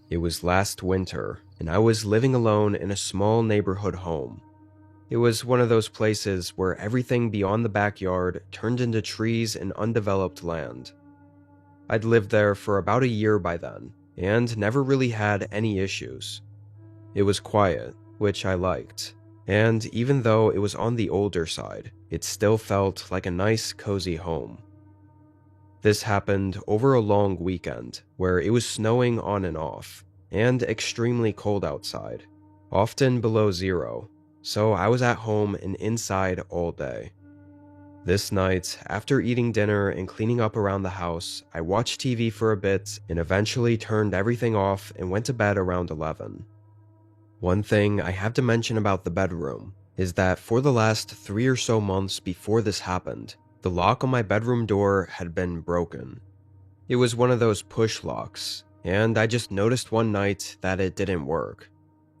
It was last winter, and I was living alone in a small neighborhood home. It was one of those places where everything beyond the backyard turned into trees and undeveloped land. I'd lived there for about a year by then, and never really had any issues. It was quiet, which I liked, and even though it was on the older side, it still felt like a nice, cozy home. This happened over a long weekend where it was snowing on and off, and extremely cold outside, often below zero, so I was at home and inside all day. This night, after eating dinner and cleaning up around the house, I watched TV for a bit and eventually turned everything off and went to bed around 11. One thing I have to mention about the bedroom is that for the last 3 or so months before this happened, the lock on my bedroom door had been broken. It was one of those push locks, and I just noticed one night that it didn't work.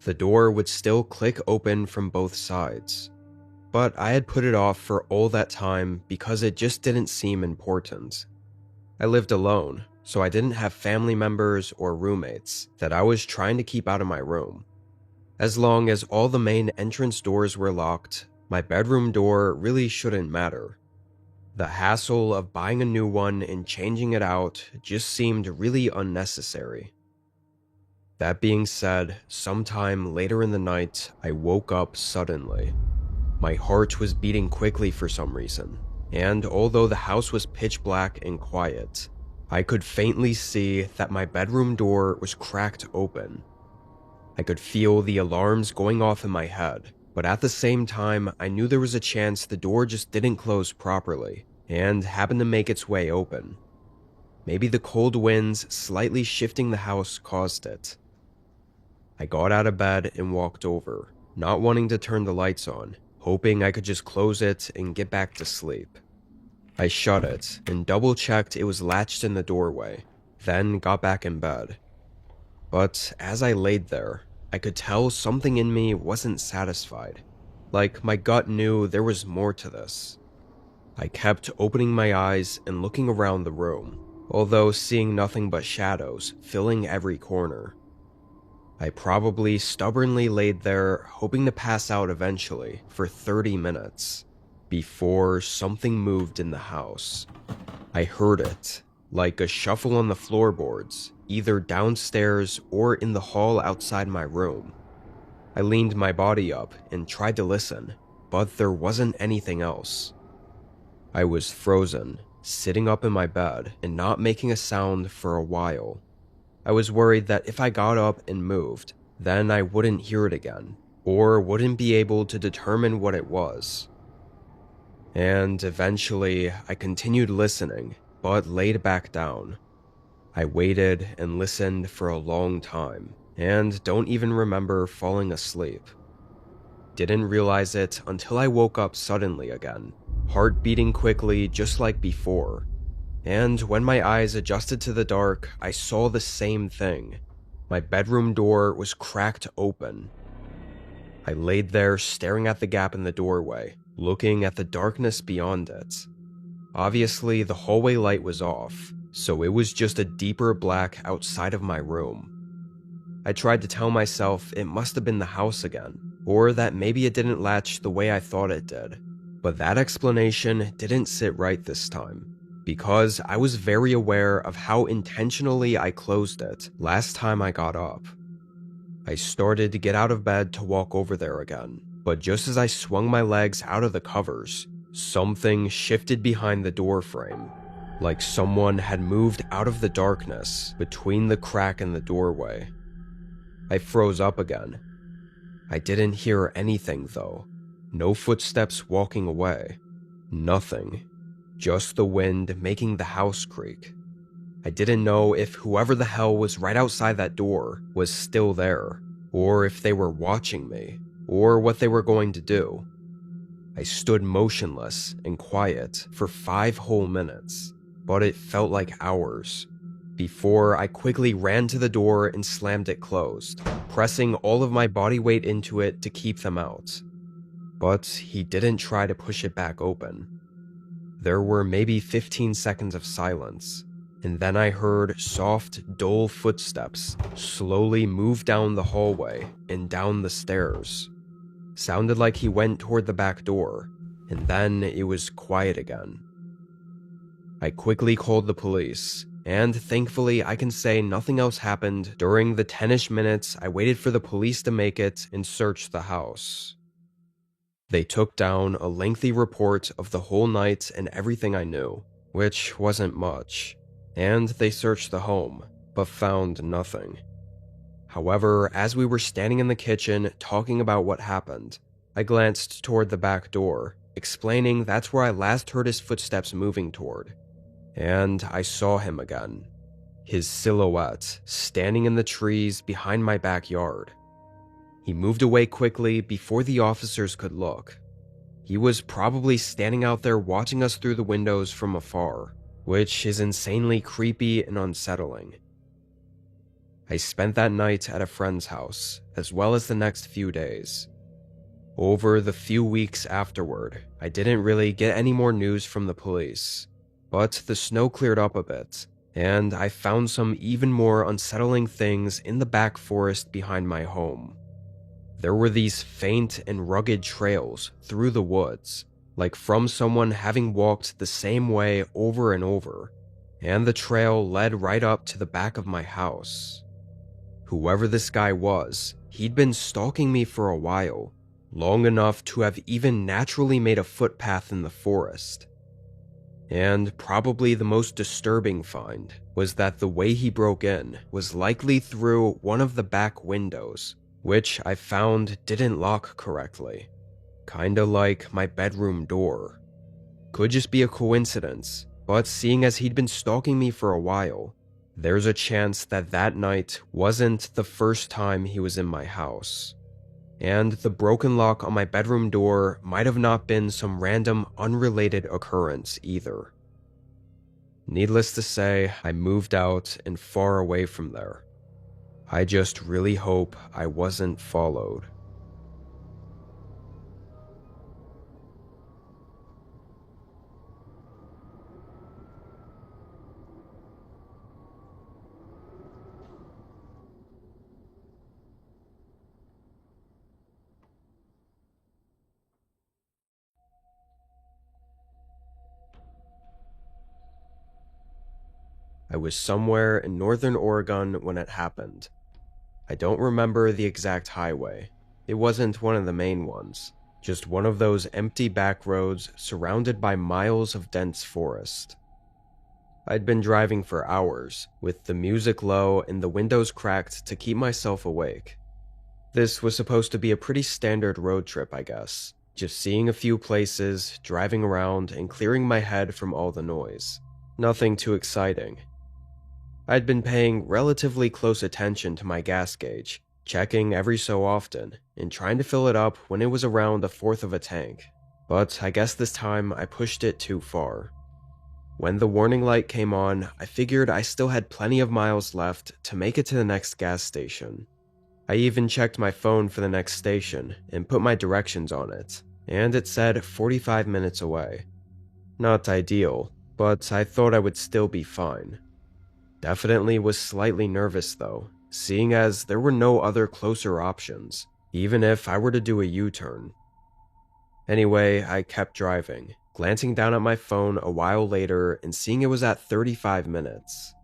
The door would still click open from both sides. But I had put it off for all that time because it just didn't seem important. I lived alone, so I didn't have family members or roommates that I was trying to keep out of my room. As long as all the main entrance doors were locked, my bedroom door really shouldn't matter. The hassle of buying a new one and changing it out just seemed really unnecessary. That being said, sometime later in the night, I woke up suddenly. My heart was beating quickly for some reason, and although the house was pitch black and quiet, I could faintly see that my bedroom door was cracked open. I could feel the alarms going off in my head, but at the same time, I knew there was a chance the door just didn't close properly and happened to make its way open. Maybe the cold winds slightly shifting the house caused it. I got out of bed and walked over, not wanting to turn the lights on, hoping I could just close it and get back to sleep. I shut it and double-checked it was latched in the doorway, then got back in bed. But as I laid there, I could tell something in me wasn't satisfied, like my gut knew there was more to this. I kept opening my eyes and looking around the room, although seeing nothing but shadows filling every corner. I probably stubbornly laid there, hoping to pass out eventually, for 30 minutes, before something moved in the house. I heard it, like a shuffle on the floorboards, either downstairs or in the hall outside my room. I leaned my body up and tried to listen, but there wasn't anything else. I was frozen, sitting up in my bed and not making a sound for a while. I was worried that if I got up and moved, then I wouldn't hear it again, or wouldn't be able to determine what it was. And eventually, I continued listening, but laid back down. I waited and listened for a long time, and don't even remember falling asleep. Didn't realize it until I woke up suddenly again, heart beating quickly just like before. And when my eyes adjusted to the dark, I saw the same thing. My bedroom door was cracked open. I laid there staring at the gap in the doorway, looking at the darkness beyond it. Obviously, the hallway light was off, so it was just a deeper black outside of my room. I tried to tell myself it must have been the house again, or that maybe it didn't latch the way I thought it did. But that explanation didn't sit right this time, because I was very aware of how intentionally I closed it last time I got up. I started to get out of bed to walk over there again, but just as I swung my legs out of the covers, something shifted behind the door frame, like someone had moved out of the darkness between the crack in the doorway. I froze up again. I didn't hear anything though. No footsteps walking away. Nothing. Just the wind making the house creak. I didn't know if whoever the hell was right outside that door was still there, or if they were watching me, or what they were going to do. I stood motionless and quiet for 5 whole minutes, but it felt like hours, before I quickly ran to the door and slammed it closed, pressing all of my body weight into it to keep them out. But he didn't try to push it back open. There were maybe 15 seconds of silence, And then I heard soft, dull footsteps slowly move down the hallway and down the stairs. Sounded like he went toward the back door, and then it was quiet again. I quickly called the police, and thankfully I can say nothing else happened during the 10-ish minutes I waited for the police to make it and search the house. They took down a lengthy report of the whole night and everything I knew, which wasn't much, and they searched the home, but found nothing. However, as we were standing in the kitchen talking about what happened, I glanced toward the back door, explaining that's where I last heard his footsteps moving toward. And I saw him again. His silhouette standing in the trees behind my backyard. He moved away quickly before the officers could look. He was probably standing out there watching us through the windows from afar, which is insanely creepy and unsettling. I spent that night at a friend's house, as well as the next few days. Over the few weeks afterward, I didn't really get any more news from the police. But the snow cleared up a bit, and I found some even more unsettling things in the back forest behind my home. There were these faint and rugged trails through the woods, like from someone having walked the same way over and over, and the trail led right up to the back of my house. Whoever this guy was, he'd been stalking me for a while, long enough to have even naturally made a footpath in the forest. And probably the most disturbing find was that the way he broke in was likely through one of the back windows, which I found didn't lock correctly. Kinda like my bedroom door. Could just be a coincidence, but seeing as he'd been stalking me for a while, there's a chance that that night wasn't the first time he was in my house. And the broken lock on my bedroom door might have not been some random unrelated occurrence either. Needless to say, I moved out and far away from there. I just really hope I wasn't followed. I was somewhere in northern Oregon when it happened. I don't remember the exact highway. It wasn't one of the main ones, just one of those empty back roads surrounded by miles of dense forest. I'd been driving for hours, with the music low and the windows cracked to keep myself awake. This was supposed to be a pretty standard road trip, I guess, just seeing a few places, driving around, and clearing my head from all the noise. Nothing too exciting. I'd been paying relatively close attention to my gas gauge, checking every so often, and trying to fill it up when it was around a fourth of a tank. But I guess this time I pushed it too far. When the warning light came on, I figured I still had plenty of miles left to make it to the next gas station. I even checked my phone for the next station and put my directions on it, and it said 45 minutes away. Not ideal, but I thought I would still be fine. Definitely was slightly nervous though, seeing as there were no other closer options, even if I were to do a U-turn. Anyway, I kept driving, glancing down at my phone a while later and seeing it was at 35 minutes.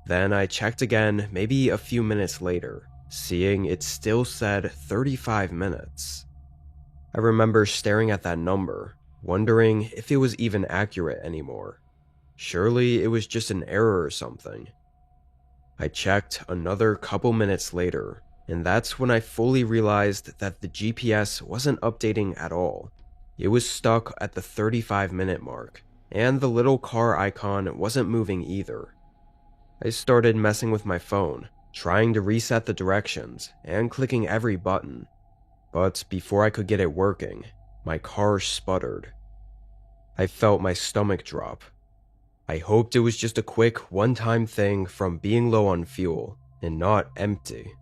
Then I checked again maybe a few minutes later, seeing it still said 35 minutes. I remember staring at that number, wondering if it was even accurate anymore. Surely it was just an error or something. I checked another couple minutes later, and that's when I fully realized that the GPS wasn't updating at all. It was stuck at the 35-minute mark, and the little car icon wasn't moving either. I started messing with my phone, trying to reset the directions and clicking every button. But before I could get it working, my car sputtered. I felt my stomach drop. I hoped it was just a quick one-time thing from being low on fuel and not empty.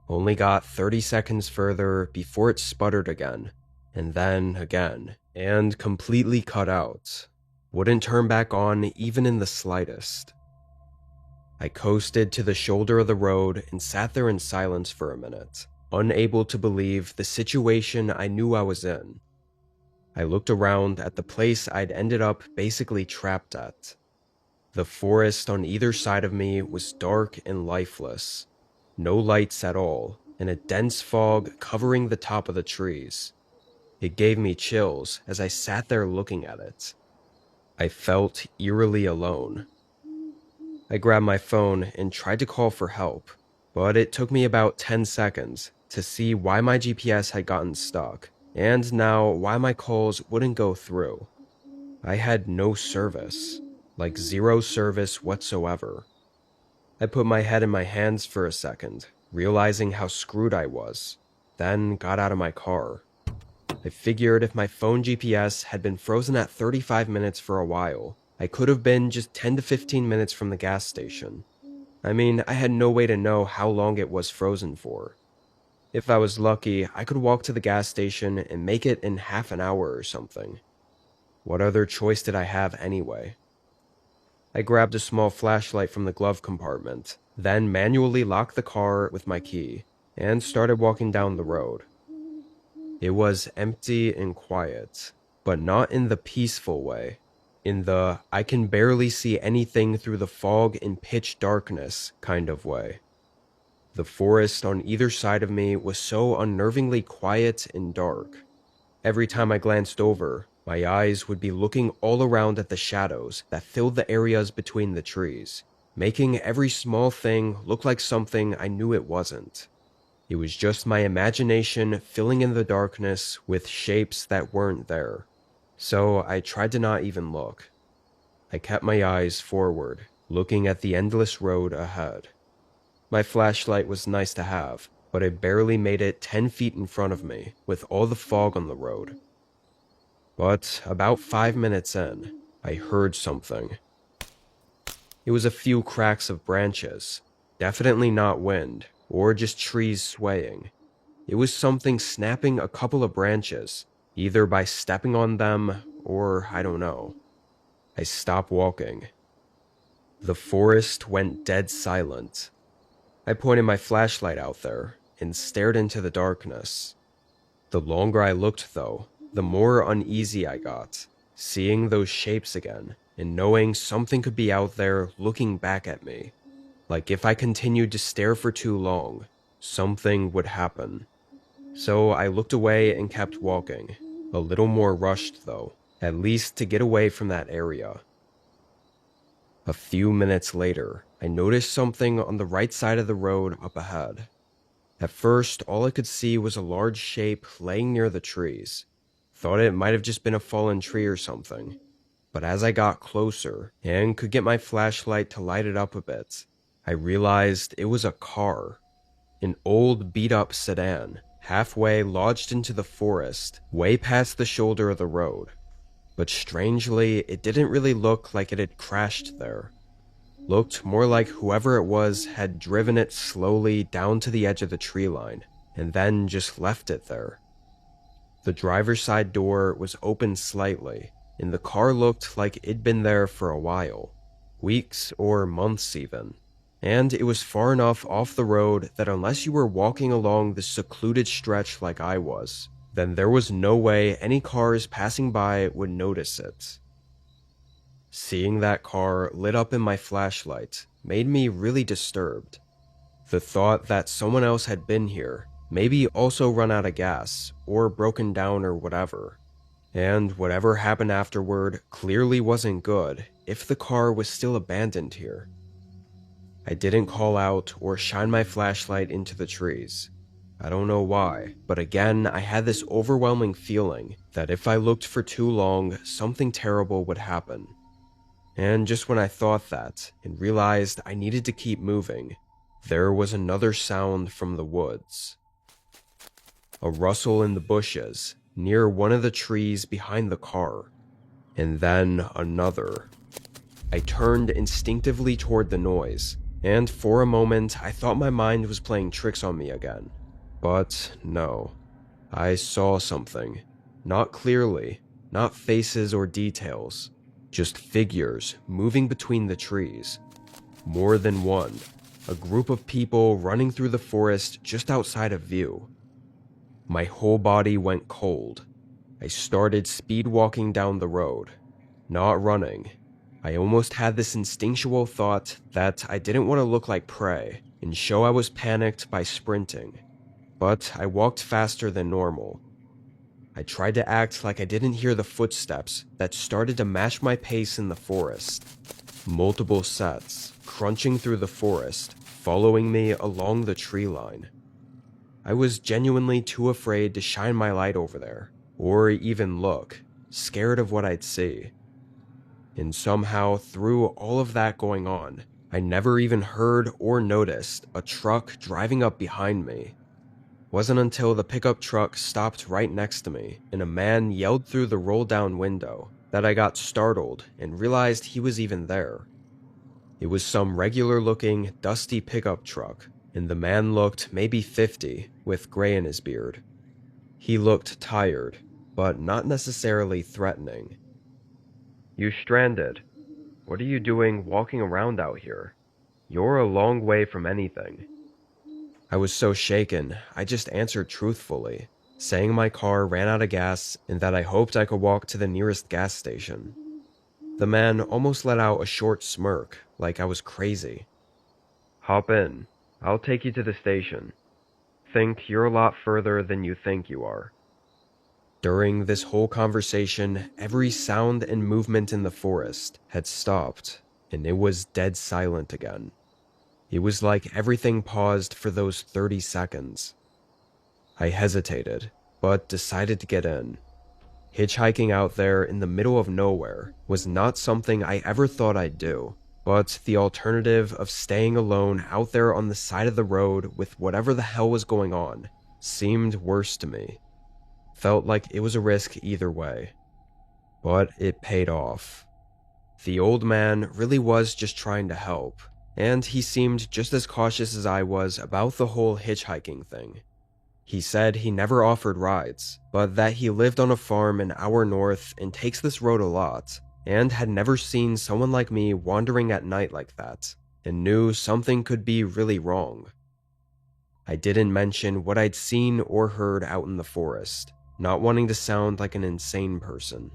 Only got 30 seconds further before it sputtered again, and then again, and completely cut out. Wouldn't turn back on even in the slightest. I coasted to the shoulder of the road and sat there in silence for a minute, unable to believe the situation I knew I was in. I looked around at the place I'd ended up basically trapped at. The forest on either side of me was dark and lifeless. No lights at all, and a dense fog covering the top of the trees. It gave me chills as I sat there looking at it. I felt eerily alone. I grabbed my phone and tried to call for help, but it took me about 10 seconds to see why my GPS had gotten stuck, and now why my calls wouldn't go through. I had no service, like zero service whatsoever. I put my head in my hands for a second, realizing how screwed I was, then got out of my car. I figured if my phone GPS had been frozen at 35 minutes for a while, I could have been just 10 to 15 minutes from the gas station. I mean, I had no way to know how long it was frozen for. If I was lucky, I could walk to the gas station and make it in half an hour or something. What other choice did I have anyway? I grabbed a small flashlight from the glove compartment, then manually locked the car with my key, and started walking down the road. It was empty and quiet, but not in the peaceful way. In the I can barely see anything through the fog and pitch darkness kind of way. The forest on either side of me was so unnervingly quiet and dark. Every time I glanced over, my eyes would be looking all around at the shadows that filled the areas between the trees, making every small thing look like something I knew it wasn't. It was just my imagination filling in the darkness with shapes that weren't there. So I tried to not even look. I kept my eyes forward, looking at the endless road ahead. My flashlight was nice to have, but it barely made it 10 feet in front of me with all the fog on the road. But about 5 minutes in, I heard something. It was a few cracks of branches, definitely not wind or just trees swaying. It was something snapping a couple of branches, either by stepping on them or I don't know. I stopped walking. The forest went dead silent. I pointed my flashlight out there and stared into the darkness. The longer I looked, though, the more uneasy I got, seeing those shapes again and knowing something could be out there looking back at me. Like if I continued to stare for too long, something would happen. So I looked away and kept walking, a little more rushed though, at least to get away from that area. A few minutes later, I noticed something on the right side of the road up ahead. At first, all I could see was a large shape laying near the trees. Thought it might have just been a fallen tree or something. But as I got closer and could get my flashlight to light it up a bit, I realized it was a car. An old beat-up sedan, halfway lodged into the forest, way past the shoulder of the road. But strangely, it didn't really look like it had crashed there. Looked more like whoever it was had driven it slowly down to the edge of the tree line, and then just left it there. The driver's side door was open slightly, and the car looked like it'd been there for a while, weeks or months even. And it was far enough off the road that unless you were walking along the secluded stretch like I was, then there was no way any cars passing by would notice it. Seeing that car lit up in my flashlight made me really disturbed. The thought that someone else had been here, maybe also run out of gas, or broken down or whatever. And whatever happened afterward clearly wasn't good if the car was still abandoned here. I didn't call out or shine my flashlight into the trees. I don't know why, but again I had this overwhelming feeling that if I looked for too long, something terrible would happen. And just when I thought that, and realized I needed to keep moving, there was another sound from the woods. A rustle in the bushes, near one of the trees behind the car. And then another. I turned instinctively toward the noise, and for a moment I thought my mind was playing tricks on me again. But no. I saw something. Not clearly, not faces or details. Just figures moving between the trees. More than one. A group of people running through the forest just outside of view. My whole body went cold. I started speed walking down the road. Not running. I almost had this instinctual thought that I didn't want to look like prey and show I was panicked by sprinting. But I walked faster than normal. I tried to act like I didn't hear the footsteps that started to match my pace in the forest. Multiple sets, crunching through the forest, following me along the tree line. I was genuinely too afraid to shine my light over there, or even look, scared of what I'd see. And somehow, through all of that going on, I never even heard or noticed a truck driving up behind me. Wasn't until the pickup truck stopped right next to me and a man yelled through the roll-down window that I got startled and realized he was even there. It was some regular-looking, dusty pickup truck, and the man looked maybe 50, with gray in his beard. He looked tired, but not necessarily threatening. "You stranded. What are you doing walking around out here? You're a long way from anything." I was so shaken, I just answered truthfully, saying my car ran out of gas and that I hoped I could walk to the nearest gas station. The man almost let out a short smirk, like I was crazy. "Hop in. I'll take you to the station. Think you're a lot further than you think you are." During this whole conversation, every sound and movement in the forest had stopped, and it was dead silent again. It was like everything paused for those 30 seconds. I hesitated, but decided to get in. Hitchhiking out there in the middle of nowhere was not something I ever thought I'd do, but the alternative of staying alone out there on the side of the road with whatever the hell was going on seemed worse to me. Felt like it was a risk either way. But it paid off. The old man really was just trying to help, and he seemed just as cautious as I was about the whole hitchhiking thing. He said he never offered rides, but that he lived on a farm an hour north and takes this road a lot, and had never seen someone like me wandering at night like that, and knew something could be really wrong. I didn't mention what I'd seen or heard out in the forest, not wanting to sound like an insane person.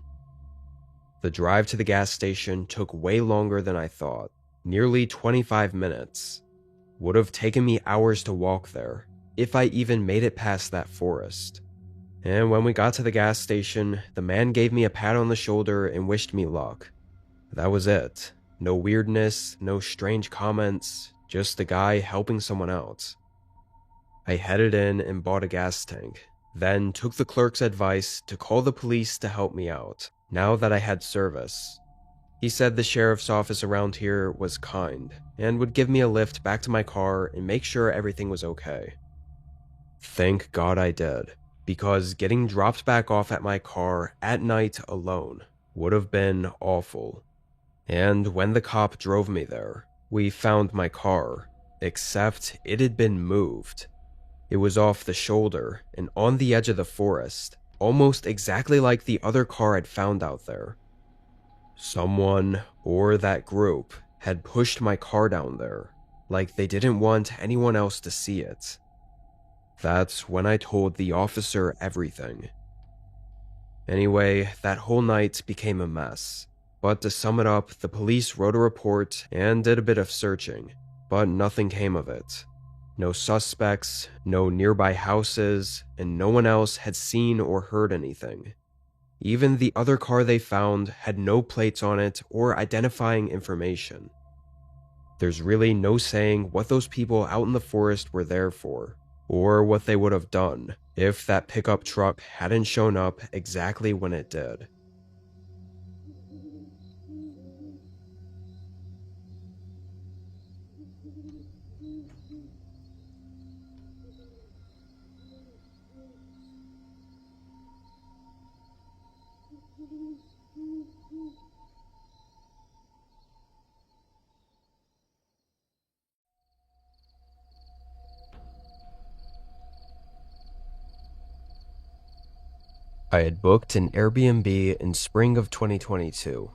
The drive to the gas station took way longer than I thought, nearly 25 minutes. Would have taken me hours to walk there, if I even made it past that forest. And when we got to the gas station, the man gave me a pat on the shoulder and wished me luck. That was it. No weirdness, no strange comments, just a guy helping someone out. I headed in and bought a gas tank, then took the clerk's advice to call the police to help me out, now that I had service. He said the sheriff's office around here was kind, and would give me a lift back to my car and make sure everything was okay. Thank God I did, because getting dropped back off at my car at night alone would have been awful. And when the cop drove me there, we found my car, except it had been moved. It was off the shoulder and on the edge of the forest, almost exactly like the other car I'd found out there. Someone, or that group, had pushed my car down there, like they didn't want anyone else to see it. That's when I told the officer everything. Anyway, that whole night became a mess. But to sum it up, the police wrote a report and did a bit of searching, but nothing came of it. No suspects, no nearby houses, and no one else had seen or heard anything. Even the other car they found had no plates on it or identifying information. There's really no saying what those people out in the forest were there for, or what they would have done if that pickup truck hadn't shown up exactly when it did. I had booked an Airbnb in spring of 2022.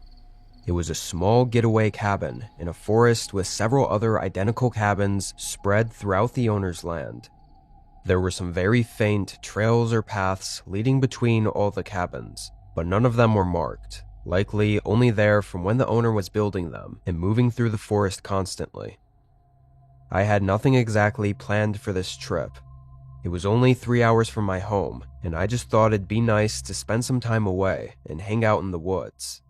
It was a small getaway cabin in a forest with several other identical cabins spread throughout the owner's land. There were some very faint trails or paths leading between all the cabins, but none of them were marked, likely only there from when the owner was building them and moving through the forest constantly. I had nothing exactly planned for this trip. It was only 3 hours from my home, and I just thought it'd be nice to spend some time away and hang out in the woods.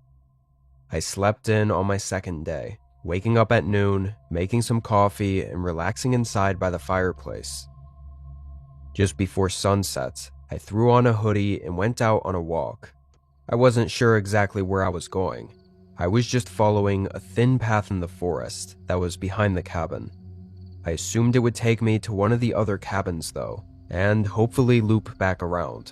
I slept in on my second day, waking up at noon, making some coffee, and relaxing inside by the fireplace. Just before sunset, I threw on a hoodie and went out on a walk. I wasn't sure exactly where I was going. I was just following a thin path in the forest that was behind the cabin. I assumed it would take me to one of the other cabins though, and hopefully loop back around.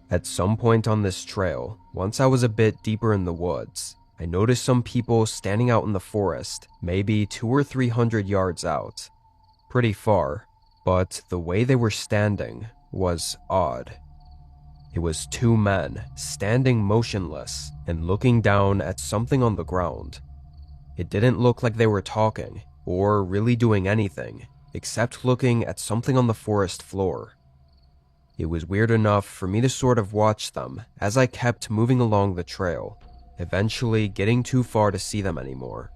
At some point on this trail, once I was a bit deeper in the woods, I noticed some people standing out in the forest, maybe 200 or 300 yards out. Pretty far, but the way they were standing was odd. It was two men standing motionless and looking down at something on the ground. It didn't look like they were talking or really doing anything, except looking at something on the forest floor. It was weird enough for me to sort of watch them as I kept moving along the trail, eventually getting too far to see them anymore.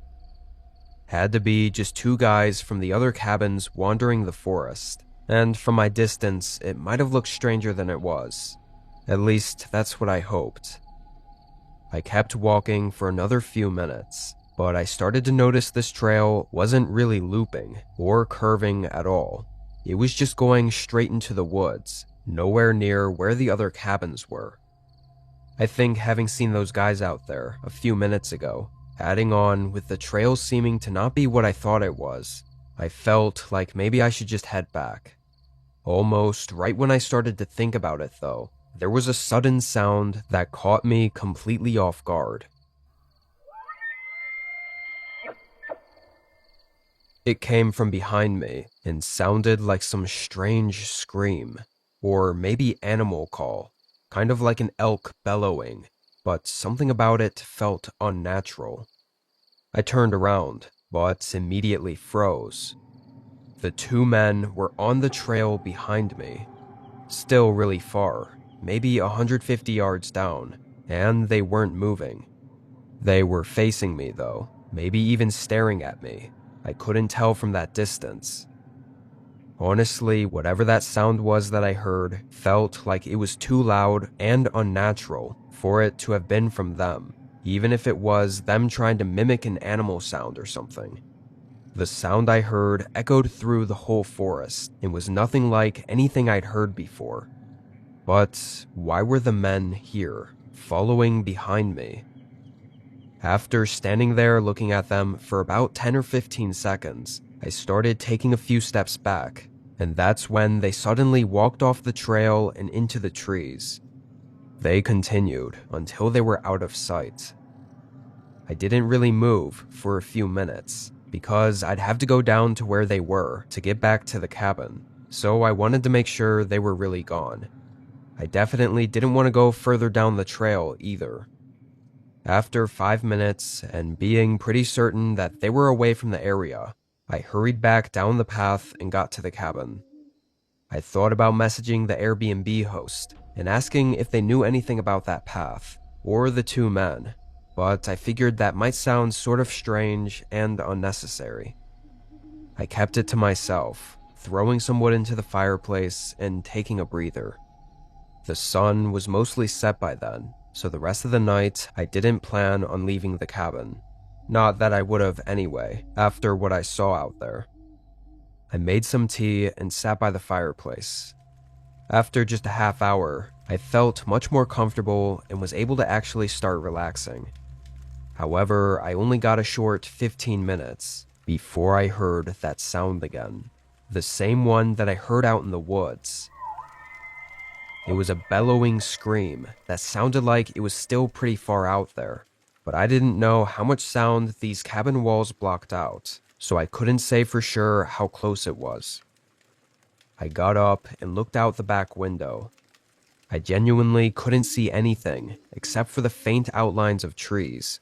Had to be just two guys from the other cabins wandering the forest, and from my distance, it might have looked stranger than it was. At least, that's what I hoped. I kept walking for another few minutes, but I started to notice this trail wasn't really looping or curving at all. It was just going straight into the woods, nowhere near where the other cabins were. I think having seen those guys out there a few minutes ago, adding on with the trail seeming to not be what I thought it was, I felt like maybe I should just head back. Almost right when I started to think about it though, there was a sudden sound that caught me completely off guard. It came from behind me and sounded like some strange scream, or maybe animal call, kind of like an elk bellowing, but something about it felt unnatural. I turned around, but immediately froze. The two men were on the trail behind me, still really far, maybe 150 yards down, and they weren't moving. They were facing me though, maybe even staring at me. I couldn't tell from that distance. Honestly, whatever that sound was that I heard felt like it was too loud and unnatural for it to have been from them, even if it was them trying to mimic an animal sound or something. The sound I heard echoed through the whole forest and was nothing like anything I'd heard before. But why were the men here, following behind me? After standing there looking at them for about 10 or 15 seconds, I started taking a few steps back, and that's when they suddenly walked off the trail and into the trees. They continued until they were out of sight. I didn't really move for a few minutes, because I'd have to go down to where they were to get back to the cabin, so I wanted to make sure they were really gone. I definitely didn't want to go further down the trail either. After 5 minutes, and being pretty certain that they were away from the area, I hurried back down the path and got to the cabin. I thought about messaging the Airbnb host and asking if they knew anything about that path, or the two men, but I figured that might sound sort of strange and unnecessary. I kept it to myself, throwing some wood into the fireplace and taking a breather. The sun was mostly set by then, so the rest of the night I didn't plan on leaving the cabin. Not that I would have anyway, after what I saw out there. I made some tea and sat by the fireplace. After just a half hour, I felt much more comfortable and was able to actually start relaxing. However, I only got a short 15 minutes before I heard that sound again. The same one that I heard out in the woods. It was a bellowing scream that sounded like it was still pretty far out there, but I didn't know how much sound these cabin walls blocked out, so I couldn't say for sure how close it was. I got up and looked out the back window. I genuinely couldn't see anything except for the faint outlines of trees.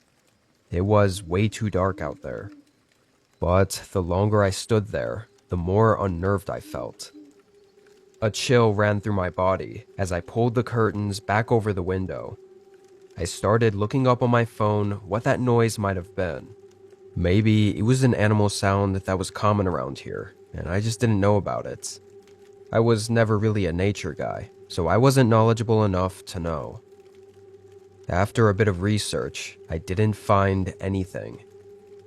It was way too dark out there. But the longer I stood there, the more unnerved I felt. A chill ran through my body as I pulled the curtains back over the window. I started looking up on my phone what that noise might have been. Maybe it was an animal sound that was common around here, and I just didn't know about it. I was never really a nature guy, so I wasn't knowledgeable enough to know. After a bit of research, I didn't find anything.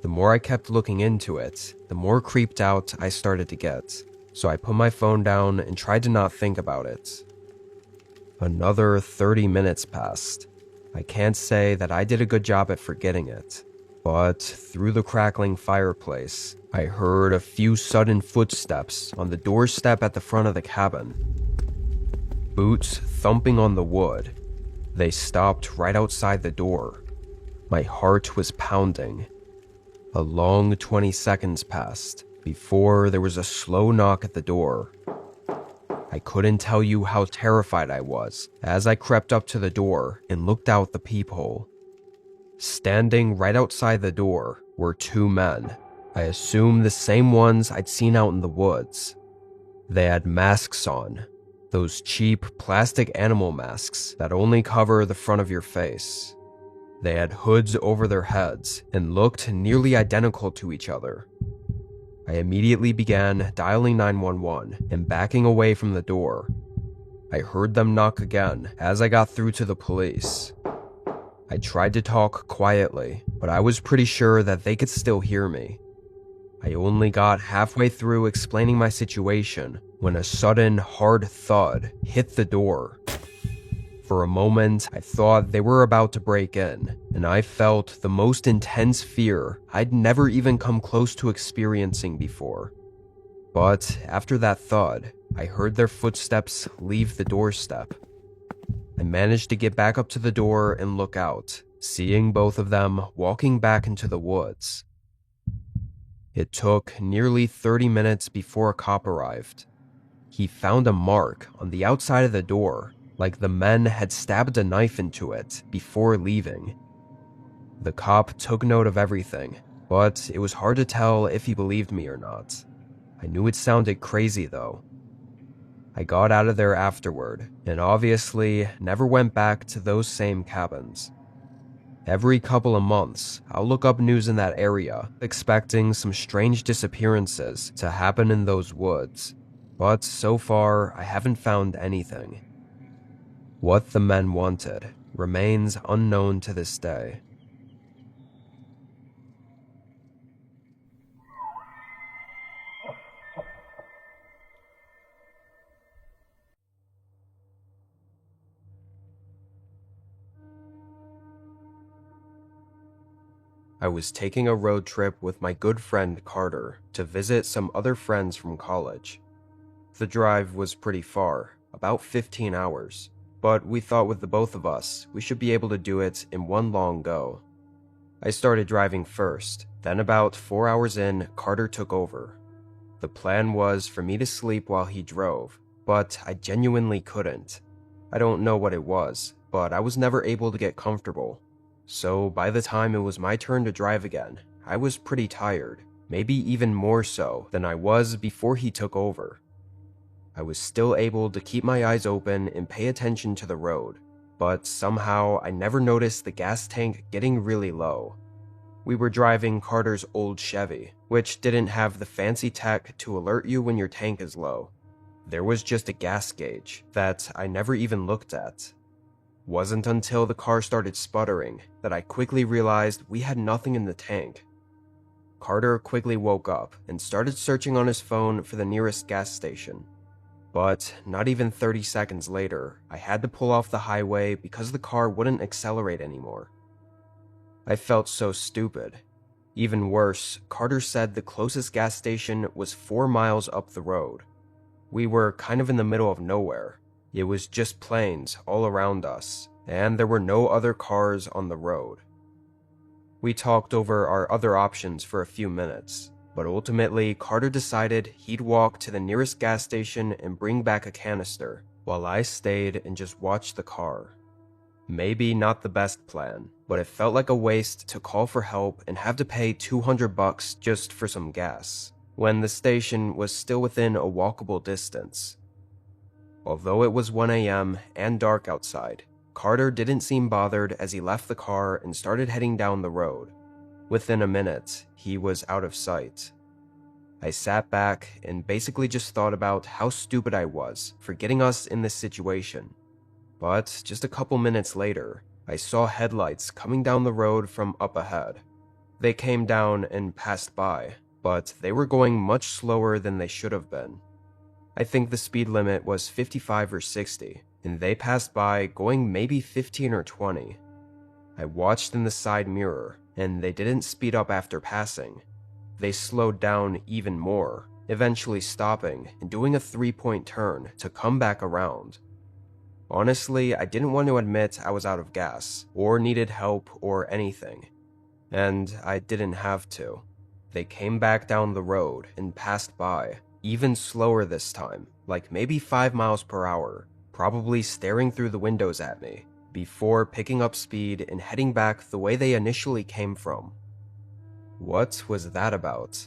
The more I kept looking into it, the more creeped out I started to get, so I put my phone down and tried to not think about it. Another 30 minutes passed. I can't say that I did a good job at forgetting it, but through the crackling fireplace, I heard a few sudden footsteps on the doorstep at the front of the cabin. Boots thumping on the wood. They stopped right outside the door. My heart was pounding. A long 20 seconds passed before there was a slow knock at the door. I couldn't tell you how terrified I was as I crept up to the door and looked out the peephole. Standing right outside the door were two men. I assume the same ones I'd seen out in the woods. They had masks on, those cheap plastic animal masks that only cover the front of your face. They had hoods over their heads and looked nearly identical to each other. I immediately began dialing 911 and backing away from the door. I heard them knock again as I got through to the police. I tried to talk quietly, but I was pretty sure that they could still hear me. I only got halfway through explaining my situation when a sudden hard thud hit the door. For a moment, I thought they were about to break in, and I felt the most intense fear I'd never even come close to experiencing before. But after that thud, I heard their footsteps leave the doorstep. I managed to get back up to the door and look out, seeing both of them walking back into the woods. It took nearly 30 minutes before a cop arrived. He found a mark on the outside of the door, like the men had stabbed a knife into it before leaving. The cop took note of everything, but it was hard to tell if he believed me or not. I knew it sounded crazy though. I got out of there afterward, and obviously never went back to those same cabins. Every couple of months, I'll look up news in that area, expecting some strange disappearances to happen in those woods, but so far I haven't found anything. What the men wanted remains unknown to this day. I was taking a road trip with my good friend Carter to visit some other friends from college. The drive was pretty far, about 15 hours, but we thought with the both of us, we should be able to do it in one long go. I started driving first, then about 4 hours in, Carter took over. The plan was for me to sleep while he drove, but I genuinely couldn't. I don't know what it was, but I was never able to get comfortable. So by the time it was my turn to drive again, I was pretty tired, maybe even more so than I was before he took over. I was still able to keep my eyes open and pay attention to the road, but somehow I never noticed the gas tank getting really low. We were driving Carter's old Chevy, which didn't have the fancy tech to alert you when your tank is low. There was just a gas gauge that I never even looked at. Wasn't until the car started sputtering that I quickly realized we had nothing in the tank. Carter quickly woke up and started searching on his phone for the nearest gas station. But not even 30 seconds later, I had to pull off the highway because the car wouldn't accelerate anymore. I felt so stupid. Even worse, Carter said the closest gas station was 4 miles up the road. We were kind of in the middle of nowhere. It was just plains all around us, and there were no other cars on the road. We talked over our other options for a few minutes, but ultimately Carter decided he'd walk to the nearest gas station and bring back a canister, while I stayed and just watched the car. Maybe not the best plan, but it felt like a waste to call for help and have to pay $200 just for some gas, when the station was still within a walkable distance. Although it was 1 a.m. and dark outside, Carter didn't seem bothered as he left the car and started heading down the road. Within a minute, he was out of sight. I sat back and basically just thought about how stupid I was for getting us in this situation. But just a couple minutes later, I saw headlights coming down the road from up ahead. They came down and passed by, but they were going much slower than they should have been. I think the speed limit was 55 or 60, and they passed by going maybe 15 or 20. I watched in the side mirror, and they didn't speed up after passing. They slowed down even more, eventually stopping and doing a 3-point turn to come back around. Honestly, I didn't want to admit I was out of gas, or needed help or anything. And I didn't have to. They came back down the road and passed by, even slower this time, like maybe 5 miles per hour, probably staring through the windows at me, before picking up speed and heading back the way they initially came from. What was that about?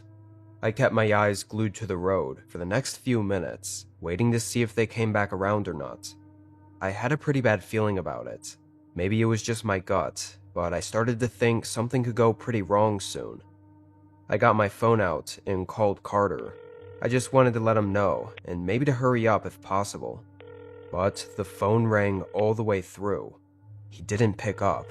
I kept my eyes glued to the road for the next few minutes, waiting to see if they came back around or not. I had a pretty bad feeling about it. Maybe it was just my gut, but I started to think something could go pretty wrong soon. I got my phone out and called Carter. I just wanted to let him know, and maybe to hurry up if possible. But the phone rang all the way through. He didn't pick up.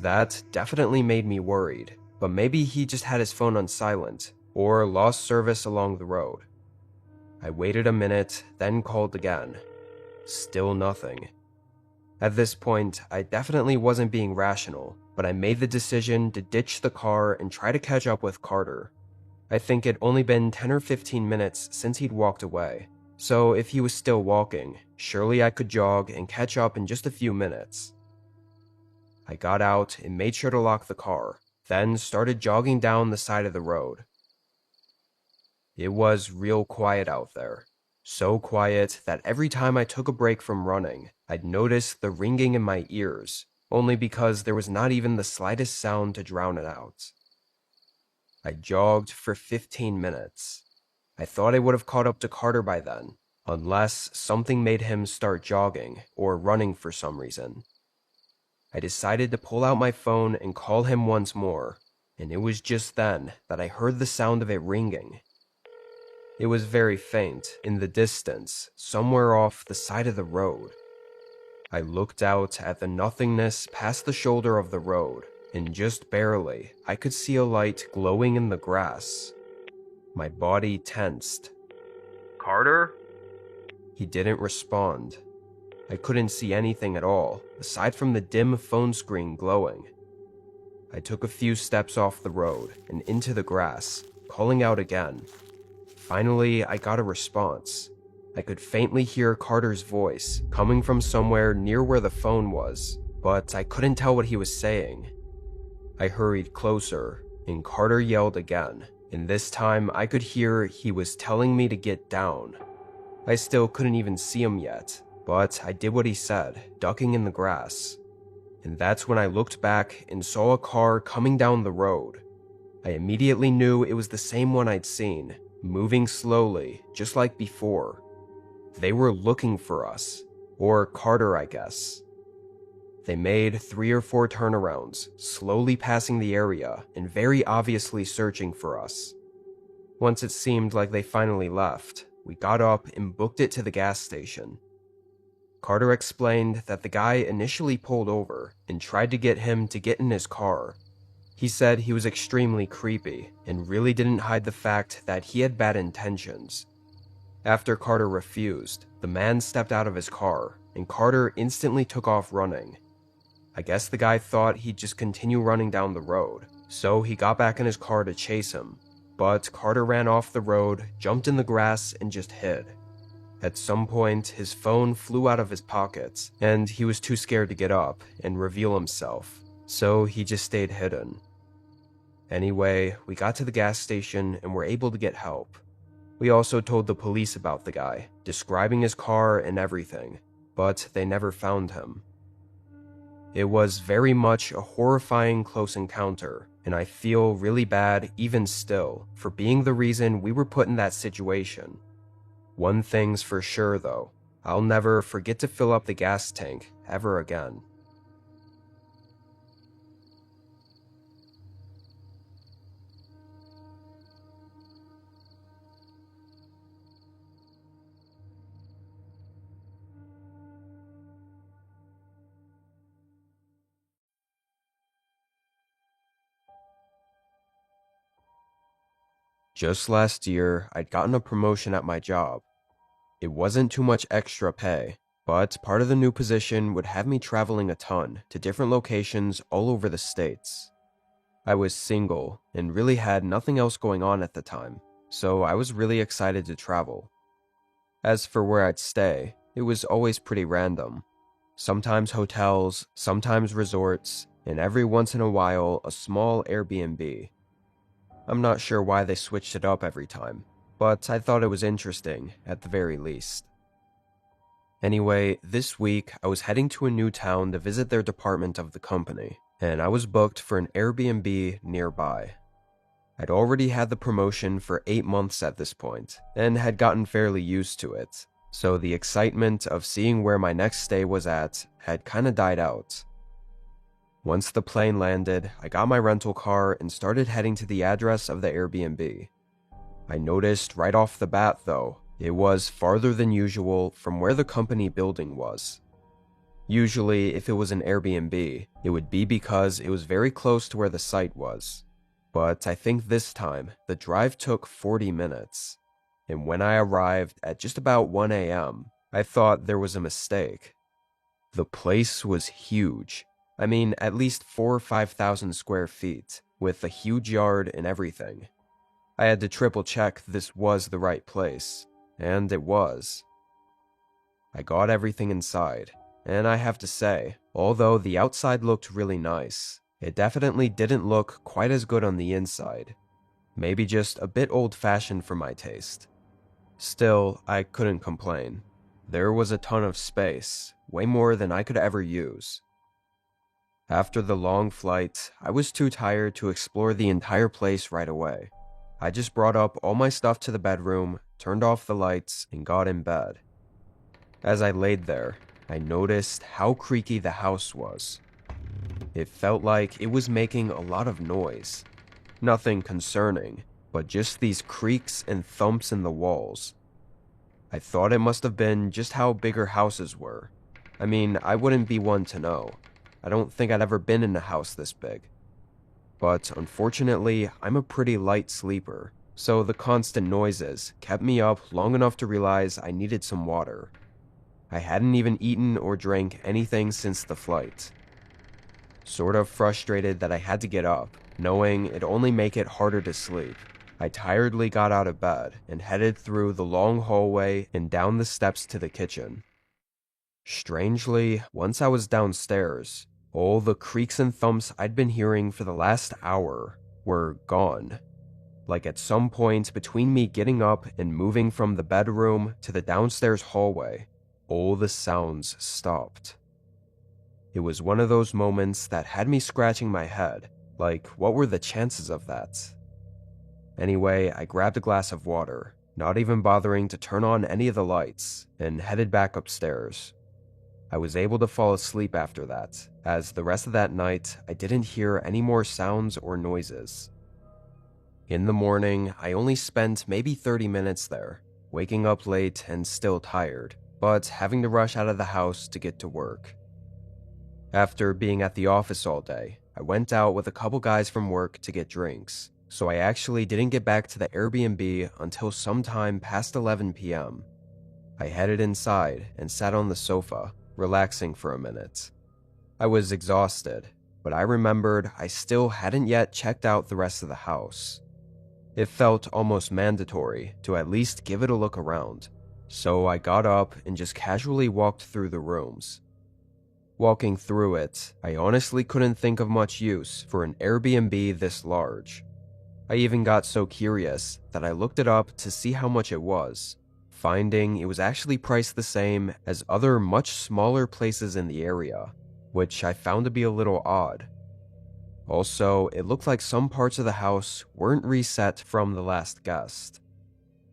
That definitely made me worried, but maybe he just had his phone on silent, or lost service along the road. I waited a minute, then called again. Still nothing. At this point, I definitely wasn't being rational, but I made the decision to ditch the car and try to catch up with Carter. I think it'd only been 10 or 15 minutes since he'd walked away, so if he was still walking, surely I could jog and catch up in just a few minutes. I got out and made sure to lock the car, then started jogging down the side of the road. It was real quiet out there. So quiet that every time I took a break from running, I'd notice the ringing in my ears, only because there was not even the slightest sound to drown it out. I jogged for 15 minutes. I thought I would have caught up to Carter by then, unless something made him start jogging or running for some reason. I decided to pull out my phone and call him once more, and it was just then that I heard the sound of it ringing. It was very faint, in the distance, somewhere off the side of the road. I looked out at the nothingness past the shoulder of the road, and just barely, I could see a light glowing in the grass. My body tensed. "Carter?" He didn't respond. I couldn't see anything at all, aside from the dim phone screen glowing. I took a few steps off the road and into the grass, calling out again. Finally, I got a response. I could faintly hear Carter's voice coming from somewhere near where the phone was, but I couldn't tell what he was saying. I hurried closer, and Carter yelled again, and this time I could hear he was telling me to get down. I still couldn't even see him yet, but I did what he said, ducking in the grass. And that's when I looked back and saw a car coming down the road. I immediately knew it was the same one I'd seen, moving slowly, just like before. They were looking for us, or Carter, I guess. They made 3 or 4 turnarounds, slowly passing the area and very obviously searching for us. Once it seemed like they finally left, we got up and booked it to the gas station. Carter explained that the guy initially pulled over and tried to get him to get in his car. He said he was extremely creepy and really didn't hide the fact that he had bad intentions. After Carter refused, the man stepped out of his car, and Carter instantly took off running. I guess the guy thought he'd just continue running down the road, so he got back in his car to chase him, but Carter ran off the road, jumped in the grass, and just hid. At some point, his phone flew out of his pockets, and he was too scared to get up and reveal himself, so he just stayed hidden. Anyway, we got to the gas station and were able to get help. We also told the police about the guy, describing his car and everything, but they never found him. It was very much a horrifying close encounter, and I feel really bad, even still, for being the reason we were put in that situation. One thing's for sure, though. I'll never forget to fill up the gas tank ever again. Just last year, I'd gotten a promotion at my job. It wasn't too much extra pay, but part of the new position would have me traveling a ton to different locations all over the States. I was single and really had nothing else going on at the time, so I was really excited to travel. As for where I'd stay, it was always pretty random. Sometimes hotels, sometimes resorts, and every once in a while a small Airbnb. I'm not sure why they switched it up every time, but I thought it was interesting at the very least. Anyway, this week I was heading to a new town to visit their department of the company, and I was booked for an Airbnb nearby. I'd already had the promotion for 8 months at this point, and had gotten fairly used to it, so the excitement of seeing where my next stay was at had kinda died out. Once the plane landed, I got my rental car and started heading to the address of the Airbnb. I noticed right off the bat, though, it was farther than usual from where the company building was. Usually, if it was an Airbnb, it would be because it was very close to where the site was. But I think this time, the drive took 40 minutes. And when I arrived at just about 1 a.m., I thought there was a mistake. The place was huge. I mean, at least 4,000 or 5,000 square feet, with a huge yard and everything. I had to triple check this was the right place, and it was. I got everything inside, and I have to say, although the outside looked really nice, it definitely didn't look quite as good on the inside. Maybe just a bit old-fashioned for my taste. Still, I couldn't complain. There was a ton of space, way more than I could ever use. After the long flight, I was too tired to explore the entire place right away. I just brought up all my stuff to the bedroom, turned off the lights, and got in bed. As I laid there, I noticed how creaky the house was. It felt like it was making a lot of noise. Nothing concerning, but just these creaks and thumps in the walls. I thought it must have been just how bigger houses were. I mean, I wouldn't be one to know. I don't think I'd ever been in a house this big. But unfortunately, I'm a pretty light sleeper, so the constant noises kept me up long enough to realize I needed some water. I hadn't even eaten or drank anything since the flight. Sort of frustrated that I had to get up, knowing it'd only make it harder to sleep, I tiredly got out of bed and headed through the long hallway and down the steps to the kitchen. Strangely, once I was downstairs, all the creaks and thumps I'd been hearing for the last hour were gone. Like at some point between me getting up and moving from the bedroom to the downstairs hallway, all the sounds stopped. It was one of those moments that had me scratching my head, like what were the chances of that? Anyway, I grabbed a glass of water, not even bothering to turn on any of the lights, and headed back upstairs. I was able to fall asleep after that, as the rest of that night I didn't hear any more sounds or noises. In the morning, I only spent maybe 30 minutes there, waking up late and still tired, but having to rush out of the house to get to work. After being at the office all day, I went out with a couple guys from work to get drinks, so I actually didn't get back to the Airbnb until sometime past 11 p.m. I headed inside and sat on the sofa, relaxing for a minute. I was exhausted, but I remembered I still hadn't yet checked out the rest of the house. It felt almost mandatory to at least give it a look around, so I got up and just casually walked through the rooms. Walking through it, I honestly couldn't think of much use for an Airbnb this large. I even got so curious that I looked it up to see how much it was, finding it was actually priced the same as other much smaller places in the area. which I found to be a little odd. Also, it looked like some parts of the house weren't reset from the last guest.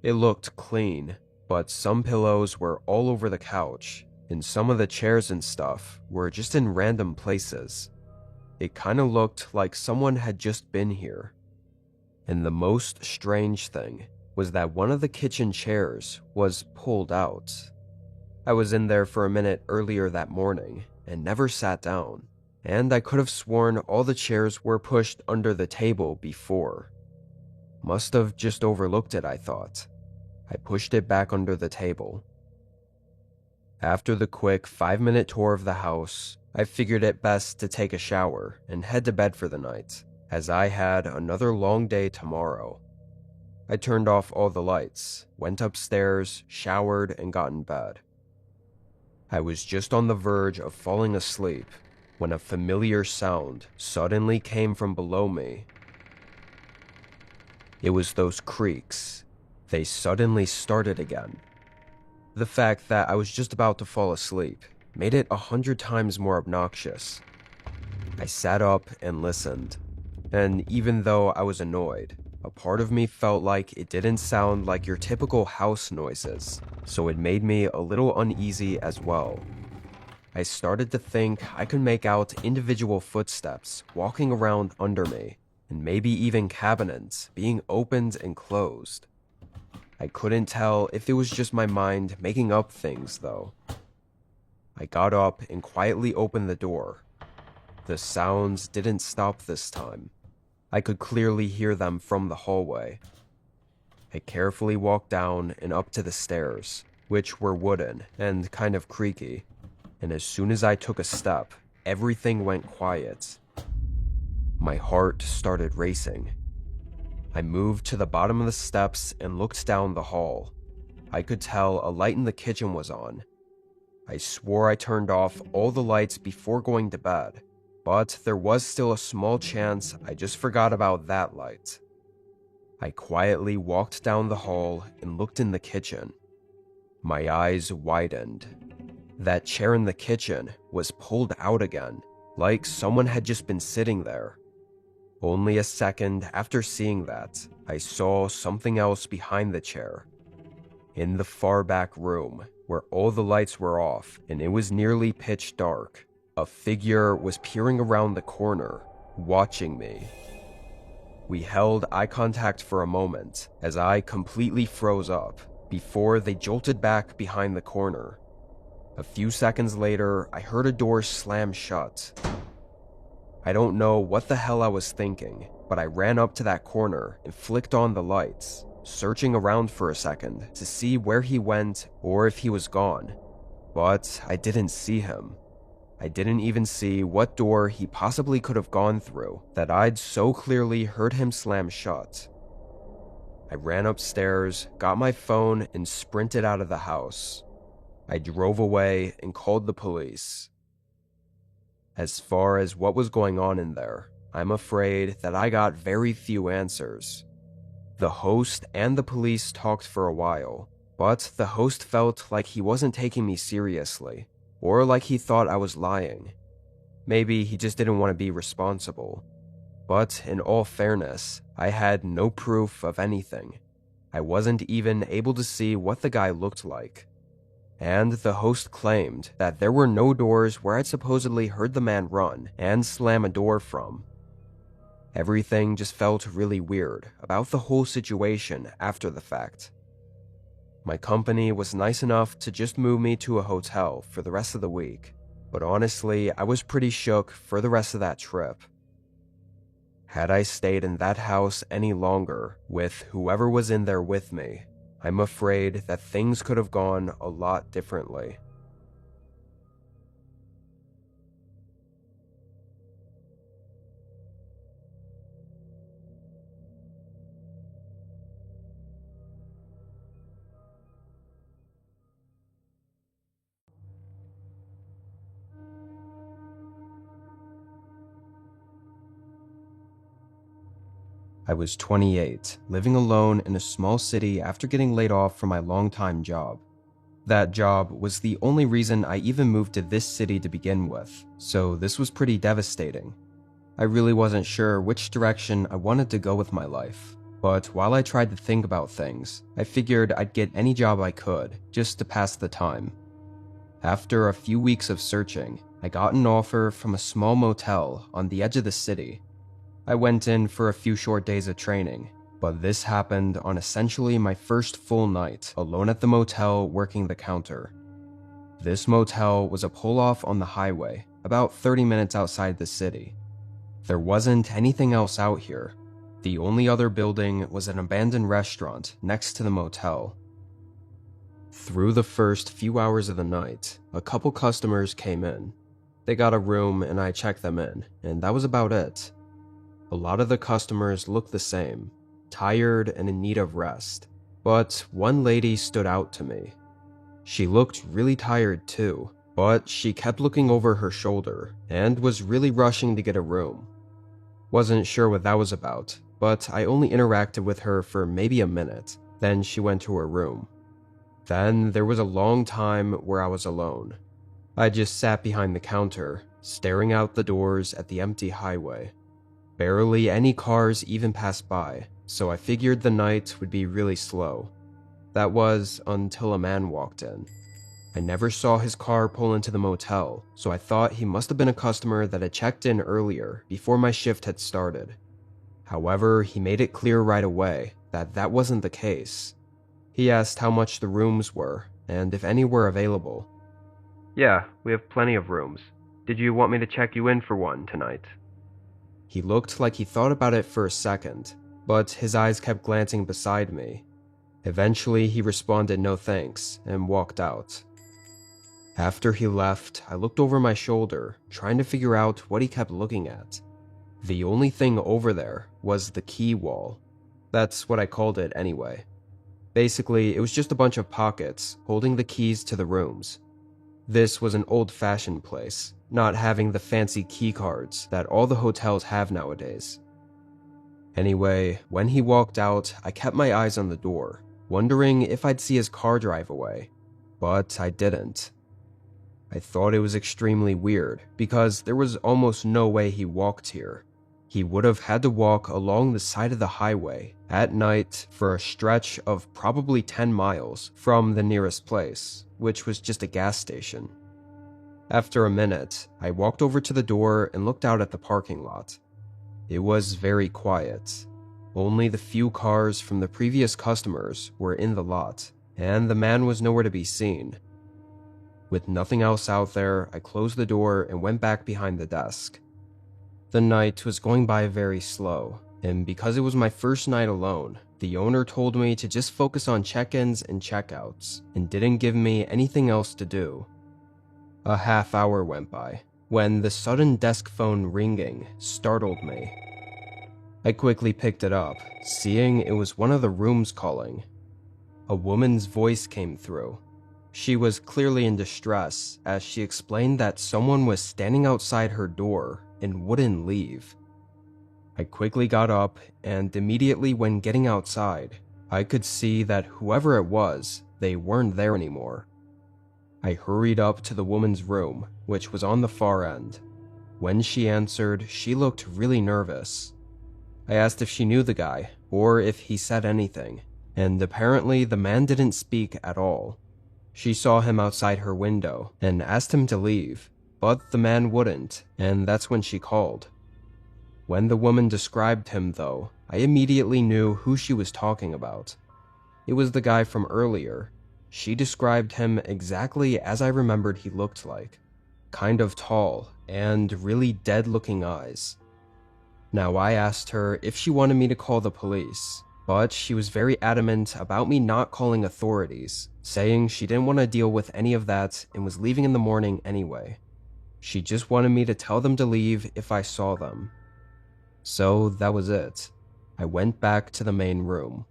It looked clean, but some pillows were all over the couch, and some of the chairs and stuff were just in random places. It kinda looked like someone had just been here. And the most strange thing was that one of the kitchen chairs was pulled out. I was in there for a minute earlier that morning and never sat down, and I could have sworn all the chairs were pushed under the table before. Must have just overlooked it, I thought. I pushed it back under the table. After the quick 5-minute tour of the house, I figured it best to take a shower and head to bed for the night, as I had another long day tomorrow. I turned off all the lights, went upstairs, showered, and got in bed. I was just on the verge of falling asleep when a familiar sound suddenly came from below me. It was those creaks. They suddenly started again. The fact that I was just about to fall asleep made it 100 times more obnoxious. I sat up and listened, and even though I was annoyed, a part of me felt like it didn't sound like your typical house noises, so it made me a little uneasy as well. I started to think I could make out individual footsteps walking around under me, and maybe even cabinets being opened and closed. I couldn't tell if it was just my mind making up things, though. I got up and quietly opened the door. The sounds didn't stop this time. I could clearly hear them from the hallway. I carefully walked down and up to the stairs, which were wooden and kind of creaky, and as soon as I took a step, everything went quiet. My heart started racing. I moved to the bottom of the steps and looked down the hall. I could tell a light in the kitchen was on. I swore I turned off all the lights before going to bed, but there was still a small chance I just forgot about that light. I quietly walked down the hall and looked in the kitchen. My eyes widened. That chair in the kitchen was pulled out again, like someone had just been sitting there. Only a second after seeing that, I saw something else behind the chair. In the far back room, where all the lights were off and it was nearly pitch dark, a figure was peering around the corner, watching me. We held eye contact for a moment as I completely froze up before they jolted back behind the corner. A few seconds later, I heard a door slam shut. I don't know what the hell I was thinking, but I ran up to that corner and flicked on the lights, searching around for a second to see where he went or if he was gone. But I didn't see him. I didn't even see what door he possibly could have gone through that I'd so clearly heard him slam shut. I ran upstairs, got my phone, and sprinted out of the house. I drove away and called the police. As far as what was going on in there, I'm afraid that I got very few answers. The host and the police talked for a while, but the host felt like he wasn't taking me seriously, or like he thought I was lying. Maybe he just didn't want to be responsible. But in all fairness, I had no proof of anything. I wasn't even able to see what the guy looked like. And the host claimed that there were no doors where I'd supposedly heard the man run and slam a door from. Everything just felt really weird about the whole situation after the fact. My company was nice enough to just move me to a hotel for the rest of the week, but honestly, I was pretty shook for the rest of that trip. Had I stayed in that house any longer with whoever was in there with me, I'm afraid that things could have gone a lot differently. I was 28, living alone in a small city after getting laid off from my longtime job. That job was the only reason I even moved to this city to begin with, so this was pretty devastating. I really wasn't sure which direction I wanted to go with my life, but while I tried to think about things, I figured I'd get any job I could, just to pass the time. After a few weeks of searching, I got an offer from a small motel on the edge of the city. I went in for a few short days of training, but this happened on essentially my first full night alone at the motel working the counter. This motel was a pull-off on the highway, about 30 minutes outside the city. There wasn't anything else out here. The only other building was an abandoned restaurant next to the motel. Through the first few hours of the night, a couple customers came in. They got a room and I checked them in, and that was about it. A lot of the customers looked the same, tired and in need of rest, but one lady stood out to me. She looked really tired too, but she kept looking over her shoulder and was really rushing to get a room. Wasn't sure what that was about, but I only interacted with her for maybe a minute, then she went to her room. Then there was a long time where I was alone. I just sat behind the counter, staring out the doors at the empty highway. Barely any cars even passed by, so I figured the night would be really slow. That was until a man walked in. I never saw his car pull into the motel, so I thought he must have been a customer that had checked in earlier before my shift had started. However, he made it clear right away that that wasn't the case. He asked how much the rooms were, and if any were available. Yeah, we have plenty of rooms. Did you want me to check you in for one tonight? He looked like he thought about it for a second, but his eyes kept glancing beside me. Eventually, he responded no thanks and walked out. After he left, I looked over my shoulder, trying to figure out what he kept looking at. The only thing over there was the key wall. That's what I called it anyway. Basically, it was just a bunch of pockets holding the keys to the rooms. This was an old-fashioned place, not having the fancy key cards that all the hotels have nowadays. Anyway, when he walked out, I kept my eyes on the door, wondering if I'd see his car drive away, but I didn't. I thought it was extremely weird because there was almost no way he walked here. He would have had to walk along the side of the highway at night for a stretch of probably 10 miles from the nearest place, which was just a gas station. After a minute, I walked over to the door and looked out at the parking lot. It was very quiet. Only the few cars from the previous customers were in the lot, and the man was nowhere to be seen. With nothing else out there, I closed the door and went back behind the desk. The night was going by very slow, and because it was my first night alone, the owner told me to just focus on check-ins and check-outs, and didn't give me anything else to do. A half hour went by, when the sudden desk phone ringing startled me. I quickly picked it up, seeing it was one of the rooms calling. A woman's voice came through. She was clearly in distress as she explained that someone was standing outside her door and wouldn't leave. I quickly got up, and immediately when getting outside, I could see that whoever it was, they weren't there anymore. I hurried up to the woman's room, which was on the far end. When she answered, she looked really nervous. I asked if she knew the guy, or if he said anything, and apparently the man didn't speak at all. She saw him outside her window and asked him to leave, but the man wouldn't, and that's when she called. When the woman described him, though, I immediately knew who she was talking about. It was the guy from earlier. She described him exactly as I remembered he looked like. Kind of tall, and really dead-looking eyes. Now, I asked her if she wanted me to call the police, but she was very adamant about me not calling authorities, saying she didn't want to deal with any of that and was leaving in the morning anyway. She just wanted me to tell them to leave if I saw them. So that was it. I went back to the main room.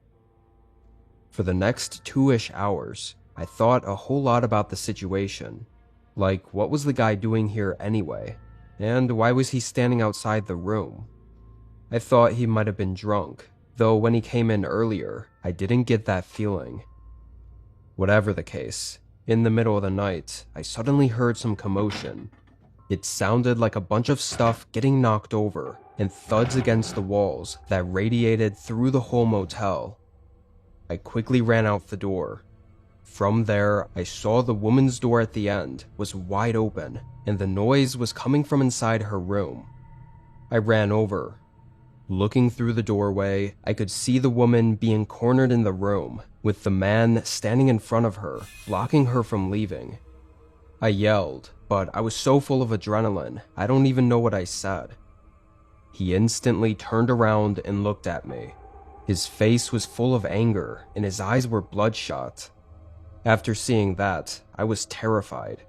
For the next 2-ish hours, I thought a whole lot about the situation. Like, what was the guy doing here anyway? And why was he standing outside the room? I thought he might have been drunk, though when he came in earlier, I didn't get that feeling. Whatever the case, In the middle of the night, I suddenly heard some commotion. It sounded like a bunch of stuff getting knocked over and thuds against the walls that radiated through the whole motel. I quickly ran out the door. From there, I saw the woman's door at the end was wide open, and the noise was coming from inside her room. I ran over. Looking through the doorway, I could see the woman being cornered in the room, with the man standing in front of her, blocking her from leaving. I yelled, but I was so full of adrenaline, I don't even know what I said. He instantly turned around and looked at me. His face was full of anger, and his eyes were bloodshot. After seeing that, I was terrified.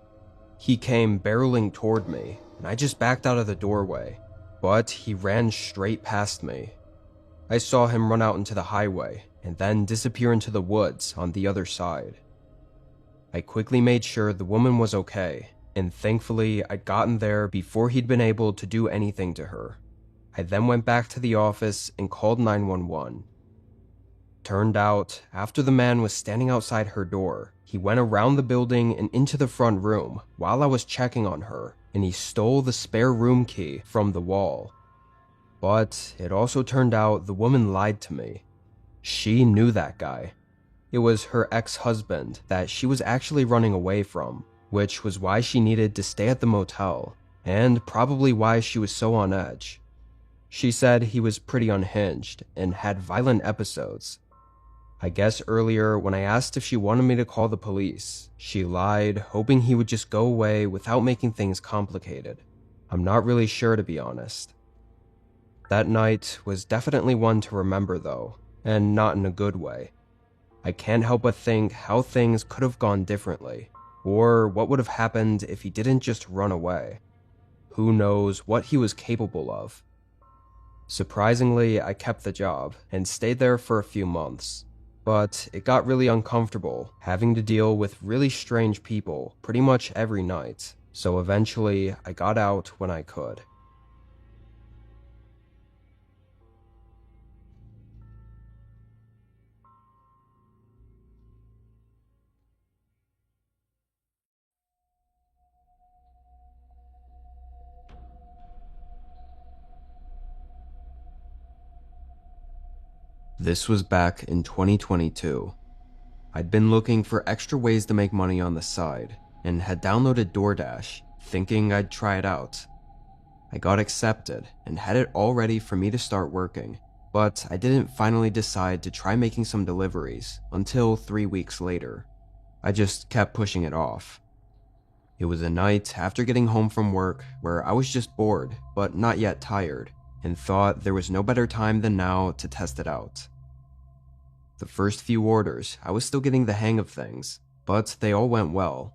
He came barreling toward me, and I just backed out of the doorway, but he ran straight past me. I saw him run out into the highway, and then disappear into the woods on the other side. I quickly made sure the woman was okay, and thankfully I'd gotten there before he'd been able to do anything to her. I then went back to the office and called 911. Turned out, after the man was standing outside her door, he went around the building and into the front room while I was checking on her, and he stole the spare room key from the wall. But it also turned out the woman lied to me. She knew that guy. It was her ex-husband that she was actually running away from, which was why she needed to stay at the motel, and probably why she was so on edge. She said he was pretty unhinged and had violent episodes. I guess earlier when I asked if she wanted me to call the police, she lied, hoping he would just go away without making things complicated. I'm not really sure, to be honest. That night was definitely one to remember though, and not in a good way. I can't help but think how things could have gone differently, or what would have happened if he didn't just run away. Who knows what he was capable of. Surprisingly, I kept the job and stayed there for a few months, but it got really uncomfortable having to deal with really strange people pretty much every night, so eventually I got out when I could. This was back in 2022. I'd been looking for extra ways to make money on the side, and had downloaded DoorDash, thinking I'd try it out. I got accepted, and had it all ready for me to start working, but I didn't finally decide to try making some deliveries until 3 weeks later. I just kept pushing it off. It was a night after getting home from work where I was just bored, but not yet tired, and thought there was no better time than now to test it out. The first few orders, I was still getting the hang of things, but they all went well.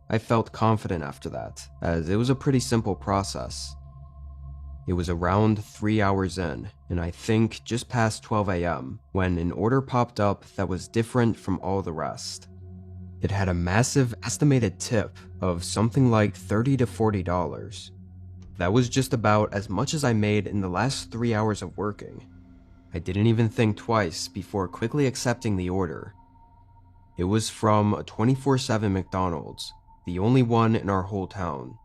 I felt confident after that, as it was a pretty simple process. It was around 3 hours in, and I think just past 12 AM, when an order popped up that was different from all the rest. It had a massive estimated tip of something like $30 to $40. That was just about as much as I made in the last 3 hours of working. I didn't even think twice before quickly accepting the order. It was from a 24/7 McDonald's, the only one in our whole town.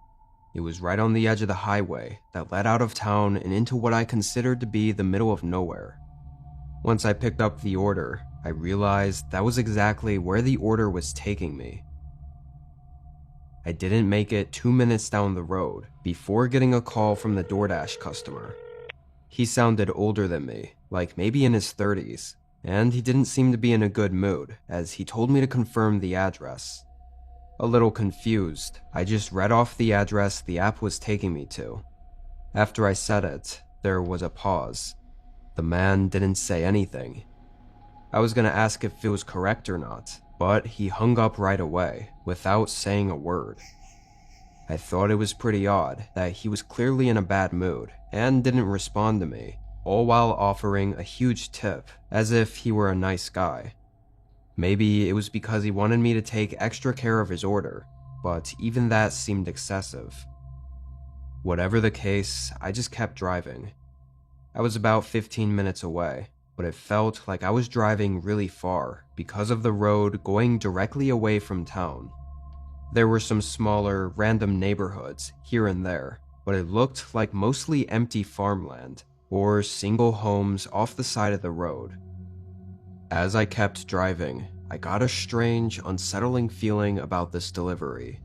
It was right on the edge of the highway that led out of town and into what I considered to be the middle of nowhere. Once I picked up the order, I realized that was exactly where the order was taking me. I didn't make it 2 minutes down the road before getting a call from the DoorDash customer. He sounded older than me, like maybe in his 30s, and he didn't seem to be in a good mood as he told me to confirm the address. A little confused, I just read off the address the app was taking me to. After I said it, there was a pause. The man didn't say anything. I was gonna ask if it was correct or not, but he hung up right away, without saying a word. I thought it was pretty odd that he was clearly in a bad mood, and didn't respond to me, all while offering a huge tip, as if he were a nice guy. Maybe it was because he wanted me to take extra care of his order, but even that seemed excessive. Whatever the case, I just kept driving. I was about 15 minutes away. but it felt like I was driving really far because of the road going directly away from town. There were some smaller, random neighborhoods here and there, but it looked like mostly empty farmland or single homes off the side of the road. As I kept driving, I got a strange, unsettling feeling about this delivery.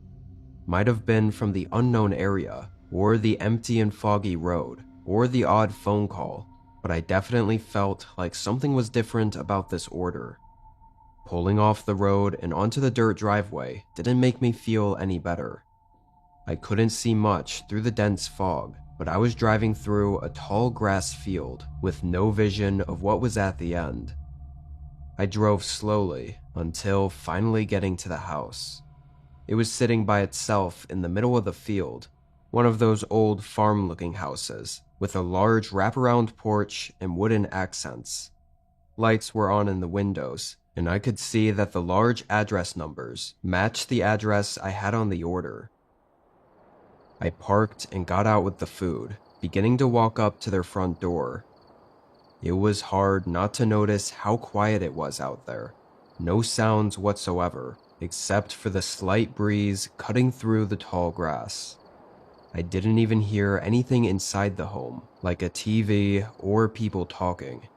Might have been from the unknown area, or the empty and foggy road, or the odd phone call, but I definitely felt like something was different about this order. Pulling off the road and onto the dirt driveway didn't make me feel any better. I couldn't see much through the dense fog, but I was driving through a tall grass field with no vision of what was at the end. I drove slowly until finally getting to the house. It was sitting by itself in the middle of the field, one of those old farm-looking houses with a large wraparound porch and wooden accents. Lights were on in the windows, and I could see that the large address numbers matched the address I had on the order. I parked and got out with the food, beginning to walk up to their front door. It was hard not to notice how quiet it was out there. No sounds whatsoever, except for the slight breeze cutting through the tall grass. I didn't even hear anything inside the home, like a TV or people talking.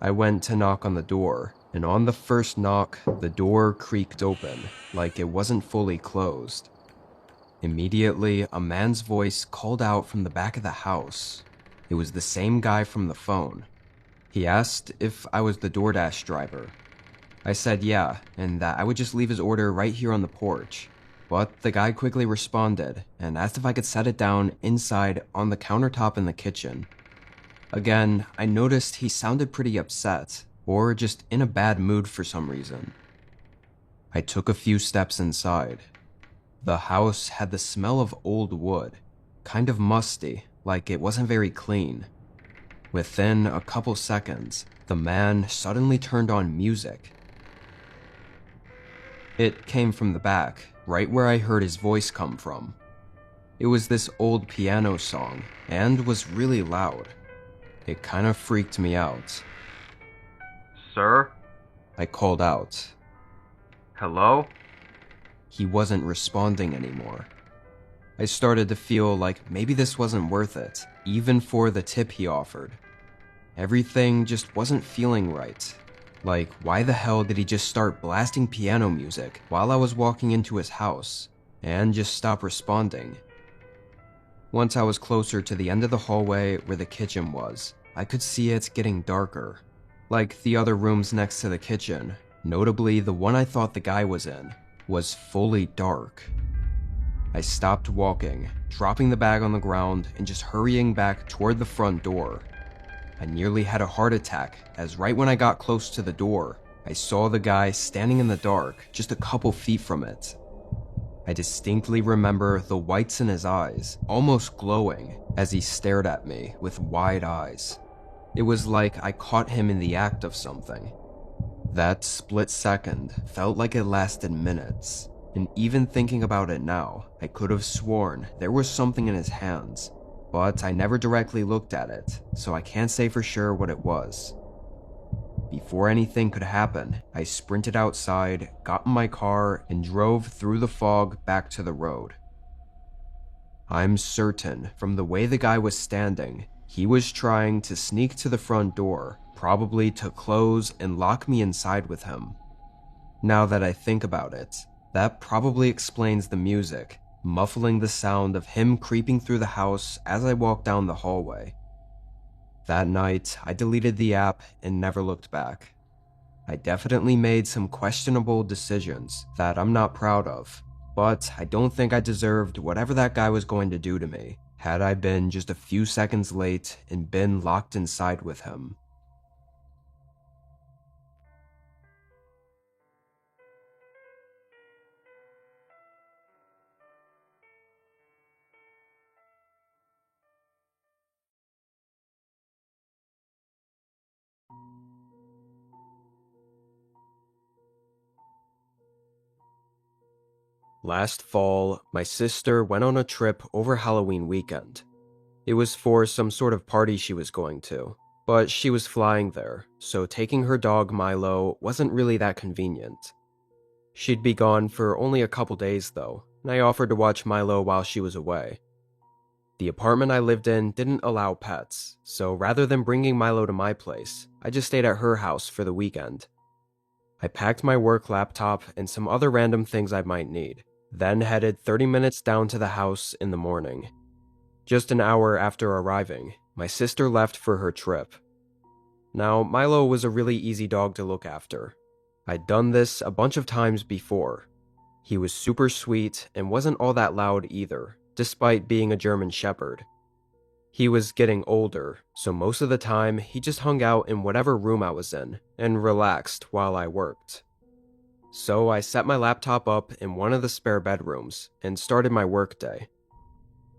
I went to knock on the door, and on the first knock, the door creaked open, like it wasn't fully closed. Immediately, a man's voice called out from the back of the house. It was the same guy from the phone. He asked if I was the DoorDash driver. I said yeah, and that I would just leave his order right here on the porch. But the guy quickly responded and asked if I could set it down inside on the countertop in the kitchen. Again, I noticed he sounded pretty upset, or just in a bad mood for some reason. I took a few steps inside. The house had the smell of old wood, kind of musty, like it wasn't very clean. Within a couple seconds, the man suddenly turned on music. It came from the back, right where I heard his voice come from. It was this old piano song, and was really loud. It kind of freaked me out. Sir? I called out. Hello? He wasn't responding anymore. I started to feel like maybe this wasn't worth it, even for the tip he offered. Everything just wasn't feeling right. Like, why the hell did he just start blasting piano music while I was walking into his house, and just stop responding? Once I was closer to the end of the hallway where the kitchen was, I could see it getting darker. Like the other rooms next to the kitchen, notably the one I thought the guy was in, was fully dark. I stopped walking, dropping the bag on the ground and just hurrying back toward the front door. I nearly had a heart attack, as right when I got close to the door, I saw the guy standing in the dark just a couple feet from it. I distinctly remember the whites in his eyes, almost glowing, as he stared at me with wide eyes. It was like I caught him in the act of something. That split second felt like it lasted minutes, and even thinking about it now, I could have sworn there was something in his hands, but I never directly looked at it, so I can't say for sure what it was. Before anything could happen, I sprinted outside, got in my car, and drove through the fog back to the road. I'm certain, from the way the guy was standing, he was trying to sneak to the front door, probably to close and lock me inside with him. Now that I think about it, that probably explains the music, muffling the sound of him creeping through the house as I walked down the hallway. That night, I deleted the app and never looked back. I definitely made some questionable decisions that I'm not proud of, but I don't think I deserved whatever that guy was going to do to me, had I been just a few seconds late and been locked inside with him. Last fall, my sister went on a trip over Halloween weekend. It was for some sort of party she was going to. But she was flying there, so taking her dog Milo wasn't really that convenient. She'd be gone for only a couple days though, and I offered to watch Milo while she was away. The apartment I lived in didn't allow pets, so rather than bringing Milo to my place, I just stayed at her house for the weekend. I packed my work laptop and some other random things I might need, then headed 30 minutes down to the house in the morning. Just an hour after arriving, my sister left for her trip. Now, Milo was a really easy dog to look after. I'd done this a bunch of times before. He was super sweet and wasn't all that loud either, despite being a German Shepherd. He was getting older, so most of the time he just hung out in whatever room I was in and relaxed while I worked. So I set my laptop up in one of the spare bedrooms and started my workday.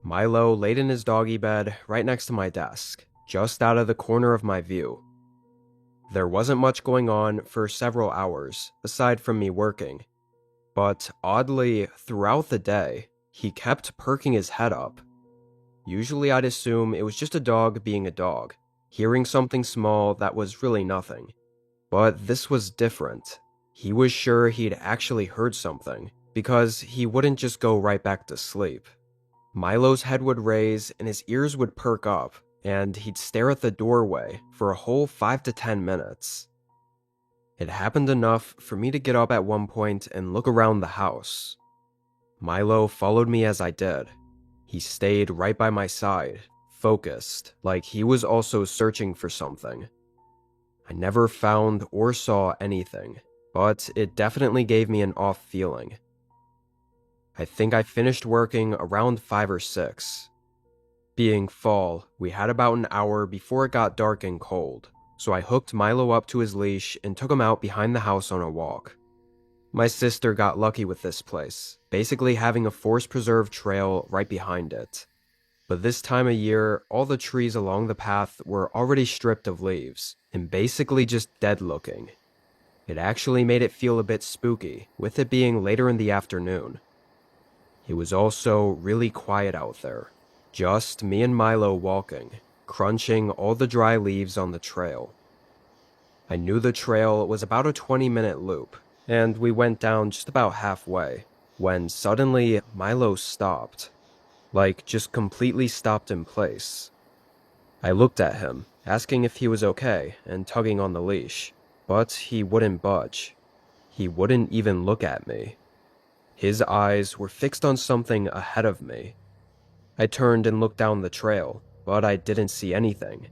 Milo laid in his doggy bed right next to my desk, just out of the corner of my view. There wasn't much going on for several hours, aside from me working. But oddly, throughout the day, he kept perking his head up. Usually I'd assume it was just a dog being a dog, hearing something small that was really nothing. But this was different. He was sure he'd actually heard something, because he wouldn't just go right back to sleep. Milo's head would raise and his ears would perk up, and he'd stare at the doorway for a whole 5 to 10 minutes. It happened enough for me to get up at one point and look around the house. Milo followed me as I did. He stayed right by my side, focused, like he was also searching for something. I never found or saw anything, but it definitely gave me an off feeling. I think I finished working around 5 or 6. Being fall, we had about an hour before it got dark and cold, so I hooked Milo up to his leash and took him out behind the house on a walk. My sister got lucky with this place, basically having a forest-preserved trail right behind it. But this time of year, all the trees along the path were already stripped of leaves, and basically just dead-looking. It actually made it feel a bit spooky, with it being later in the afternoon. It was also really quiet out there. Just me and Milo walking, crunching all the dry leaves on the trail. I knew the trail was about a 20-minute loop, and we went down just about halfway, when suddenly Milo stopped. Like, just completely stopped in place. I looked at him, asking if he was okay, and tugging on the leash, but he wouldn't budge. He wouldn't even look at me. His eyes were fixed on something ahead of me. I turned and looked down the trail, but I didn't see anything.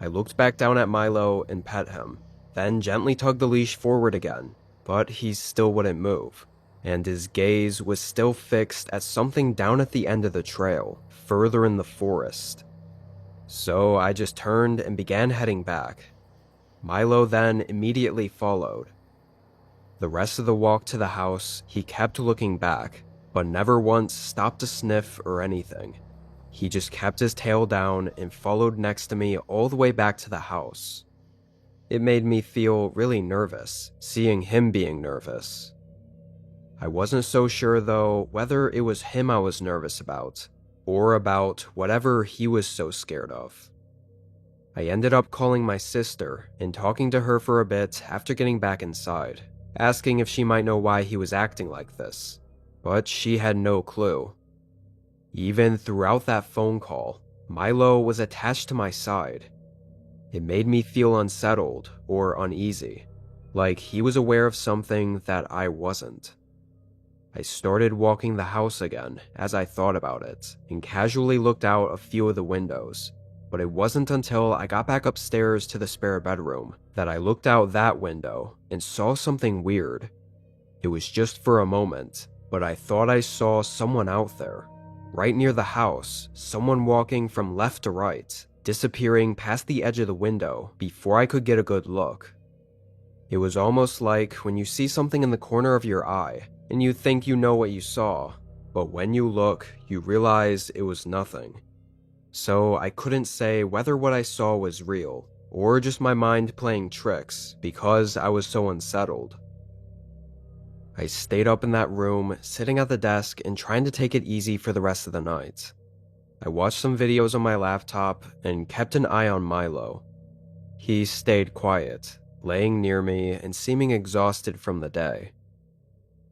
I looked back down at Milo and pet him, then gently tugged the leash forward again, but he still wouldn't move, and his gaze was still fixed at something down at the end of the trail, further in the forest. So I just turned and began heading back. Milo then immediately followed. The rest of the walk to the house, he kept looking back, but never once stopped to sniff or anything. He just kept his tail down and followed next to me all the way back to the house. It made me feel really nervous, seeing him being nervous. I wasn't so sure though whether it was him I was nervous about, or about whatever he was so scared of. I ended up calling my sister and talking to her for a bit after getting back inside, asking if she might know why he was acting like this, but she had no clue. Even throughout that phone call, Milo was attached to my side. It made me feel unsettled or uneasy, like he was aware of something that I wasn't. I started walking the house again as I thought about it, and casually looked out a few of the windows, but it wasn't until I got back upstairs to the spare bedroom that I looked out that window and saw something weird. It was just for a moment, but I thought I saw someone out there. Right near the house, someone walking from left to right, disappearing past the edge of the window before I could get a good look. It was almost like when you see something in the corner of your eye, and you think you know what you saw, but when you look, you realize it was nothing. So I couldn't say whether what I saw was real, or just my mind playing tricks because I was so unsettled. I stayed up in that room, sitting at the desk and trying to take it easy for the rest of the night. I watched some videos on my laptop and kept an eye on Milo. He stayed quiet, laying near me and seeming exhausted from the day.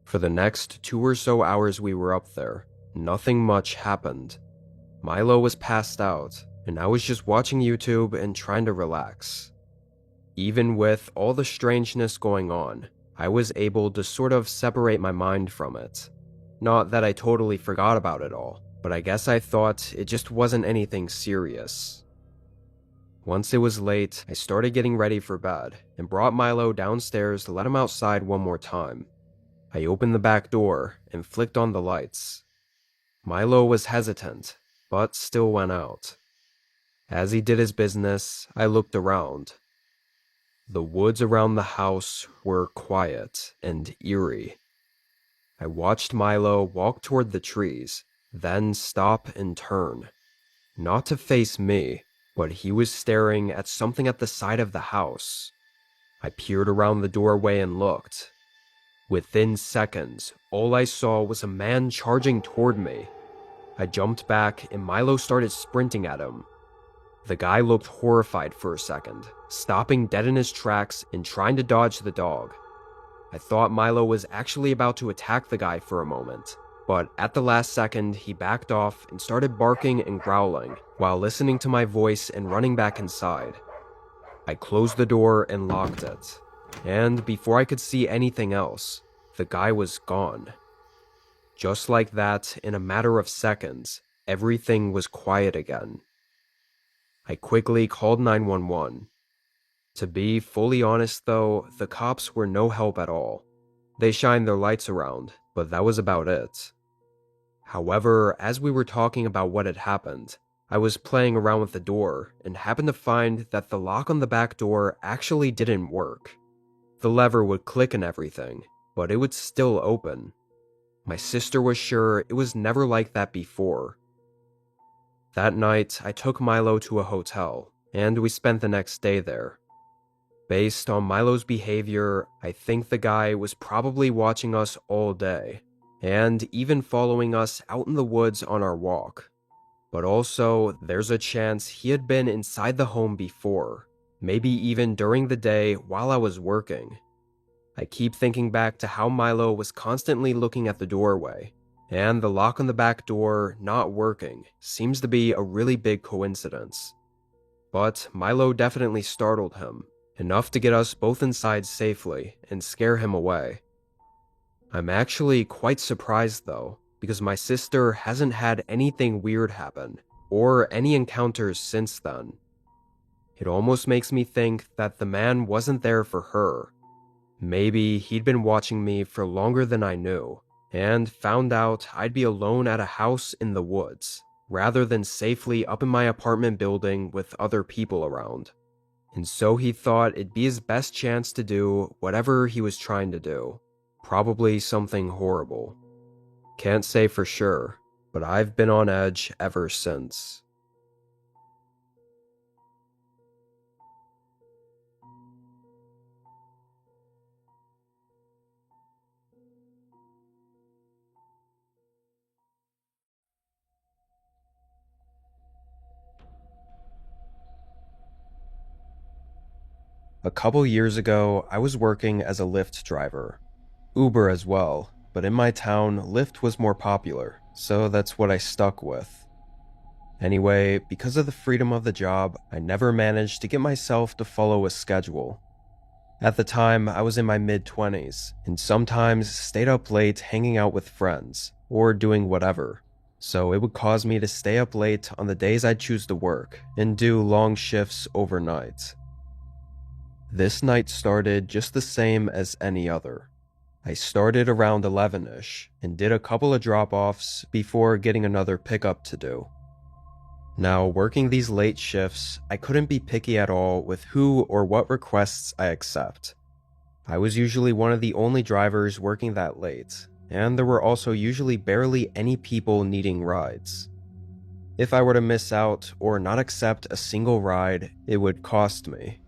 For the next 2 or so hours we were up there, nothing much happened. Milo was passed out, and I was just watching YouTube and trying to relax. Even with all the strangeness going on, I was able to sort of separate my mind from it. Not that I totally forgot about it all, but I guess I thought it just wasn't anything serious. Once it was late, I started getting ready for bed and brought Milo downstairs to let him outside one more time. I opened the back door and flicked on the lights. Milo was hesitant, but still went out. As he did his business, I looked around. The woods around the house were quiet and eerie. I watched Milo walk toward the trees, then stop and turn. Not to face me, but he was staring at something at the side of the house. I peered around the doorway and looked. Within seconds, all I saw was a man charging toward me. I jumped back and Milo started sprinting at him. The guy looked horrified for a second, stopping dead in his tracks and trying to dodge the dog. I thought Milo was actually about to attack the guy for a moment, but at the last second he backed off and started barking and growling while listening to my voice and running back inside. I closed the door and locked it, and before I could see anything else, the guy was gone. Just like that, in a matter of seconds, everything was quiet again. I quickly called 911. To be fully honest though, the cops were no help at all. They shined their lights around, but that was about it. However, as we were talking about what had happened, I was playing around with the door and happened to find that the lock on the back door actually didn't work. The lever would click and everything, but it would still open. My sister was sure it was never like that before. That night, I took Milo to a hotel, and we spent the next day there. Based on Milo's behavior, I think the guy was probably watching us all day, and even following us out in the woods on our walk. But also, there's a chance he had been inside the home before, maybe even during the day while I was working. I keep thinking back to how Milo was constantly looking at the doorway, and the lock on the back door not working seems to be a really big coincidence. But Milo definitely startled him, enough to get us both inside safely and scare him away. I'm actually quite surprised though, because my sister hasn't had anything weird happen, or any encounters since then. It almost makes me think that the man wasn't there for her. Maybe he'd been watching me for longer than I knew, and found out I'd be alone at a house in the woods, rather than safely up in my apartment building with other people around. And so he thought it'd be his best chance to do whatever he was trying to do. Probably something horrible. Can't say for sure, but I've been on edge ever since. A couple years ago, I was working as a Lyft driver. Uber as well, but in my town, Lyft was more popular, so that's what I stuck with. Anyway, because of the freedom of the job, I never managed to get myself to follow a schedule. At the time, I was in my mid-20s, and sometimes stayed up late hanging out with friends, or doing whatever. So it would cause me to stay up late on the days I'd choose to work, and do long shifts overnight. This night started just the same as any other. I started around 11ish and did a couple of drop-offs before getting another pickup to do. Now, working these late shifts, I couldn't be picky at all with who or what requests I accept. I was usually one of the only drivers working that late, and there were also usually barely any people needing rides. If I were to miss out or not accept a single ride, it would cost me.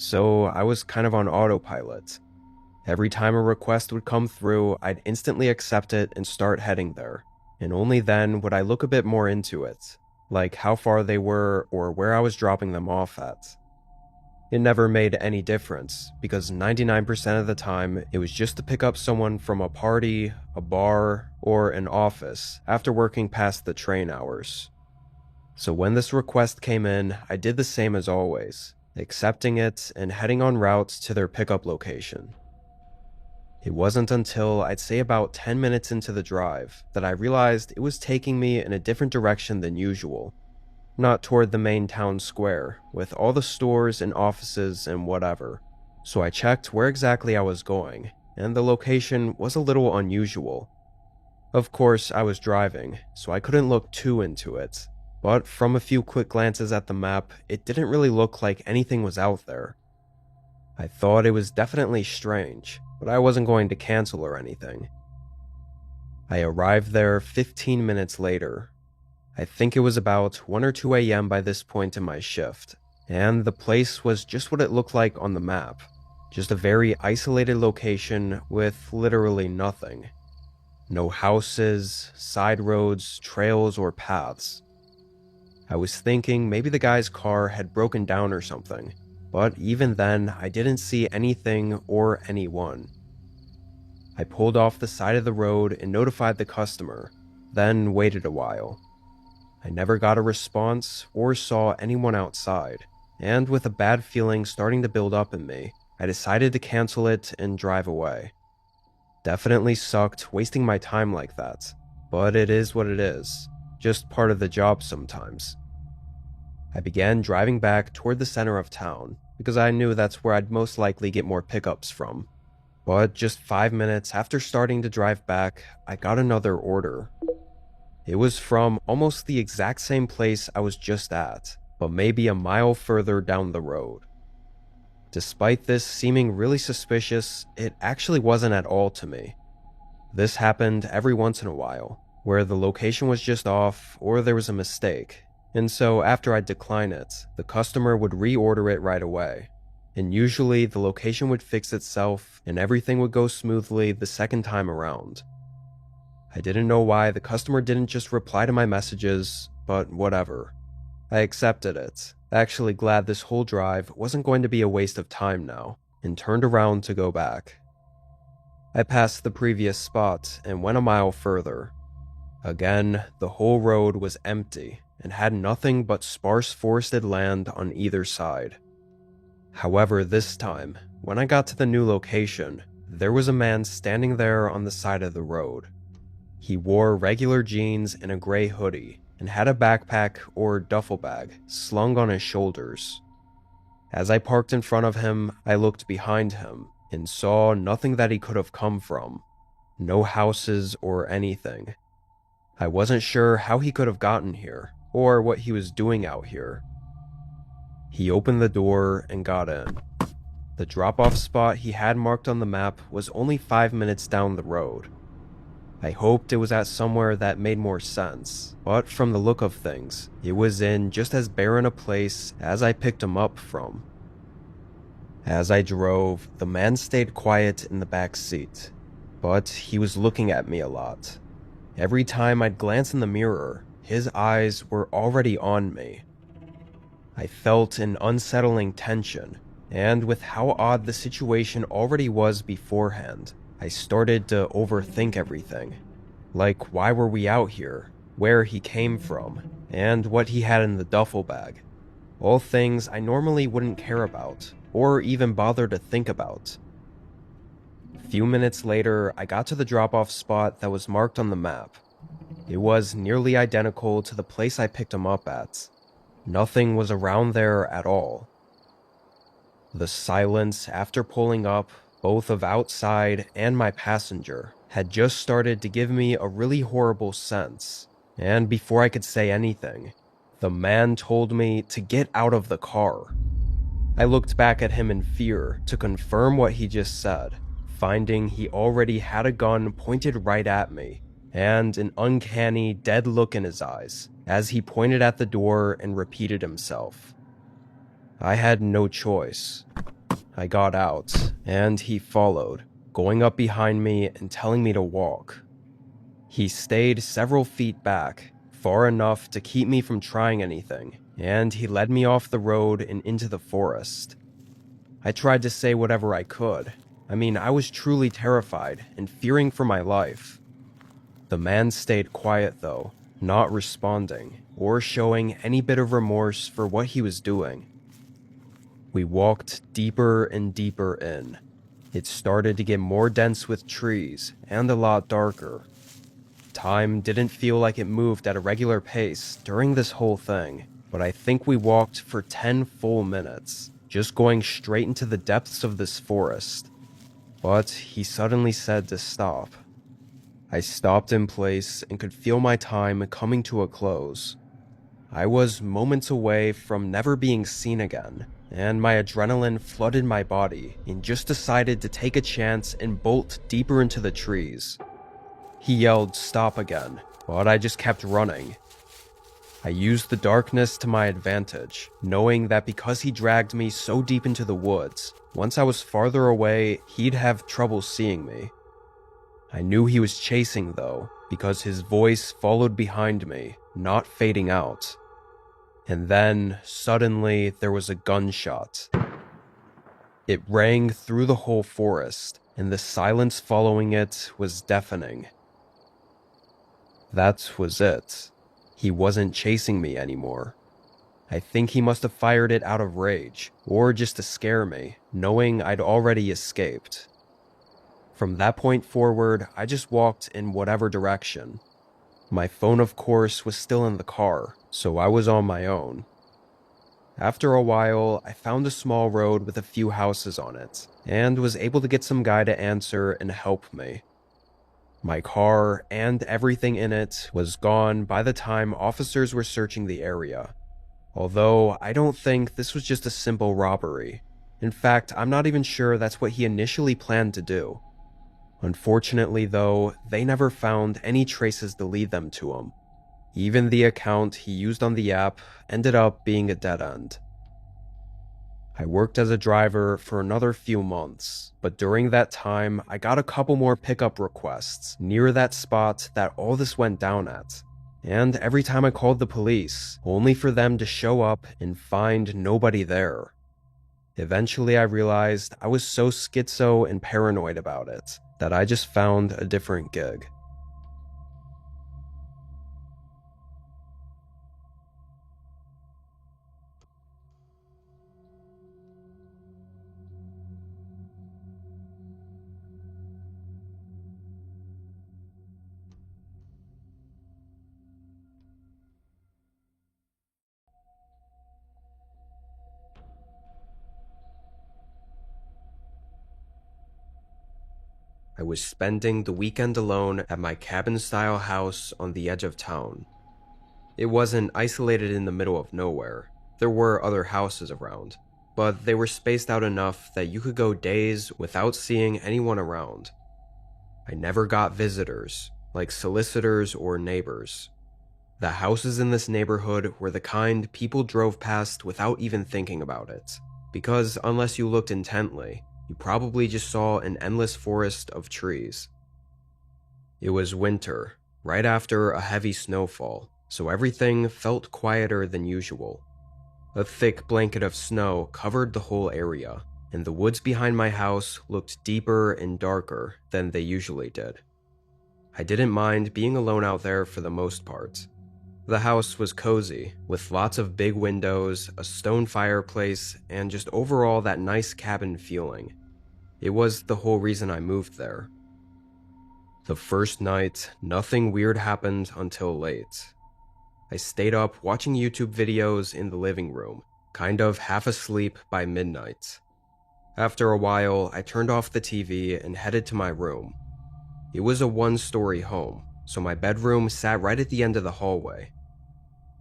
So I was kind of on autopilot. Every time a request would come through, I'd instantly accept it and start heading there. and only then would I look a bit more into it, like how far they were or where I was dropping them off at. It never made any difference, because 99% of the time it was just to pick up someone from a party, a bar, or an office after working past the train hours. So when this request came in, I did the same as always, accepting it and heading en route to their pickup location. It wasn't until I'd say about 10 minutes into the drive that I realized it was taking me in a different direction than usual. Not toward the main town square, with all the stores and offices and whatever. So I checked where exactly I was going, and the location was a little unusual. Of course, I was driving, so I couldn't look too into it, but from a few quick glances at the map, it didn't really look like anything was out there. I thought it was definitely strange, but I wasn't going to cancel or anything. I arrived there 15 minutes later. I think it was about 1 or 2 a.m. by this point in my shift, and the place was just what it looked like on the map. Just a very isolated location with literally nothing. No houses, side roads, trails, or paths. I was thinking maybe the guy's car had broken down or something, but even then, I didn't see anything or anyone. I pulled off the side of the road and notified the customer, then waited a while. I never got a response or saw anyone outside, and with a bad feeling starting to build up in me, I decided to cancel it and drive away. Definitely sucked wasting my time like that, but it is what it is, just part of the job sometimes. I began driving back toward the center of town, because I knew that's where I'd most likely get more pickups from. But just 5 minutes after starting to drive back, I got another order. It was from almost the exact same place I was just at, but maybe a mile further down the road. Despite this seeming really suspicious, it actually wasn't at all to me. This happened every once in a while, where the location was just off or there was a mistake, and so after I'd decline it, the customer would reorder it right away. And usually the location would fix itself and everything would go smoothly the second time around. I didn't know why the customer didn't just reply to my messages, but whatever. I accepted it, actually glad this whole drive wasn't going to be a waste of time now, and turned around to go back. I passed the previous spot and went a mile further. Again, the whole road was empty and had nothing but sparse forested land on either side. However, this time, when I got to the new location, there was a man standing there on the side of the road. He wore regular jeans and a gray hoodie, and had a backpack or duffel bag slung on his shoulders. As I parked in front of him, I looked behind him, and saw nothing that he could have come from. No houses or anything. I wasn't sure how he could have gotten here, or what he was doing out here. He opened the door and got in. The drop-off spot he had marked on the map was only 5 minutes down the road. I hoped it was at somewhere that made more sense, but from the look of things, it was in just as barren a place as I picked him up from. As I drove, the man stayed quiet in the back seat, but he was looking at me a lot. Every time I'd glance in the mirror, his eyes were already on me. I felt an unsettling tension, and with how odd the situation already was beforehand, I started to overthink everything. Like, why were we out here, where he came from, and what he had in the duffel bag. All things I normally wouldn't care about, or even bother to think about. A few minutes later, I got to the drop-off spot that was marked on the map. It was nearly identical to the place I picked him up at. Nothing was around there at all. The silence after pulling up, both of outside and my passenger, had just started to give me a really horrible sense, and before I could say anything, the man told me to get out of the car. I looked back at him in fear to confirm what he just said, finding he already had a gun pointed right at me, and an uncanny, dead look in his eyes as he pointed at the door and repeated himself. I had no choice. I got out, and he followed, going up behind me and telling me to walk. He stayed several feet back, far enough to keep me from trying anything, and he led me off the road and into the forest. I tried to say whatever I could. I was truly terrified and fearing for my life. The man stayed quiet though, not responding or showing any bit of remorse for what he was doing. We walked deeper and deeper in. It started to get more dense with trees and a lot darker. Time didn't feel like it moved at a regular pace during this whole thing, but I think we walked for 10 full minutes, just going straight into the depths of this forest. But he suddenly said to stop. I stopped in place and could feel my time coming to a close. I was moments away from never being seen again, and my adrenaline flooded my body and just decided to take a chance and bolt deeper into the trees. He yelled stop again, but I just kept running. I used the darkness to my advantage, knowing that because he dragged me so deep into the woods, once I was farther away, he'd have trouble seeing me. I knew he was chasing though, because his voice followed behind me, not fading out. And then, suddenly, there was a gunshot. It rang through the whole forest, and the silence following it was deafening. That was it. He wasn't chasing me anymore. I think he must have fired it out of rage, or just to scare me, knowing I'd already escaped. From that point forward, I just walked in whatever direction. My phone, of course, was still in the car, so I was on my own. After a while, I found a small road with a few houses on it, and was able to get some guy to answer and help me. My car and everything in it was gone by the time officers were searching the area. Although I don't think this was just a simple robbery. In fact, I'm not even sure that's what he initially planned to do. Unfortunately though, they never found any traces to lead them to him. Even the account he used on the app ended up being a dead end. I worked as a driver for another few months, but during that time, I got a couple more pickup requests near that spot that all this went down at. And every time I called the police, only for them to show up and find nobody there. Eventually I realized I was so schizo and paranoid about it that I just found a different gig. I was spending the weekend alone at my cabin-style house on the edge of town. It wasn't isolated in the middle of nowhere. There were other houses around, but they were spaced out enough that you could go days without seeing anyone around. I never got visitors, like solicitors or neighbors. The houses in this neighborhood were the kind people drove past without even thinking about it, because unless you looked intently, you probably just saw an endless forest of trees. It was winter, right after a heavy snowfall, so everything felt quieter than usual. A thick blanket of snow covered the whole area, and the woods behind my house looked deeper and darker than they usually did. I didn't mind being alone out there for the most part. The house was cozy, with lots of big windows, a stone fireplace, and just overall that nice cabin feeling. It was the whole reason I moved there. The first night, nothing weird happened until late. I stayed up watching YouTube videos in the living room, kind of half asleep by midnight. After a while, I turned off the TV and headed to my room. It was a one-story home, so my bedroom sat right at the end of the hallway.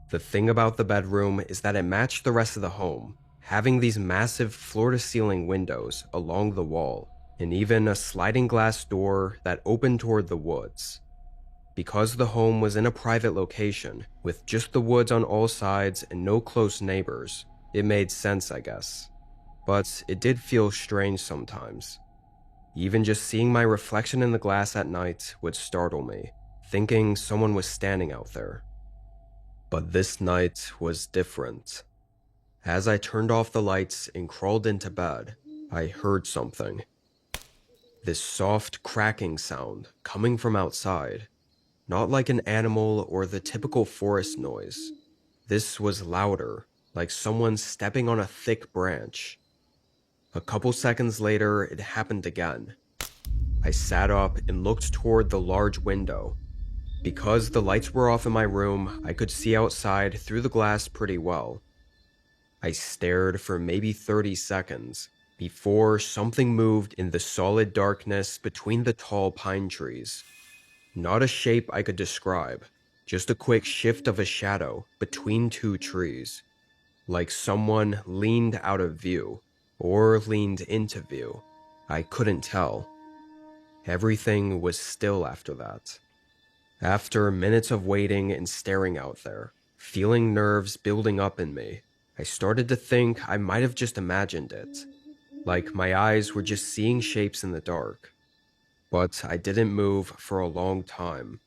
The thing about the bedroom is that it matched the rest of the home, having these massive floor-to-ceiling windows along the wall, and even a sliding glass door that opened toward the woods. Because the home was in a private location, with just the woods on all sides and no close neighbors, it made sense, I guess. But it did feel strange sometimes. Even just seeing my reflection in the glass at night would startle me, thinking someone was standing out there. But this night was different. As I turned off the lights and crawled into bed, I heard something. This soft cracking sound coming from outside, not like an animal or the typical forest noise. This was louder, like someone stepping on a thick branch. A couple seconds later, it happened again. I sat up and looked toward the large window. Because the lights were off in my room, I could see outside through the glass pretty well. I stared for maybe 30 seconds before something moved in the solid darkness between the tall pine trees. Not a shape I could describe, just a quick shift of a shadow between two trees, like someone leaned out of view, or leaned into view. I couldn't tell. Everything was still after that. After minutes of waiting and staring out there, feeling nerves building up in me, I started to think I might have just imagined it, like my eyes were just seeing shapes in the dark. But I didn't move for a long time.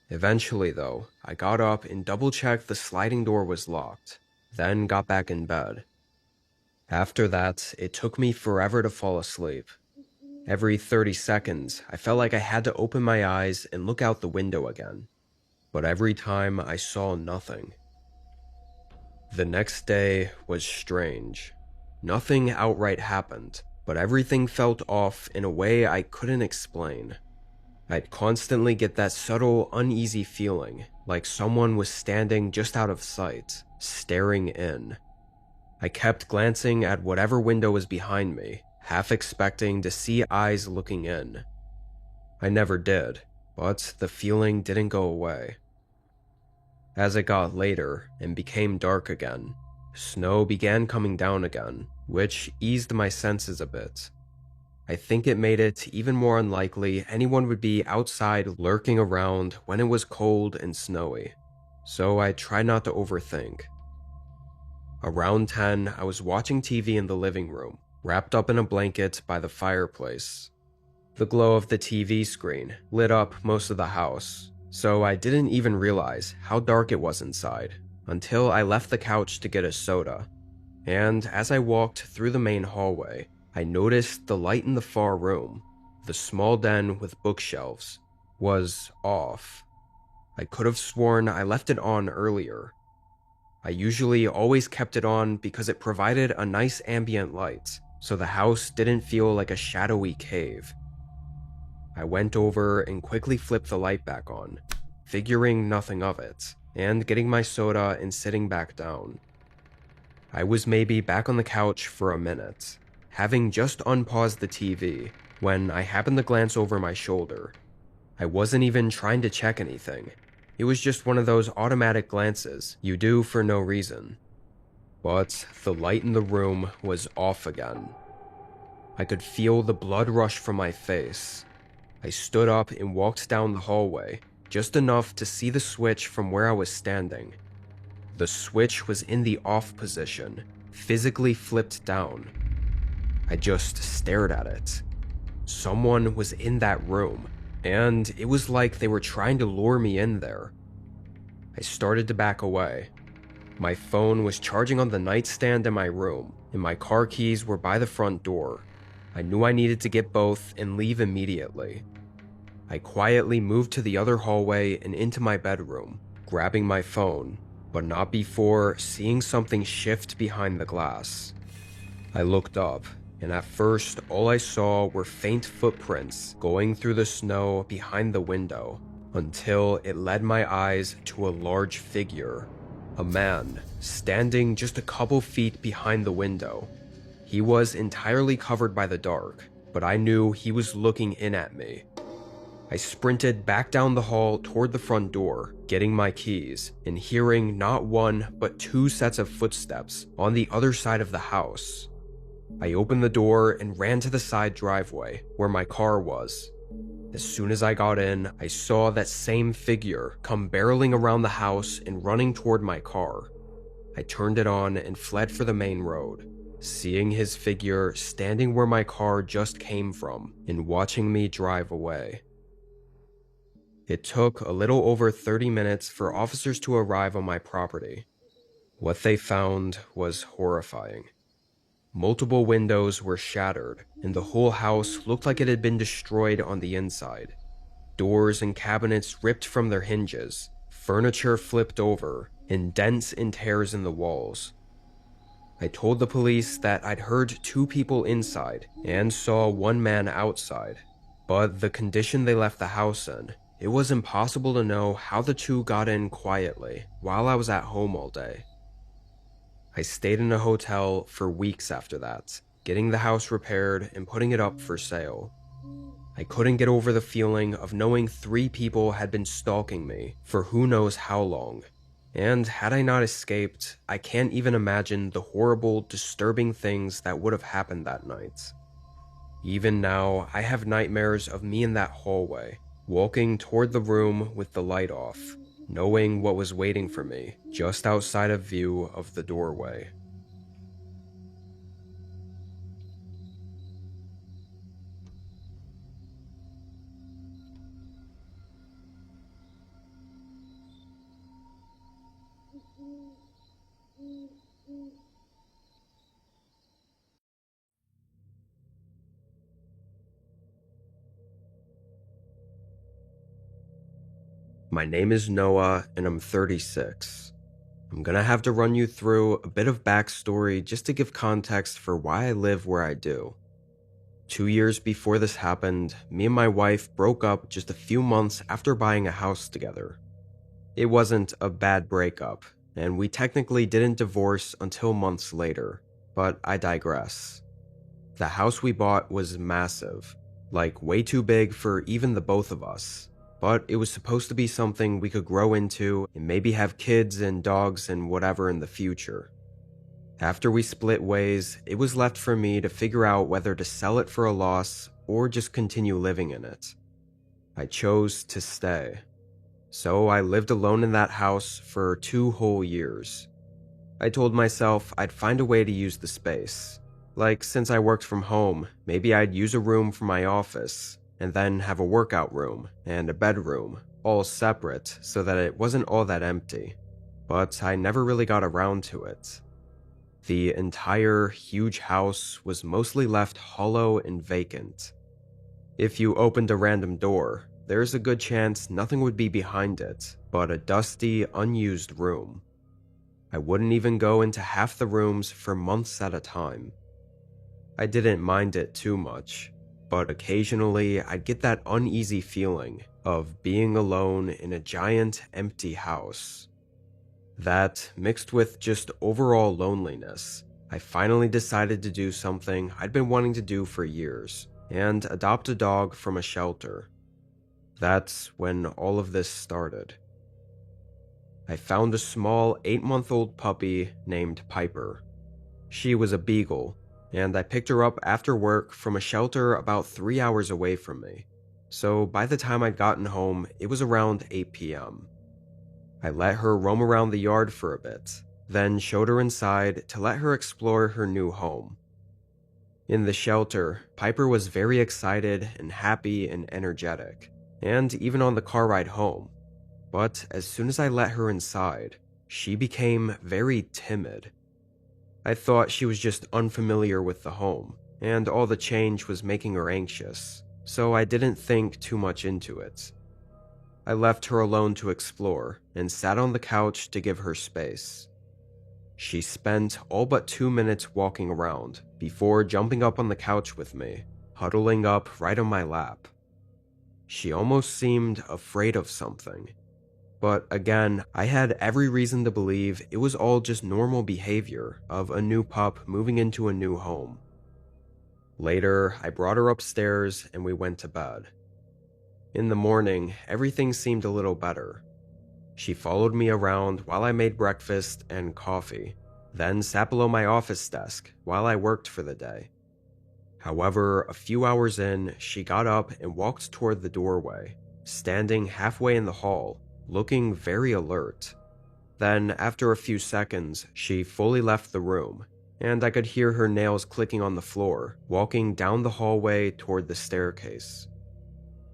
Eventually, though, I got up and double-checked the sliding door was locked, then got back in bed. After that, it took me forever to fall asleep. Every 30 seconds, I felt like I had to open my eyes and look out the window again. But every time, I saw nothing. The next day was strange. Nothing outright happened, but everything felt off in a way I couldn't explain. I'd constantly get that subtle, uneasy feeling, like someone was standing just out of sight, staring in. I kept glancing at whatever window was behind me, half expecting to see eyes looking in. I never did, but the feeling didn't go away. As it got later and became dark again, snow began coming down again, which eased my senses a bit. I think it made it even more unlikely anyone would be outside lurking around when it was cold and snowy, so I tried not to overthink. Around 10, I was watching TV in the living room, wrapped up in a blanket by the fireplace. The glow of the TV screen lit up most of the house, so I didn't even realize how dark it was inside until I left the couch to get a soda. And as I walked through the main hallway, I noticed the light in the far room, the small den with bookshelves, was off. I could have sworn I left it on earlier. I usually always kept it on because it provided a nice ambient light, so the house didn't feel like a shadowy cave. I went over and quickly flipped the light back on, figuring nothing of it, and getting my soda and sitting back down. I was maybe back on the couch for a minute, having just unpaused the TV, when I happened to glance over my shoulder. I wasn't even trying to check anything. It was just one of those automatic glances you do for no reason. But the light in the room was off again. I could feel the blood rush from my face. I stood up and walked down the hallway, just enough to see the switch from where I was standing. The switch was in the off position, physically flipped down. I just stared at it. Someone was in that room, and it was like they were trying to lure me in there. I started to back away. My phone was charging on the nightstand in my room, and my car keys were by the front door. I knew I needed to get both and leave immediately. I quietly moved to the other hallway and into my bedroom, grabbing my phone, but not before seeing something shift behind the glass. I looked up, and at first all I saw were faint footprints going through the snow behind the window, until it led my eyes to a large figure. A man, standing just a couple feet behind the window. He was entirely covered by the dark, but I knew he was looking in at me. I sprinted back down the hall toward the front door, getting my keys, and hearing not one but two sets of footsteps on the other side of the house. I opened the door and ran to the side driveway, where my car was. As soon as I got in, I saw that same figure come barreling around the house and running toward my car. I turned it on and fled for the main road, seeing his figure standing where my car just came from and watching me drive away. It took a little over 30 minutes for officers to arrive on my property. What they found was horrifying. Multiple windows were shattered, and the whole house looked like it had been destroyed on the inside. Doors and cabinets ripped from their hinges, furniture flipped over, and dents and tears in the walls. I told the police that I'd heard two people inside and saw one man outside, but the condition they left the house in, it was impossible to know how the two got in quietly while I was at home all day. I stayed in a hotel for weeks after that, getting the house repaired and putting it up for sale. I couldn't get over the feeling of knowing three people had been stalking me for who knows how long. And had I not escaped, I can't even imagine the horrible, disturbing things that would have happened that night. Even now, I have nightmares of me in that hallway, walking toward the room with the light off, knowing what was waiting for me just outside of view of the doorway. My name is Noah, and I'm 36. I'm gonna have to run you through a bit of backstory just to give context for why I live where I do. 2 years before this happened, me and my wife broke up just a few months after buying a house together. It wasn't a bad breakup, and we technically didn't divorce until months later, but I digress. The house we bought was massive, like way too big for even the both of us, but it was supposed to be something we could grow into and maybe have kids and dogs and whatever in the future. After we split ways, it was left for me to figure out whether to sell it for a loss or just continue living in it. I chose to stay. So I lived alone in that house for 2 whole years. I told myself I'd find a way to use the space. Like, since I worked from home, maybe I'd use a room for my office, and then have a workout room and a bedroom, all separate so that it wasn't all that empty. But I never really got around to it. The entire huge house was mostly left hollow and vacant. If you opened a random door, there's a good chance nothing would be behind it but a dusty, unused room. I wouldn't even go into half the rooms for months at a time. I didn't mind it too much, but occasionally I'd get that uneasy feeling of being alone in a giant, empty house. That, mixed with just overall loneliness, I finally decided to do something I'd been wanting to do for years, and adopt a dog from a shelter. That's when all of this started. I found a small 8-month-old puppy named Piper. She was a beagle, and I picked her up after work from a shelter about 3 hours away from me. So by the time I'd gotten home, it was around 8 p.m. I let her roam around the yard for a bit, then showed her inside to let her explore her new home. In the shelter, Piper was very excited and happy and energetic, and even on the car ride home. But as soon as I let her inside, she became very timid. I thought she was just unfamiliar with the home, and all the change was making her anxious, so I didn't think too much into it. I left her alone to explore and sat on the couch to give her space. She spent all but 2 minutes walking around before jumping up on the couch with me, huddling up right on my lap. She almost seemed afraid of something. But again, I had every reason to believe it was all just normal behavior of a new pup moving into a new home. Later, I brought her upstairs and we went to bed. In the morning, everything seemed a little better. She followed me around while I made breakfast and coffee, then sat below my office desk while I worked for the day. However, a few hours in, she got up and walked toward the doorway, standing halfway in the hall, looking very alert. Then, after a few seconds, she fully left the room, and I could hear her nails clicking on the floor, walking down the hallway toward the staircase.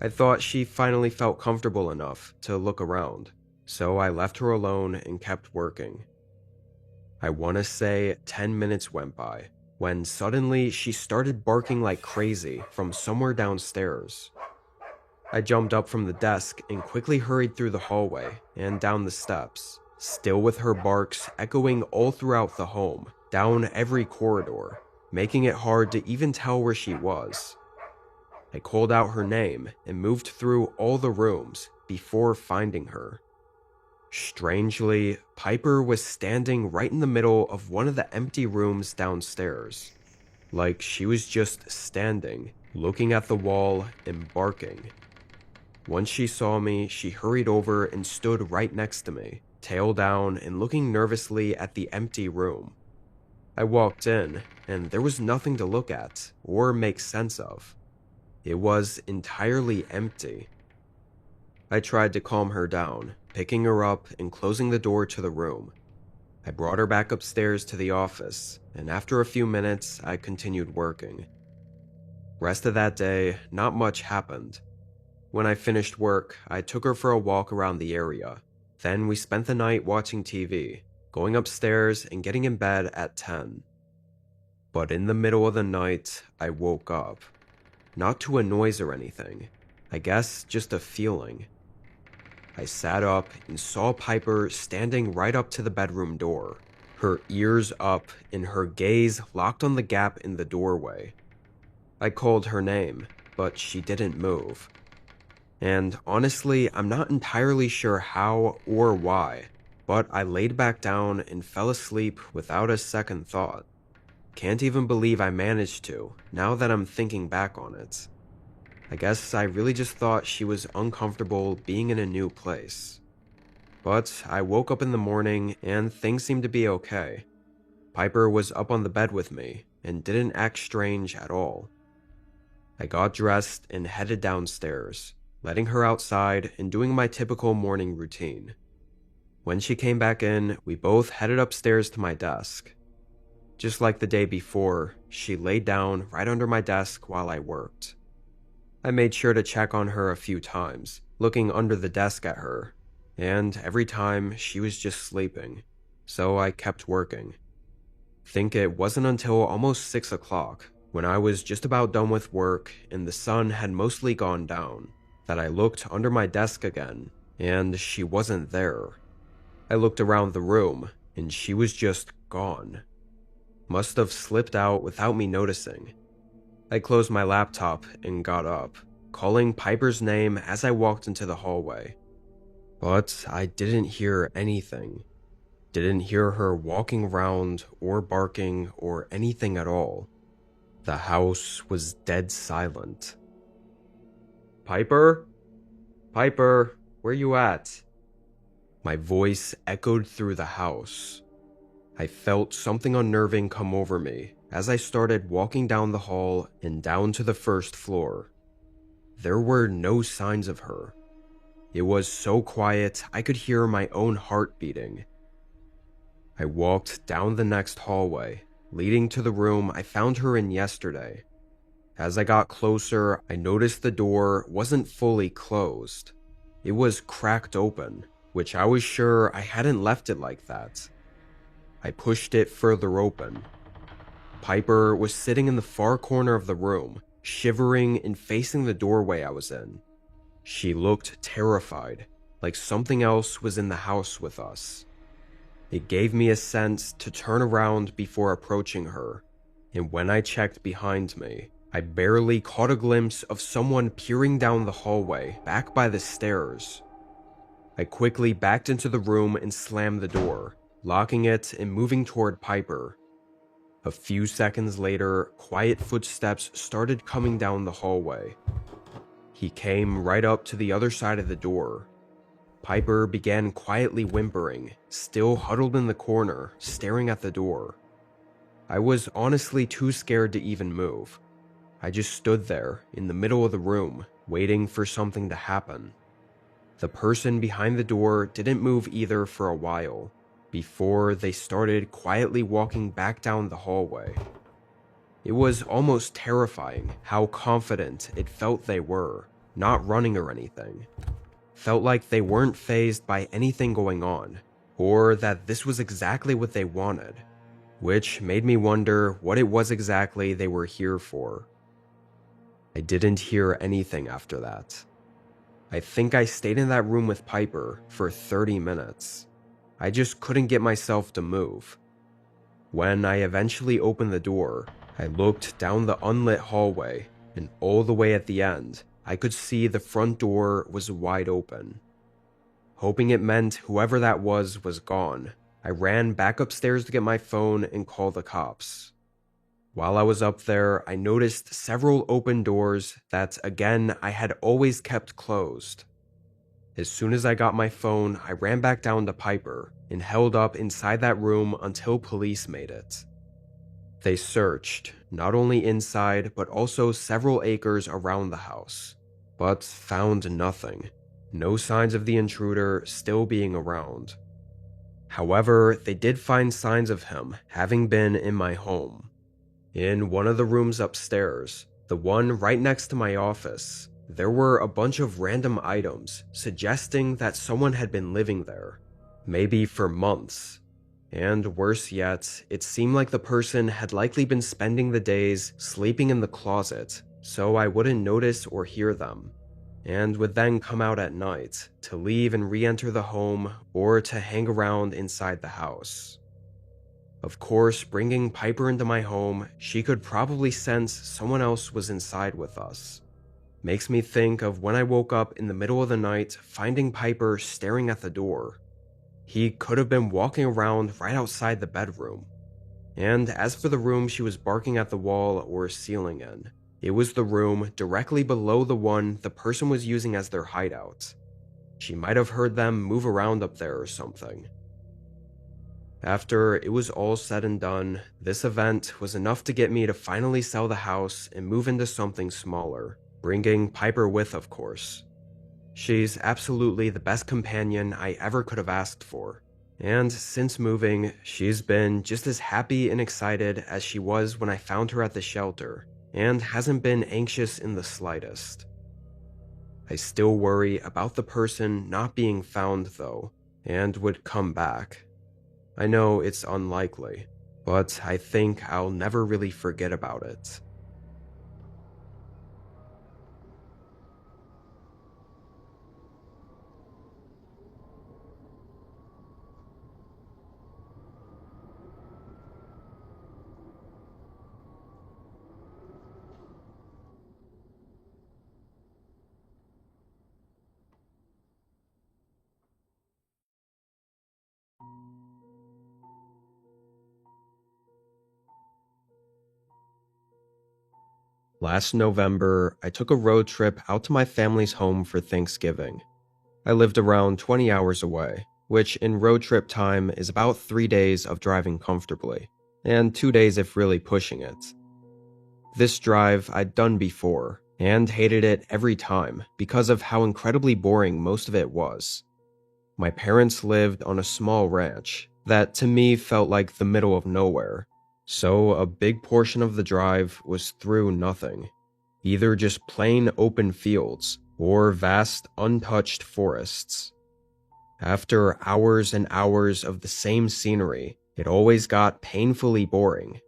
I thought she finally felt comfortable enough to look around, so I left her alone and kept working. I want to say 10 minutes went by, when suddenly she started barking like crazy from somewhere downstairs. I jumped up from the desk and quickly hurried through the hallway and down the steps, still with her barks echoing all throughout the home, down every corridor, making it hard to even tell where she was. I called out her name and moved through all the rooms before finding her. Strangely, Piper was standing right in the middle of one of the empty rooms downstairs. Like she was just standing, looking at the wall and barking. Once she saw me, she hurried over and stood right next to me, tail down and looking nervously at the empty room. I walked in, and there was nothing to look at or make sense of. It was entirely empty. I tried to calm her down, picking her up and closing the door to the room. I brought her back upstairs to the office, and after a few minutes, I continued working. Rest of that day, not much happened. When I finished work, I took her for a walk around the area. Then we spent the night watching TV, going upstairs and getting in bed at 10. But in the middle of the night, I woke up. Not to a noise or anything. I guess just a feeling. I sat up and saw Piper standing right up to the bedroom door, her ears up and her gaze locked on the gap in the doorway. I called her name, but she didn't move. And honestly, I'm not entirely sure how or why, but I laid back down and fell asleep without a second thought. Can't even believe I managed to, now that I'm thinking back on it. I guess I really just thought she was uncomfortable being in a new place. But I woke up in the morning and things seemed to be okay. Piper was up on the bed with me and didn't act strange at all. I got dressed and headed downstairs, letting her outside and doing my typical morning routine. When she came back in, we both headed upstairs to my desk. Just like the day before, she laid down right under my desk while I worked. I made sure to check on her a few times, looking under the desk at her, and every time she was just sleeping, so I kept working. Think it wasn't until almost 6 o'clock, when I was just about done with work and the sun had mostly gone down, that I looked under my desk again, and she wasn't there. I looked around the room, and she was just gone. Must have slipped out without me noticing. I closed my laptop and got up, calling Piper's name as I walked into the hallway. But I didn't hear anything. Didn't hear her walking around or barking or anything at all. The house was dead silent. "Piper? Piper, where you at?" My voice echoed through the house. I felt something unnerving come over me as I started walking down the hall and down to the first floor. There were no signs of her. It was so quiet I could hear my own heart beating. I walked down the next hallway, leading to the room I found her in yesterday. As I got closer, I noticed the door wasn't fully closed. It was cracked open, which I was sure I hadn't left it like that. I pushed it further open. Piper was sitting in the far corner of the room, shivering and facing the doorway I was in. She looked terrified, like something else was in the house with us. It gave me a sense to turn around before approaching her, and when I checked behind me, I barely caught a glimpse of someone peering down the hallway back by the stairs. I quickly backed into the room and slammed the door, locking it and moving toward Piper. A few seconds later, quiet footsteps started coming down the hallway. He came right up to the other side of the door. Piper began quietly whimpering, still huddled in the corner, staring at the door. I was honestly too scared to even move. I just stood there, in the middle of the room, waiting for something to happen. The person behind the door didn't move either for a while, before they started quietly walking back down the hallway. It was almost terrifying how confident it felt they were. not running or anything. Felt like they weren't fazed by anything going on, or that this was exactly what they wanted, which made me wonder what it was exactly they were here for. I didn't hear anything after that. I think I stayed in that room with Piper for 30 minutes. I just couldn't get myself to move. When I eventually opened the door, I looked down the unlit hallway, and all the way at the end, I could see the front door was wide open. Hoping it meant whoever that was gone, I ran back upstairs to get my phone and call the cops. While I was up there, I noticed several open doors that, again, I had always kept closed. As soon as I got my phone, I ran back down to Piper and held up inside that room until police made it. They searched, not only inside, but also several acres around the house, but found nothing. No signs of the intruder still being around. However, they did find signs of him having been in my home. In one of the rooms upstairs, the one right next to my office, there were a bunch of random items suggesting that someone had been living there, maybe for months. And worse yet, it seemed like the person had likely been spending the days sleeping in the closet, so I wouldn't notice or hear them, and would then come out at night to leave and re-enter the home or to hang around inside the house. Of course, bringing Piper into my home, she could probably sense someone else was inside with us. Makes me think of when I woke up in the middle of the night finding Piper staring at the door. He could have been walking around right outside the bedroom. And as for the room she was barking at the wall or ceiling in, it was the room directly below the one the person was using as their hideout. She might have heard them move around up there or something. After it was all said and done, this event was enough to get me to finally sell the house and move into something smaller, bringing Piper with, of course. She's absolutely the best companion I ever could have asked for, and since moving, she's been just as happy and excited as she was when I found her at the shelter, and hasn't been anxious in the slightest. I still worry about the person not being found though, and would come back. I know it's unlikely, but I think I'll never really forget about it. Last November, I took a road trip out to my family's home for Thanksgiving. I lived around 20 hours away, which in road trip time is about 3 days of driving comfortably, and 2 days if really pushing it. This drive I'd done before, and hated it every time because of how incredibly boring most of it was. My parents lived on a small ranch that to me felt like the middle of nowhere, so a big portion of the drive was through nothing, either just plain open fields or vast untouched forests. After hours and hours of the same scenery, it always got painfully boring.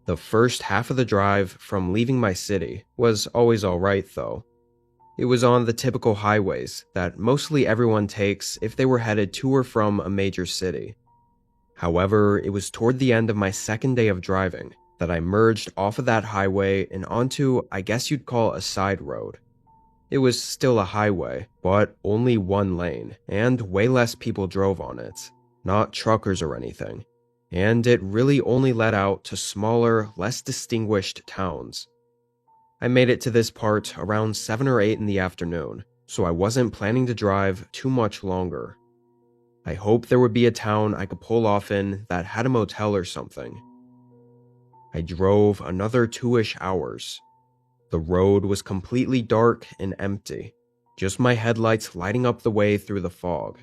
The first half of the drive from leaving my city was always alright though. It was on the typical highways that mostly everyone takes if they were headed to or from a major city. However, it was toward the end of my second day of driving that I merged off of that highway and onto, I guess you'd call, a side road. It was still a highway, but only one lane, and way less people drove on it, not truckers or anything, and it really only led out to smaller, less distinguished towns. I made it to this part around 7 or 8 in the afternoon, so I wasn't planning to drive too much longer. I hoped there would be a town I could pull off in that had a motel or something. I drove another 2-ish hours. The road was completely dark and empty, just my headlights lighting up the way through the fog.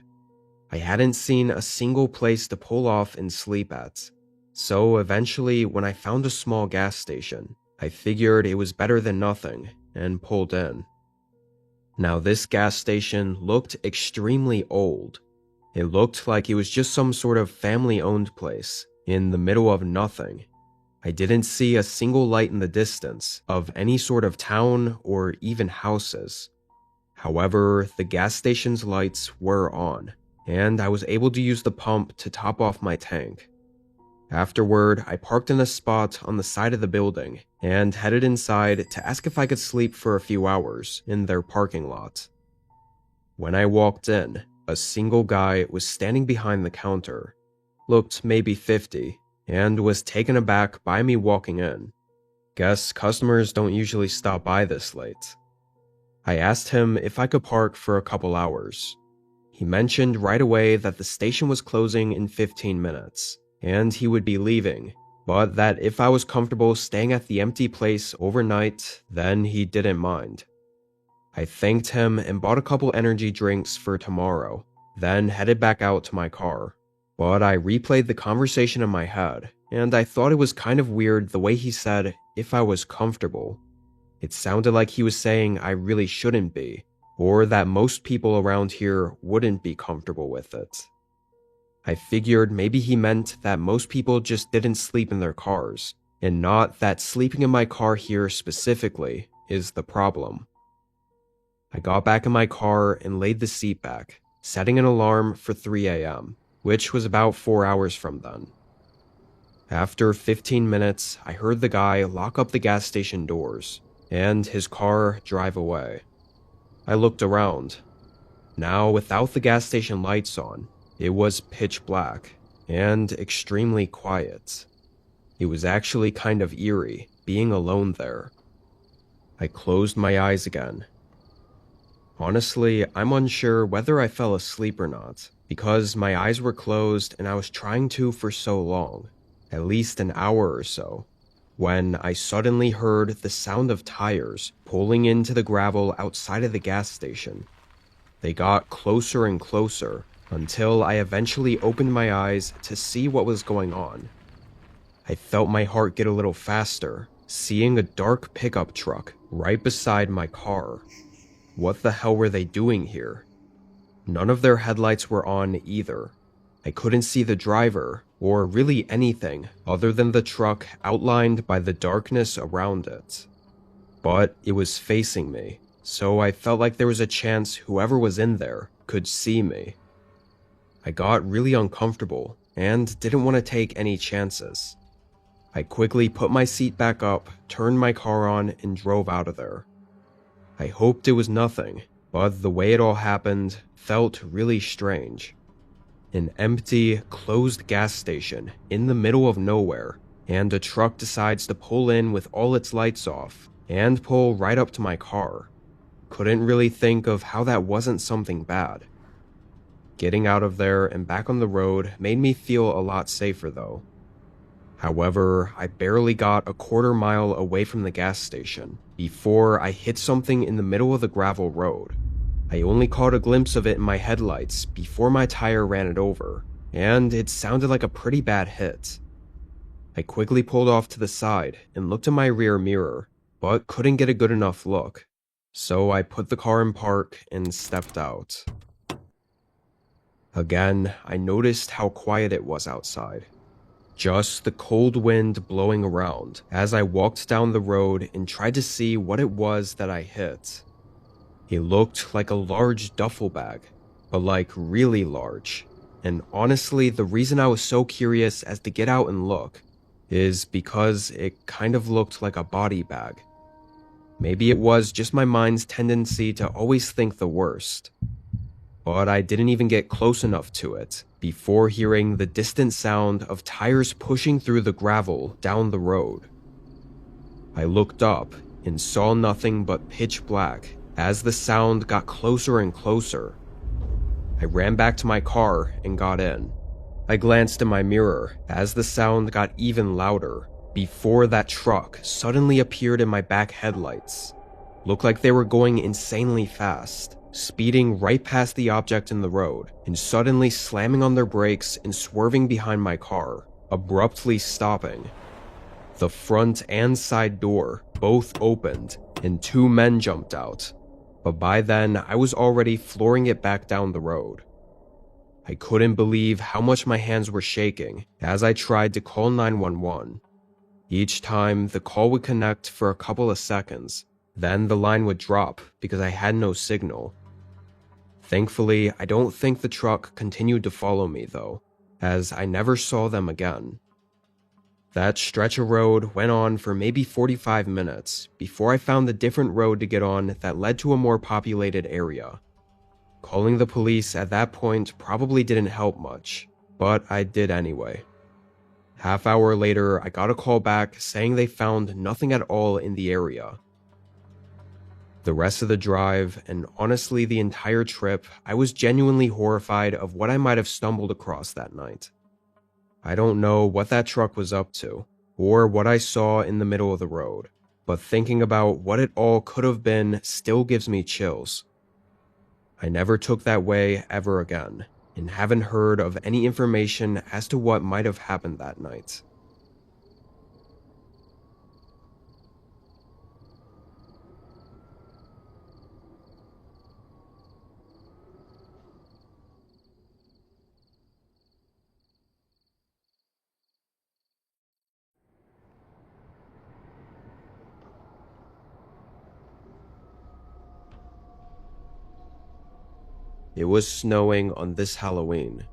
I hadn't seen a single place to pull off and sleep at, so eventually when I found a small gas station, I figured it was better than nothing, and pulled in. Now, this gas station looked extremely old. It looked like it was just some sort of family-owned place in the middle of nothing. I didn't see a single light in the distance of any sort of town or even houses. However, the gas station's lights were on, and I was able to use the pump to top off my tank. Afterward, I parked in a spot on the side of the building and headed inside to ask if I could sleep for a few hours in their parking lot. When I walked in, a single guy was standing behind the counter, looked maybe 50, and was taken aback by me walking in. Guess customers don't usually stop by this late. I asked him if I could park for a couple hours. He mentioned right away that the station was closing in 15 minutes, and he would be leaving, but that if I was comfortable staying at the empty place overnight, then he didn't mind. I thanked him and bought a couple energy drinks for tomorrow, then headed back out to my car. But I replayed the conversation in my head, and I thought it was kind of weird the way he said, if I was comfortable. It sounded like he was saying I really shouldn't be, or that most people around here wouldn't be comfortable with it. I figured maybe he meant that most people just didn't sleep in their cars, and not that sleeping in my car here specifically is the problem. I got back in my car and laid the seat back, setting an alarm for 3 a.m., which was about 4 hours from then. After 15 minutes, I heard the guy lock up the gas station doors, and his car drive away. I looked around. Now, without the gas station lights on, it was pitch black, and extremely quiet. It was actually kind of eerie, being alone there. I closed my eyes again. Honestly, I'm unsure whether I fell asleep or not, because my eyes were closed and I was trying to for so long, at least an hour or so, when I suddenly heard the sound of tires pulling into the gravel outside of the gas station. They got closer and closer, until I eventually opened my eyes to see what was going on. I felt my heart get a little faster, seeing a dark pickup truck right beside my car. What the hell were they doing here? None of their headlights were on either. I couldn't see the driver, or really anything other than the truck outlined by the darkness around it. But it was facing me, so I felt like there was a chance whoever was in there could see me. I got really uncomfortable and didn't want to take any chances. I quickly put my seat back up, turned my car on, and drove out of there. I hoped it was nothing, but the way it all happened felt really strange. An empty, closed gas station in the middle of nowhere, and a truck decides to pull in with all its lights off and pull right up to my car. Couldn't really think of how that wasn't something bad. Getting out of there and back on the road made me feel a lot safer though. However, I barely got a quarter mile away from the gas station before I hit something in the middle of the gravel road. I only caught a glimpse of it in my headlights before my tire ran it over, and it sounded like a pretty bad hit. I quickly pulled off to the side and looked in my rear mirror, but couldn't get a good enough look, so I put the car in park and stepped out. Again, I noticed how quiet it was outside. Just the cold wind blowing around as I walked down the road and tried to see what it was that I hit. It looked like a large duffel bag, but like really large. And honestly, the reason I was so curious as to get out and look is because it kind of looked like a body bag. Maybe it was just my mind's tendency to always think the worst. But I didn't even get close enough to it before hearing the distant sound of tires pushing through the gravel down the road. I looked up and saw nothing but pitch black as the sound got closer and closer. I ran back to my car and got in. I glanced in my mirror as the sound got even louder before that truck suddenly appeared in my back headlights. Looked like they were going insanely fast, speeding right past the object in the road and suddenly slamming on their brakes and swerving behind my car, abruptly stopping. The front and side door both opened, and two men jumped out. But by then, I was already flooring it back down the road. I couldn't believe how much my hands were shaking as I tried to call 911. Each time, the call would connect for a couple of seconds, then the line would drop because I had no signal. Thankfully, I don't think the truck continued to follow me though, as I never saw them again. That stretch of road went on for maybe 45 minutes before I found a different road to get on that led to a more populated area. Calling the police at that point probably didn't help much, but I did anyway. Half-hour later, I got a call back saying they found nothing at all in the area. The rest of the drive, and honestly the entire trip, I was genuinely horrified of what I might have stumbled across that night. I don't know what that truck was up to, or what I saw in the middle of the road, but thinking about what it all could have been still gives me chills. I never took that way ever again, and haven't heard of any information as to what might have happened that night. It was snowing on this Halloween.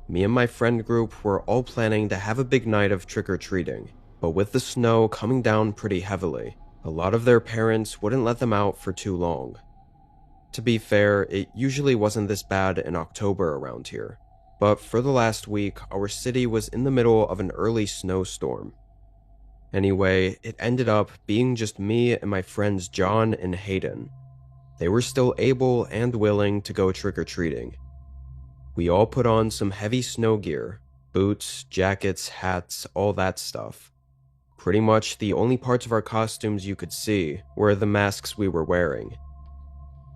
Me and my friend group were all planning to have a big night of trick-or-treating, but with the snow coming down pretty heavily, a lot of their parents wouldn't let them out for too long. To be fair, it usually wasn't this bad in October around here, but for the last week, our city was in the middle of an early snowstorm. Anyway, it ended up being just me and my friends John and Hayden. They were still able and willing to go trick-or-treating. We all put on some heavy snow gear, boots, jackets, hats, all that stuff. Pretty much the only parts of our costumes you could see were the masks we were wearing.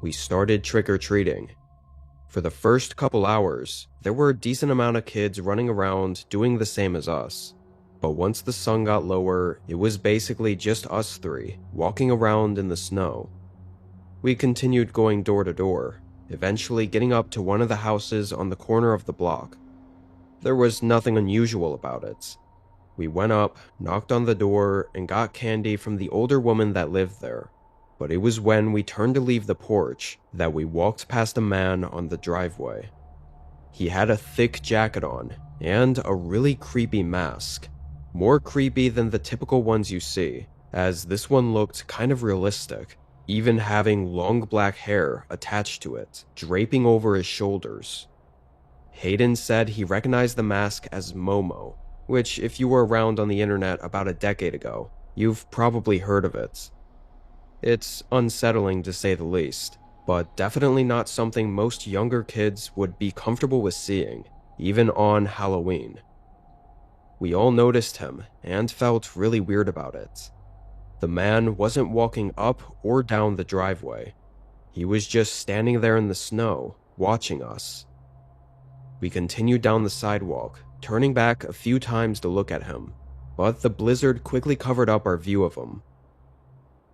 We started trick-or-treating. For the first couple hours, there were a decent amount of kids running around doing the same as us. But once the sun got lower, it was basically just us three, walking around in the snow. We continued going door to door, eventually getting up to one of the houses on the corner of the block. There was nothing unusual about it. We went up, knocked on the door, and got candy from the older woman that lived there. But it was when we turned to leave the porch that we walked past a man on the driveway. He had a thick jacket on, and a really creepy mask. More creepy than the typical ones you see, as this one looked kind of realistic, even having long black hair attached to it, draping over his shoulders. Hayden said he recognized the mask as Momo, which if you were around on the internet about a decade ago, you've probably heard of it. It's unsettling to say the least, but definitely not something most younger kids would be comfortable with seeing, even on Halloween. We all noticed him and felt really weird about it. The man wasn't walking up or down the driveway. He was just standing there in the snow, watching us. We continued down the sidewalk, turning back a few times to look at him, but the blizzard quickly covered up our view of him.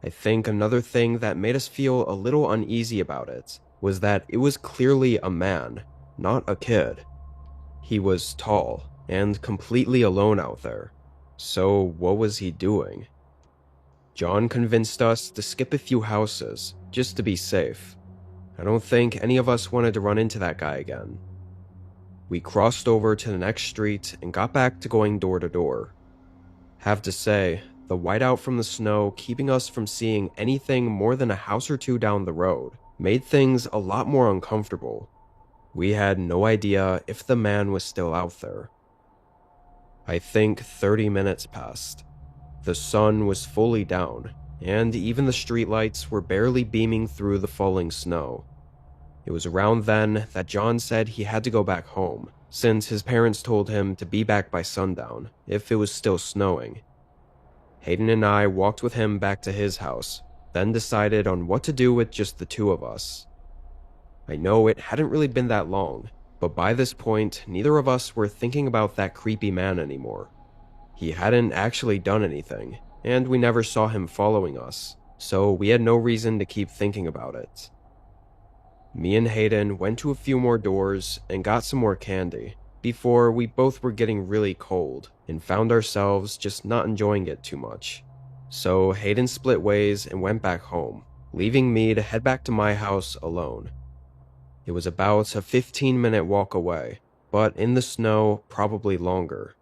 I think another thing that made us feel a little uneasy about it was that it was clearly a man, not a kid. He was tall and completely alone out there, so what was he doing? John convinced us to skip a few houses, just to be safe. I don't think any of us wanted to run into that guy again. We crossed over to the next street and got back to going door to door. Have to say, the whiteout from the snow keeping us from seeing anything more than a house or two down the road made things a lot more uncomfortable. We had no idea if the man was still out there. I think 30 minutes passed. The sun was fully down, and even the streetlights were barely beaming through the falling snow. It was around then that John said he had to go back home, since his parents told him to be back by sundown, if it was still snowing. Hayden and I walked with him back to his house, then decided on what to do with just the two of us. I know it hadn't really been that long, but by this point, neither of us were thinking about that creepy man anymore. He hadn't actually done anything, and we never saw him following us, so we had no reason to keep thinking about it. Me and Hayden went to a few more doors and got some more candy, before we both were getting really cold and found ourselves just not enjoying it too much. So Hayden split ways and went back home, leaving me to head back to my house alone. It was about a 15-minute walk away, but in the snow, probably longer.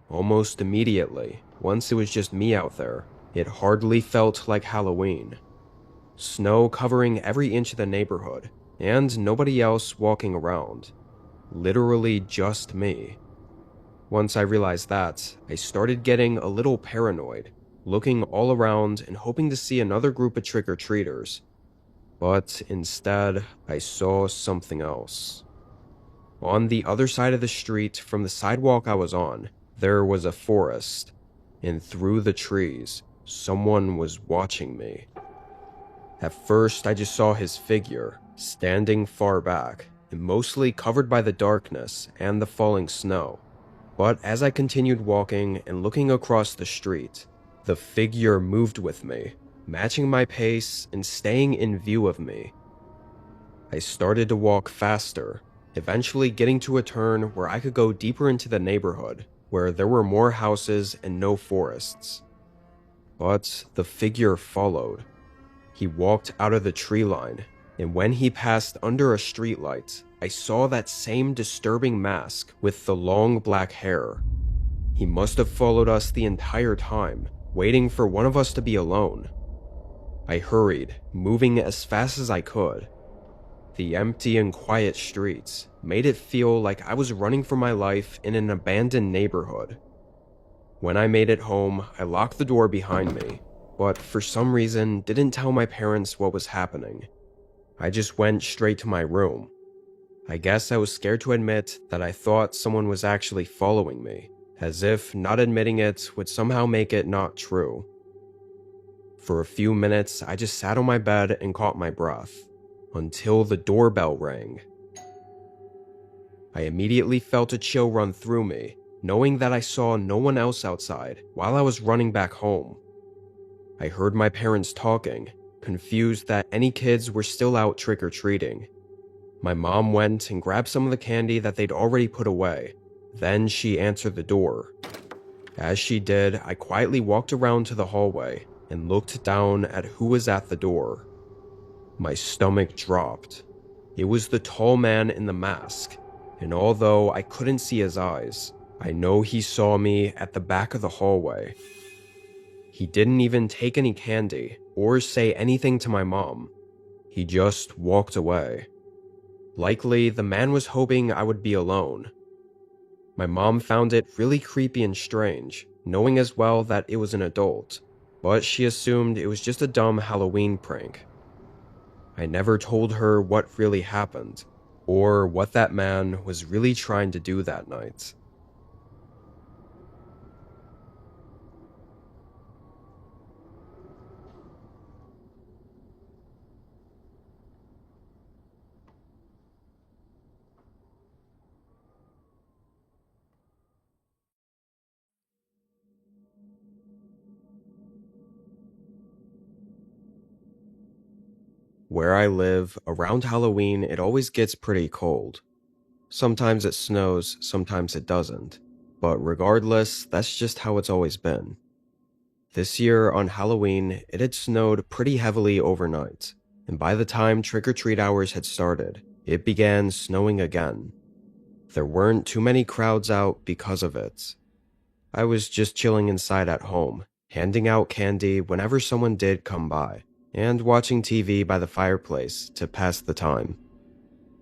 Almost immediately, once it was just me out there, it hardly felt like Halloween. Snow covering every inch of the neighborhood, and nobody else walking around. Literally just me. Once I realized that, I started getting a little paranoid, looking all around and hoping to see another group of trick-or-treaters. But instead, I saw something else. On the other side of the street from the sidewalk I was on, there was a forest, and through the trees, someone was watching me. At first, I just saw his figure, standing far back, and mostly covered by the darkness and the falling snow. But as I continued walking and looking across the street, the figure moved with me, matching my pace and staying in view of me. I started to walk faster, eventually getting to a turn where I could go deeper into the neighborhood, where there were more houses and no forests. But the figure followed. He walked out of the tree line, and when he passed under a streetlight, I saw that same disturbing mask with the long black hair. He must have followed us the entire time, waiting for one of us to be alone. I hurried, moving as fast as I could. The empty and quiet streets made it feel like I was running for my life in an abandoned neighborhood. When I made it home, I locked the door behind me, but for some reason didn't tell my parents what was happening. I just went straight to my room. I guess I was scared to admit that I thought someone was actually following me, as if not admitting it would somehow make it not true. For a few minutes, I just sat on my bed and caught my breath, until the doorbell rang. I immediately felt a chill run through me, knowing that I saw no one else outside while I was running back home. I heard my parents talking, confused that any kids were still out trick-or-treating. My mom went and grabbed some of the candy that they'd already put away. Then she answered the door. As she did, I quietly walked around to the hallway and looked down at who was at the door. My stomach dropped. It was the tall man in the mask, and although I couldn't see his eyes, I know he saw me at the back of the hallway. He didn't even take any candy or say anything to my mom. He just walked away. Likely, the man was hoping I would be alone. My mom found it really creepy and strange, knowing as well that it was an adult, but she assumed it was just a dumb Halloween prank. I never told her what really happened, or what that man was really trying to do that night. Where I live, around Halloween, it always gets pretty cold. Sometimes it snows, sometimes it doesn't. But regardless, that's just how it's always been. This year, on Halloween, it had snowed pretty heavily overnight, and by the time trick-or-treat hours had started, it began snowing again. There weren't too many crowds out because of it. I was just chilling inside at home, handing out candy whenever someone did come by, and watching TV by the fireplace to pass the time.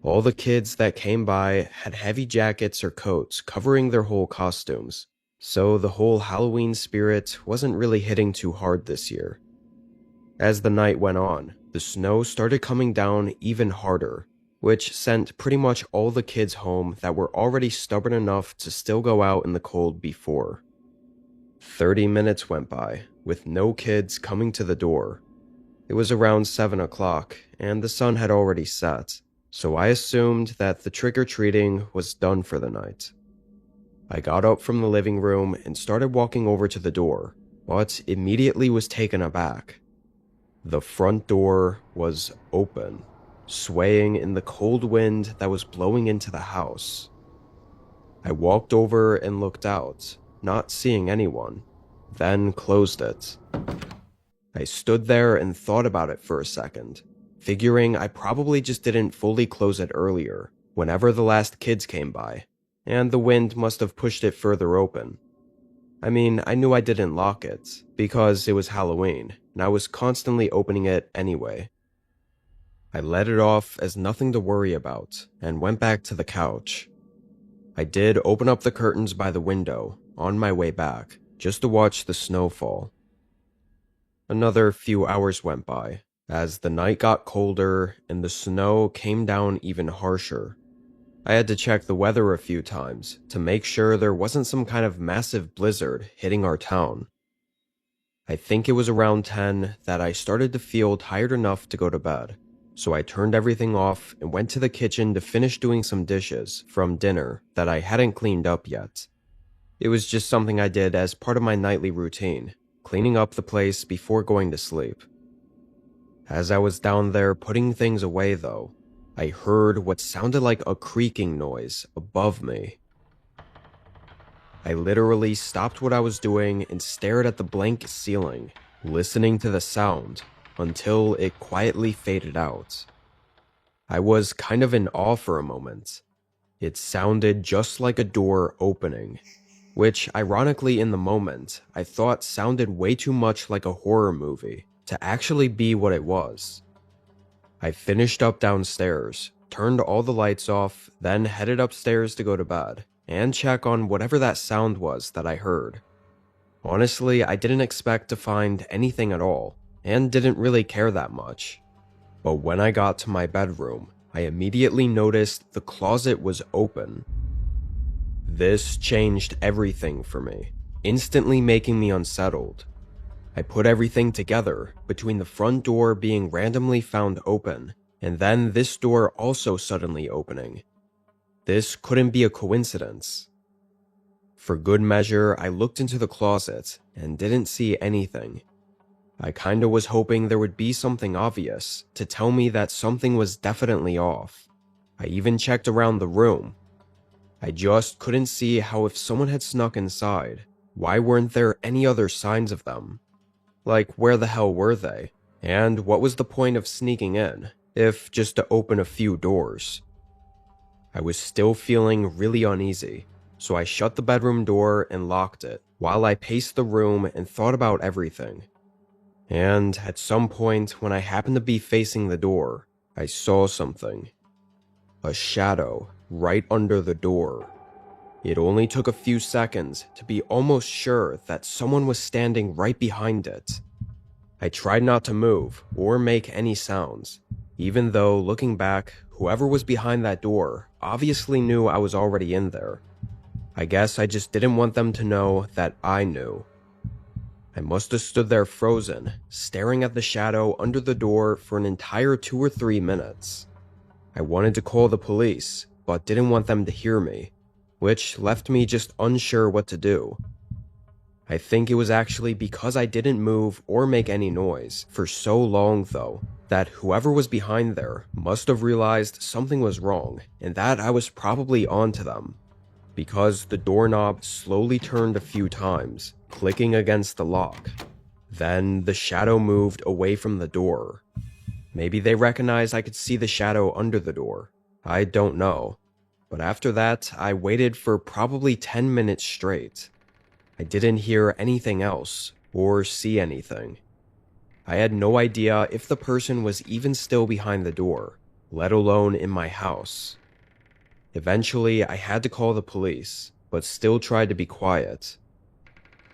All the kids that came by had heavy jackets or coats covering their whole costumes, so the whole Halloween spirit wasn't really hitting too hard this year. As the night went on, the snow started coming down even harder, which sent pretty much all the kids home that were already stubborn enough to still go out in the cold before. 30 minutes went by, with no kids coming to the door. It was around 7 o'clock, and the sun had already set, so I assumed that the trick-or-treating was done for the night. I got up from the living room and started walking over to the door, but immediately was taken aback. The front door was open, swaying in the cold wind that was blowing into the house. I walked over and looked out, not seeing anyone, then closed it. I stood there and thought about it for a second, figuring I probably just didn't fully close it earlier, whenever the last kids came by, and the wind must have pushed it further open. I mean, I knew I didn't lock it, because it was Halloween, and I was constantly opening it anyway. I let it off as nothing to worry about, and went back to the couch. I did open up the curtains by the window, on my way back, just to watch the snow fall. Another few hours went by, as the night got colder and the snow came down even harsher. I had to check the weather a few times to make sure there wasn't some kind of massive blizzard hitting our town. I think it was around 10 that I started to feel tired enough to go to bed, so I turned everything off and went to the kitchen to finish doing some dishes from dinner that I hadn't cleaned up yet. It was just something I did as part of my nightly routine, cleaning up the place before going to sleep. As I was down there putting things away though, I heard what sounded like a creaking noise above me. I literally stopped what I was doing and stared at the blank ceiling, listening to the sound until it quietly faded out. I was kind of in awe for a moment. It sounded just like a door opening, which ironically in the moment I thought sounded way too much like a horror movie to actually be what it was. I finished up downstairs, turned all the lights off, then headed upstairs to go to bed and check on whatever that sound was that I heard. Honestly, I didn't expect to find anything at all, and didn't really care that much. But when I got to my bedroom, I immediately noticed the closet was open. This changed everything for me, instantly making me unsettled. I put everything together, between the front door being randomly found open, and then this door also suddenly opening. This couldn't be a coincidence. For good measure, I looked into the closet and didn't see anything. I kinda was hoping there would be something obvious to tell me that something was definitely off. I even checked around the room. I just couldn't see how if someone had snuck inside, why weren't there any other signs of them? Like, where the hell were they? And what was the point of sneaking in, if just to open a few doors? I was still feeling really uneasy, so I shut the bedroom door and locked it, while I paced the room and thought about everything. And at some point, when I happened to be facing the door, I saw something. A shadow right under the door. It only took a few seconds to be almost sure that someone was standing right behind it. I tried not to move or make any sounds, even though, looking back, whoever was behind that door obviously knew I was already in there. I guess I just didn't want them to know that I knew. I must have stood there frozen, staring at the shadow under the door for an entire 2 or 3 minutes. I wanted to call the police, but didn't want them to hear me, which left me just unsure what to do. I think it was actually because I didn't move or make any noise for so long though, that whoever was behind there must have realized something was wrong and that I was probably onto them. Because the doorknob slowly turned a few times, clicking against the lock. Then the shadow moved away from the door. Maybe they recognized I could see the shadow under the door. I don't know. But after that, I waited for probably 10 minutes straight. I didn't hear anything else, or see anything. I had no idea if the person was even still behind the door, let alone in my house. Eventually, I had to call the police, but still tried to be quiet.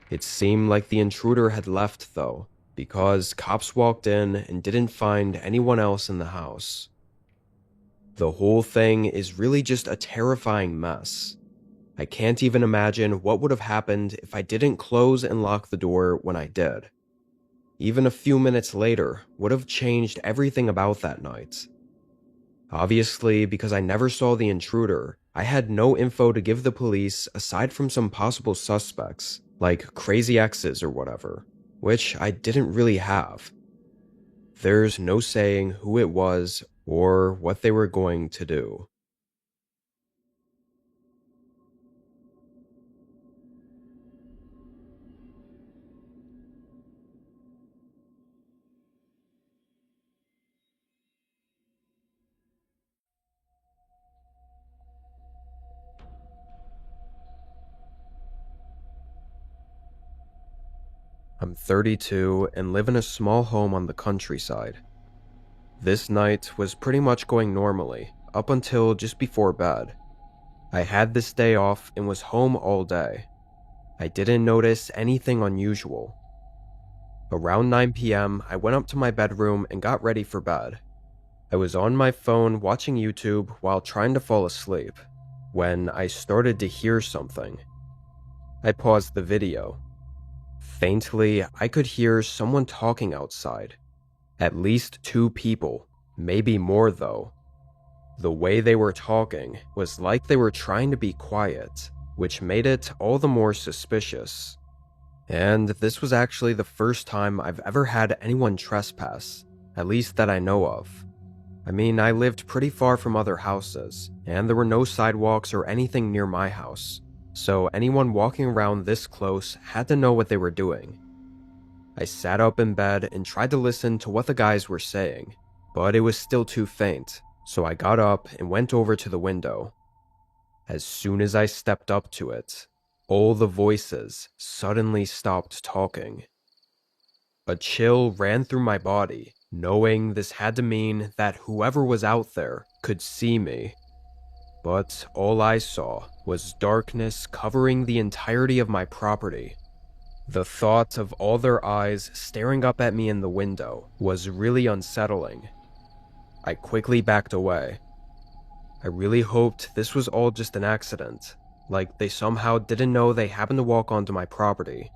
It seemed like the intruder had left though, because cops walked in and didn't find anyone else in the house. The whole thing is really just a terrifying mess. I can't even imagine what would have happened if I didn't close and lock the door when I did. Even a few minutes later would have changed everything about that night. Obviously, because I never saw the intruder, I had no info to give the police aside from some possible suspects, like crazy exes or whatever, which I didn't really have. There's no saying who it was or what they were going to do. I'm 32 and live in a small home on the countryside. This night was pretty much going normally, up until just before bed. I had this day off and was home all day. I didn't notice anything unusual. Around 9 p.m., I went up to my bedroom and got ready for bed. I was on my phone watching YouTube while trying to fall asleep, when I started to hear something. I paused the video. Faintly, I could hear someone talking outside. At least 2 people, maybe more though. The way they were talking was like they were trying to be quiet, which made it all the more suspicious. And this was actually the first time I've ever had anyone trespass, at least that I know of. I mean, I lived pretty far from other houses, and there were no sidewalks or anything near my house, so anyone walking around this close had to know what they were doing. I sat up in bed and tried to listen to what the guys were saying, but it was still too faint, so I got up and went over to the window. As soon as I stepped up to it, all the voices suddenly stopped talking. A chill ran through my body, knowing this had to mean that whoever was out there could see me. But all I saw was darkness covering the entirety of my property. The thought of all their eyes staring up at me in the window was really unsettling. I quickly backed away. I really hoped this was all just an accident, like they somehow didn't know they happened to walk onto my property.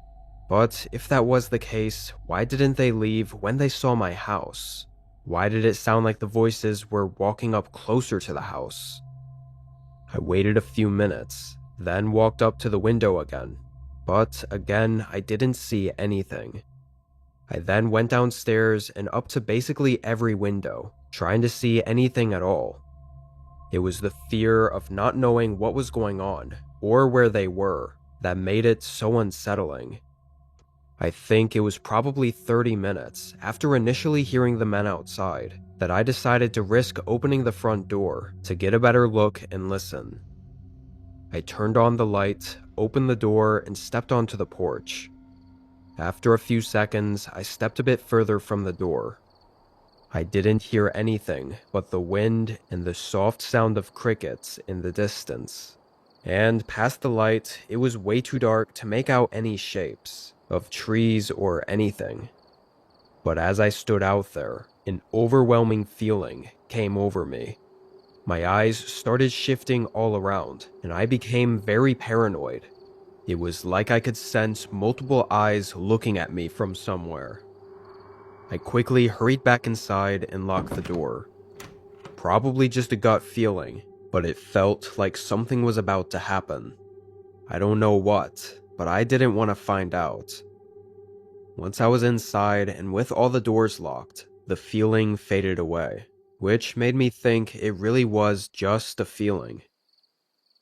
But if that was the case, why didn't they leave when they saw my house? Why did it sound like the voices were walking up closer to the house? I waited a few minutes, then walked up to the window again. But again, I didn't see anything. I then went downstairs and up to basically every window, trying to see anything at all. It was the fear of not knowing what was going on, or where they were, that made it so unsettling. I think it was probably 30 minutes after initially hearing the men outside that I decided to risk opening the front door to get a better look and listen. I turned on the light, opened the door, and stepped onto the porch. After a few seconds, I stepped a bit further from the door. I didn't hear anything but the wind and the soft sound of crickets in the distance. And past the light, it was way too dark to make out any shapes of trees or anything. But as I stood out there, an overwhelming feeling came over me. My eyes started shifting all around, and I became very paranoid. It was like I could sense multiple eyes looking at me from somewhere. I quickly hurried back inside and locked the door. Probably just a gut feeling, but it felt like something was about to happen. I don't know what, but I didn't want to find out. Once I was inside and with all the doors locked, the feeling faded away, which made me think it really was just a feeling.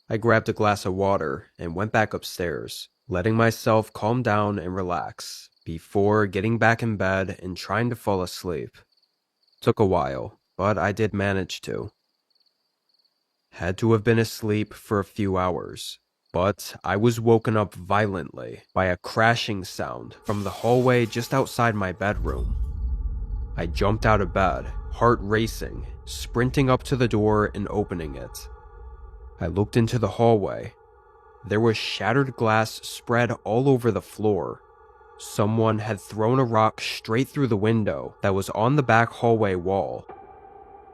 I grabbed a glass of water and went back upstairs, letting myself calm down and relax before getting back in bed and trying to fall asleep. Took a while, but I did manage to. Had to have been asleep for a few hours, but I was woken up violently by a crashing sound from the hallway just outside my bedroom. I jumped out of bed, heart racing, sprinting up to the door and opening it. I looked into the hallway. There was shattered glass spread all over the floor. Someone had thrown a rock straight through the window that was on the back hallway wall.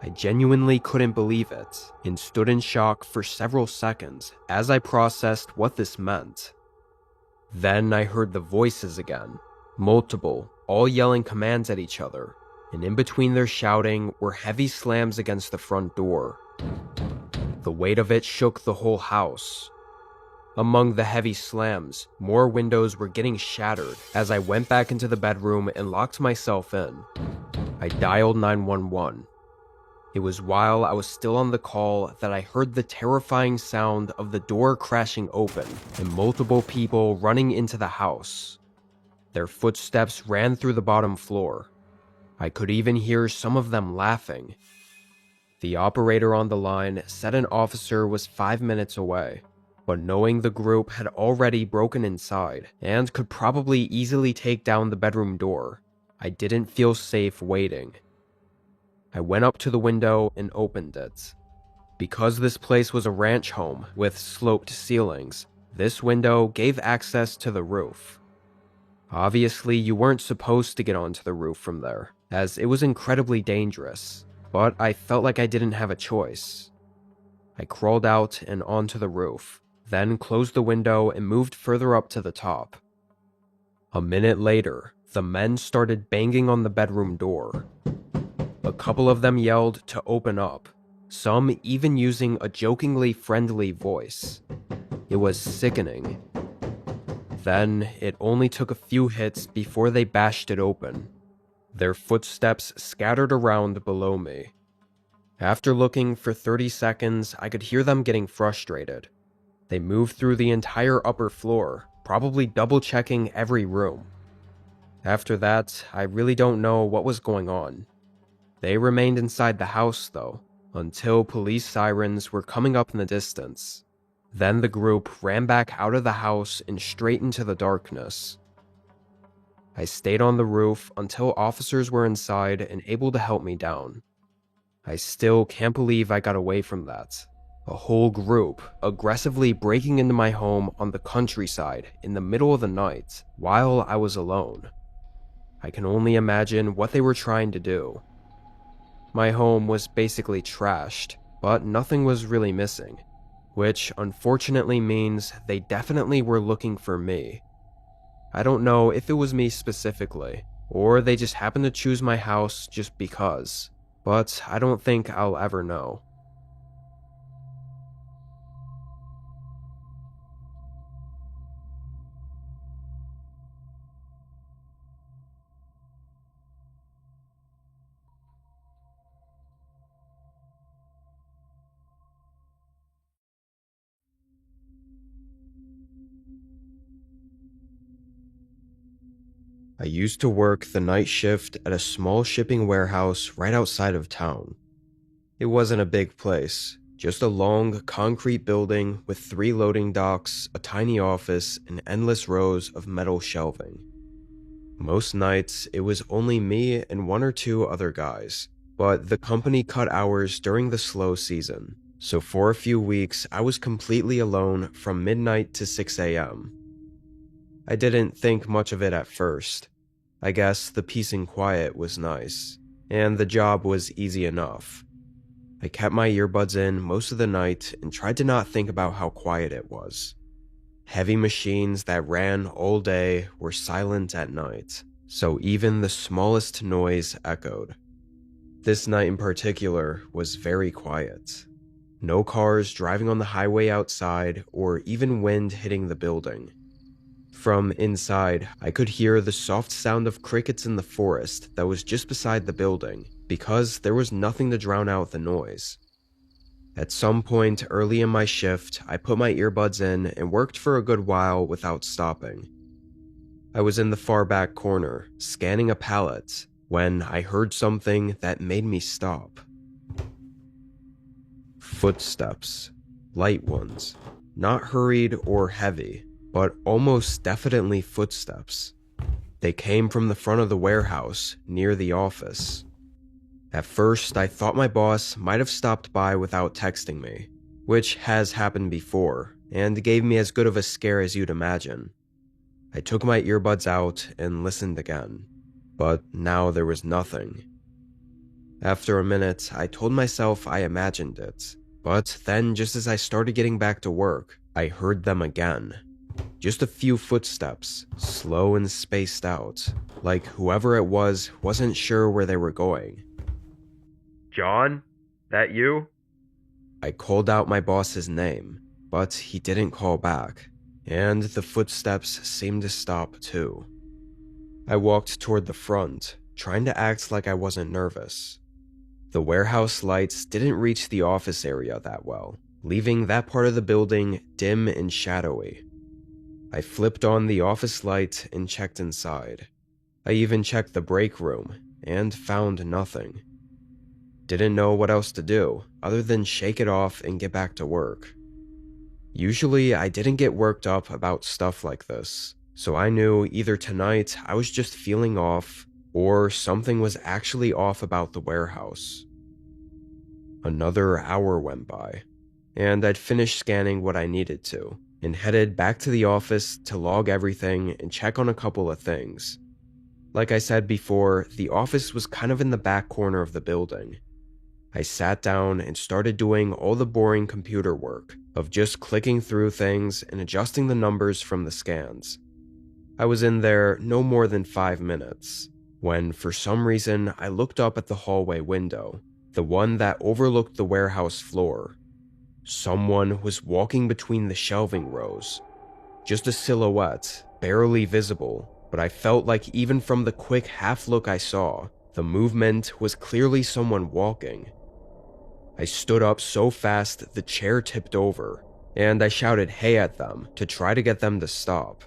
I genuinely couldn't believe it and stood in shock for several seconds as I processed what this meant. Then I heard the voices again, multiple, all yelling commands at each other, and in between their shouting were heavy slams against the front door. The weight of it shook the whole house. Among the heavy slams, more windows were getting shattered as I went back into the bedroom and locked myself in. I dialed 911. It was while I was still on the call that I heard the terrifying sound of the door crashing open and multiple people running into the house. Their footsteps ran through the bottom floor. I could even hear some of them laughing. The operator on the line said an officer was 5 minutes away, but knowing the group had already broken inside and could probably easily take down the bedroom door, I didn't feel safe waiting. I went up to the window and opened it. Because this place was a ranch home with sloped ceilings, this window gave access to the roof. Obviously, you weren't supposed to get onto the roof from there, as it was incredibly dangerous, but I felt like I didn't have a choice. I crawled out and onto the roof, then closed the window and moved further up to the top. A minute later, the men started banging on the bedroom door. A couple of them yelled to open up, some even using a jokingly friendly voice. It was sickening. Then, it only took a few hits before they bashed it open. Their footsteps scattered around below me. After looking for 30 seconds, I could hear them getting frustrated. They moved through the entire upper floor, probably double-checking every room. After that, I really don't know what was going on. They remained inside the house, though, until police sirens were coming up in the distance. Then the group ran back out of the house and straight into the darkness. I stayed on the roof until officers were inside and able to help me down. I still can't believe I got away from that. A whole group aggressively breaking into my home on the countryside in the middle of the night while I was alone. I can only imagine what they were trying to do. My home was basically trashed, but nothing was really missing, which unfortunately means they definitely were looking for me. I don't know if it was me specifically, or they just happened to choose my house just because, but I don't think I'll ever know. I used to work the night shift at a small shipping warehouse right outside of town. It wasn't a big place, just a long concrete building with 3 loading docks, a tiny office, and endless rows of metal shelving. Most nights, it was only me and 1 or 2 other guys, but the company cut hours during the slow season, so for a few weeks I was completely alone from midnight to 6 a.m. I didn't think much of it at first. I guess the peace and quiet was nice, and the job was easy enough. I kept my earbuds in most of the night and tried to not think about how quiet it was. Heavy machines that ran all day were silent at night, so even the smallest noise echoed. This night in particular was very quiet. No cars driving on the highway outside or even wind hitting the building. From inside, I could hear the soft sound of crickets in the forest that was just beside the building, because there was nothing to drown out the noise. At some point early in my shift, I put my earbuds in and worked for a good while without stopping. I was in the far back corner, scanning a pallet, when I heard something that made me stop. Footsteps. Light ones. Not hurried or heavy, but almost definitely footsteps. They came from the front of the warehouse, near the office. At first, I thought my boss might have stopped by without texting me, which has happened before, and gave me as good of a scare as you'd imagine. I took my earbuds out and listened again, but now there was nothing. After a minute, I told myself I imagined it, but then just as I started getting back to work, I heard them again. Just a few footsteps, slow and spaced out, like whoever it was wasn't sure where they were going. John? That you? I called out my boss's name, but he didn't call back, and the footsteps seemed to stop too. I walked toward the front, trying to act like I wasn't nervous. The warehouse lights didn't reach the office area that well, leaving that part of the building dim and shadowy. I flipped on the office light and checked inside. I even checked the break room and found nothing. Didn't know what else to do other than shake it off and get back to work. Usually I didn't get worked up about stuff like this, so I knew either tonight I was just feeling off or something was actually off about the warehouse. Another hour went by, and I'd finished scanning what I needed to, and headed back to the office to log everything and check on a couple of things. Like I said before, the office was kind of in the back corner of the building. I sat down and started doing all the boring computer work of just clicking through things and adjusting the numbers from the scans. I was in there no more than 5 minutes, when for some reason I looked up at the hallway window, the one that overlooked the warehouse floor. Someone was walking between the shelving rows. Just a silhouette, barely visible, but I felt like even from the quick half look I saw, the movement was clearly someone walking. I stood up so fast the chair tipped over, and I shouted hey at them to try to get them to stop.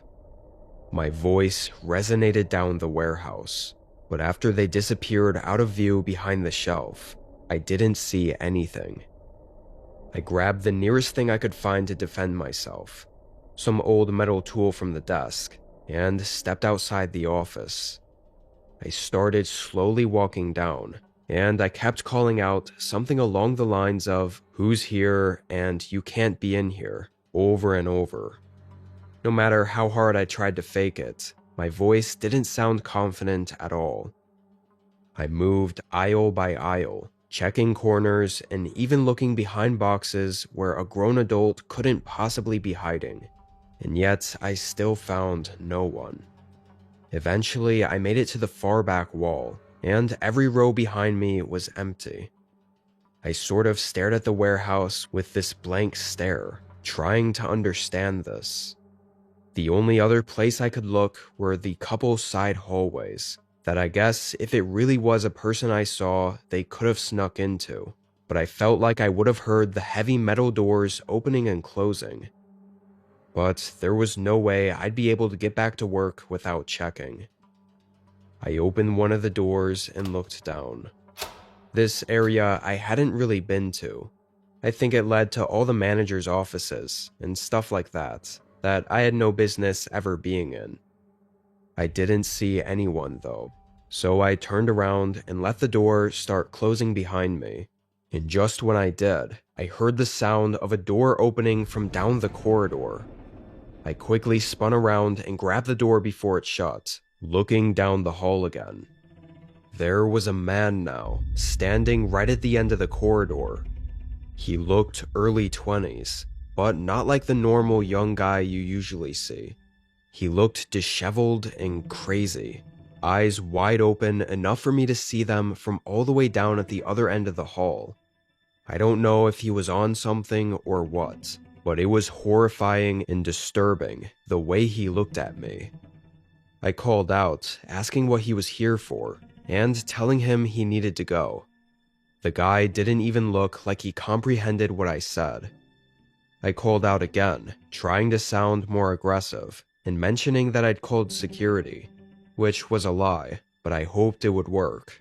My voice resonated down the warehouse, but after they disappeared out of view behind the shelf, I didn't see anything. I grabbed the nearest thing I could find to defend myself, some old metal tool from the desk, and stepped outside the office. I started slowly walking down, and I kept calling out something along the lines of, "Who's here?" and "You can't be in here," over and over. No matter how hard I tried to fake it, my voice didn't sound confident at all. I moved aisle by aisle, checking corners and even looking behind boxes where a grown adult couldn't possibly be hiding, and yet I still found no one. Eventually, I made it to the far back wall, and every row behind me was empty. I sort of stared at the warehouse with this blank stare, trying to understand this. The only other place I could look were the couple side hallways that I guess if it really was a person I saw, they could have snuck into, but I felt like I would have heard the heavy metal doors opening and closing. But there was no way I'd be able to get back to work without checking. I opened one of the doors and looked down. This area I hadn't really been to. I think it led to all the manager's offices and stuff like that I had no business ever being in. I didn't see anyone though, so I turned around and let the door start closing behind me. And just when I did, I heard the sound of a door opening from down the corridor. I quickly spun around and grabbed the door before it shut, looking down the hall again. There was a man now, standing right at the end of the corridor. He looked early 20s, but not like the normal young guy you usually see. He looked disheveled and crazy, eyes wide open enough for me to see them from all the way down at the other end of the hall. I don't know if he was on something or what, but it was horrifying and disturbing the way he looked at me. I called out, asking what he was here for, and telling him he needed to go. The guy didn't even look like he comprehended what I said. I called out again, trying to sound more aggressive, and mentioning that I'd called security, which was a lie, but I hoped it would work.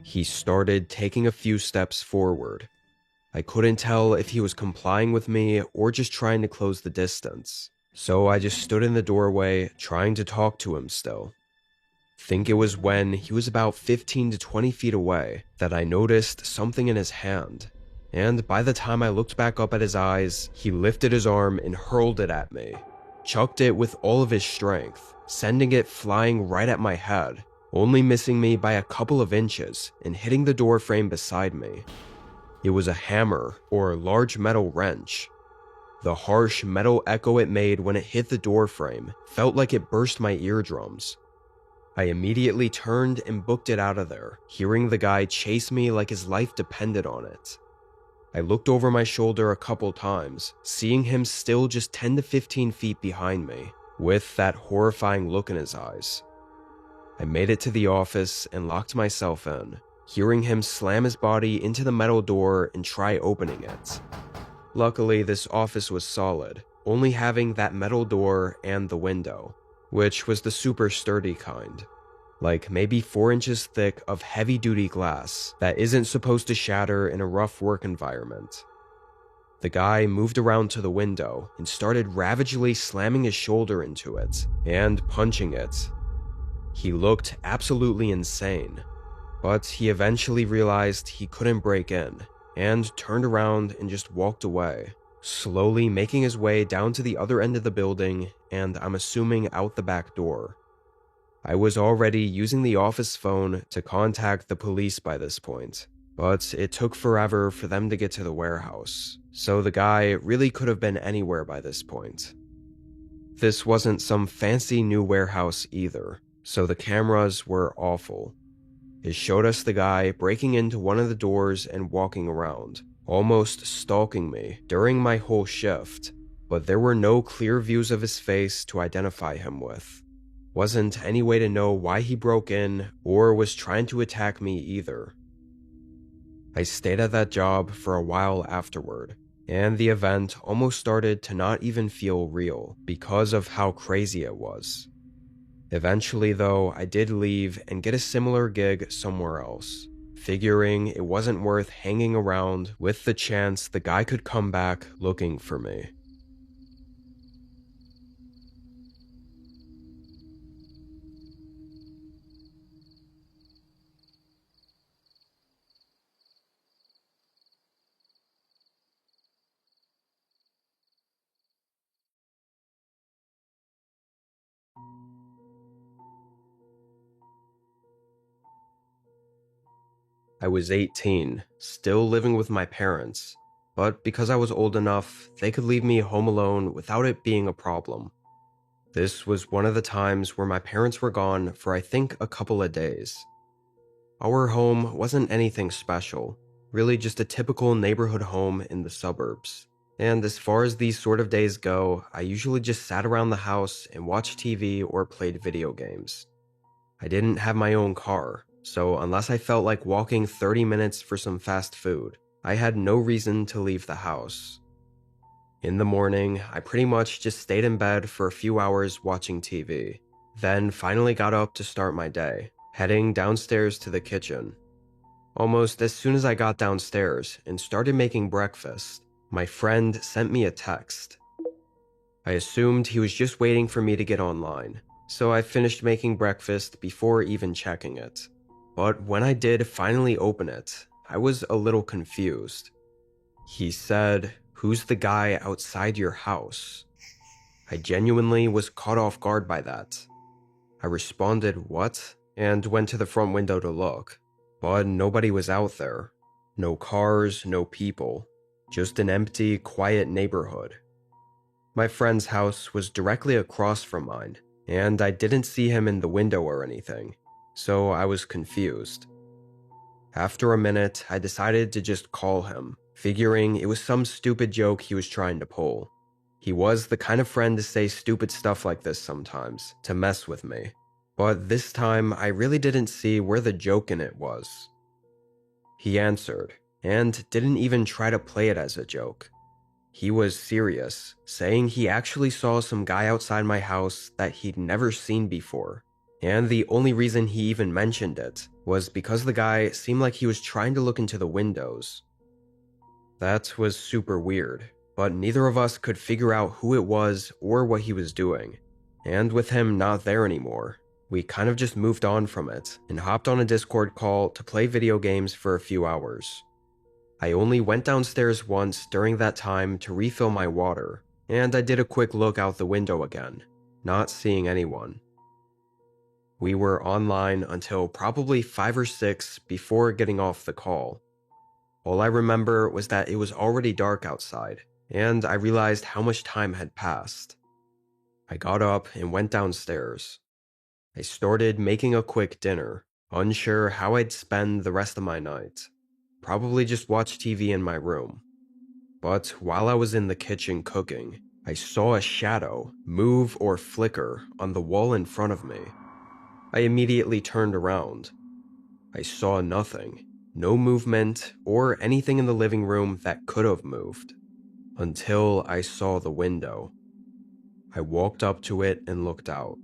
He started taking a few steps forward. I couldn't tell if he was complying with me or just trying to close the distance, so I just stood in the doorway, trying to talk to him still. Think it was when he was about 15 to 20 feet away that I noticed something in his hand, and by the time I looked back up at his eyes, he lifted his arm and hurled it at me, chucked it with all of his strength, sending it flying right at my head, only missing me by a couple of inches and hitting the door frame beside me. It was a hammer or large metal wrench. The harsh metal echo it made when it hit the door frame felt like it burst my eardrums. I immediately turned and booked it out of there, hearing the guy chase me like his life depended on it. I looked over my shoulder a couple times, seeing him still just 10 to 15 feet behind me, with that horrifying look in his eyes. I made it to the office and locked myself in, hearing him slam his body into the metal door and try opening it. Luckily, this office was solid, only having that metal door and the window, which was the super sturdy kind. Like maybe 4 inches thick of heavy-duty glass that isn't supposed to shatter in a rough work environment. The guy moved around to the window and started ravagely slamming his shoulder into it and punching it. He looked absolutely insane, but he eventually realized he couldn't break in and turned around and just walked away, slowly making his way down to the other end of the building and I'm assuming out the back door. I was already using the office phone to contact the police by this point, but it took forever for them to get to the warehouse, so the guy really could have been anywhere by this point. This wasn't some fancy new warehouse either, so the cameras were awful. It showed us the guy breaking into one of the doors and walking around, almost stalking me during my whole shift, but there were no clear views of his face to identify him with. Wasn't any way to know why he broke in or was trying to attack me either. I stayed at that job for a while afterward, and the event almost started to not even feel real because of how crazy it was. Eventually though, I did leave and get a similar gig somewhere else, figuring it wasn't worth hanging around with the chance the guy could come back looking for me. I was 18, still living with my parents, but because I was old enough, they could leave me home alone without it being a problem. This was one of the times where my parents were gone for I think a couple of days. Our home wasn't anything special, really just a typical neighborhood home in the suburbs. And as far as these sort of days go, I usually just sat around the house and watched TV or played video games. I didn't have my own car, so unless I felt like walking 30 minutes for some fast food, I had no reason to leave the house. In the morning, I pretty much just stayed in bed for a few hours watching TV, then finally got up to start my day, heading downstairs to the kitchen. Almost as soon as I got downstairs and started making breakfast, my friend sent me a text. I assumed he was just waiting for me to get online, so I finished making breakfast before even checking it. But when I did finally open it, I was a little confused. He said, "Who's the guy outside your house?" I genuinely was caught off guard by that. I responded, "What?" and went to the front window to look, but nobody was out there. No cars, no people, just an empty, quiet neighborhood. My friend's house was directly across from mine, and I didn't see him in the window or anything, so I was confused. After a minute, I decided to just call him, figuring it was some stupid joke he was trying to pull. He was the kind of friend to say stupid stuff like this sometimes, to mess with me. But this time, I really didn't see where the joke in it was. He answered, and didn't even try to play it as a joke. He was serious, saying he actually saw some guy outside my house that he'd never seen before, and the only reason he even mentioned it was because the guy seemed like he was trying to look into the windows. That was super weird, but neither of us could figure out who it was or what he was doing, and with him not there anymore, we kind of just moved on from it and hopped on a Discord call to play video games for a few hours. I only went downstairs once during that time to refill my water, and I did a quick look out the window again, not seeing anyone. We were online until probably 5 or 6 before getting off the call. All I remember was that it was already dark outside, and I realized how much time had passed. I got up and went downstairs. I started making a quick dinner, unsure how I'd spend the rest of my night. Probably just watch TV in my room, But while I was in the kitchen cooking, I saw a shadow move or flicker on the wall in front of me. I immediately turned around. I saw nothing, no movement or anything in the living room that could have moved, until I saw the window. I walked up to it and looked out.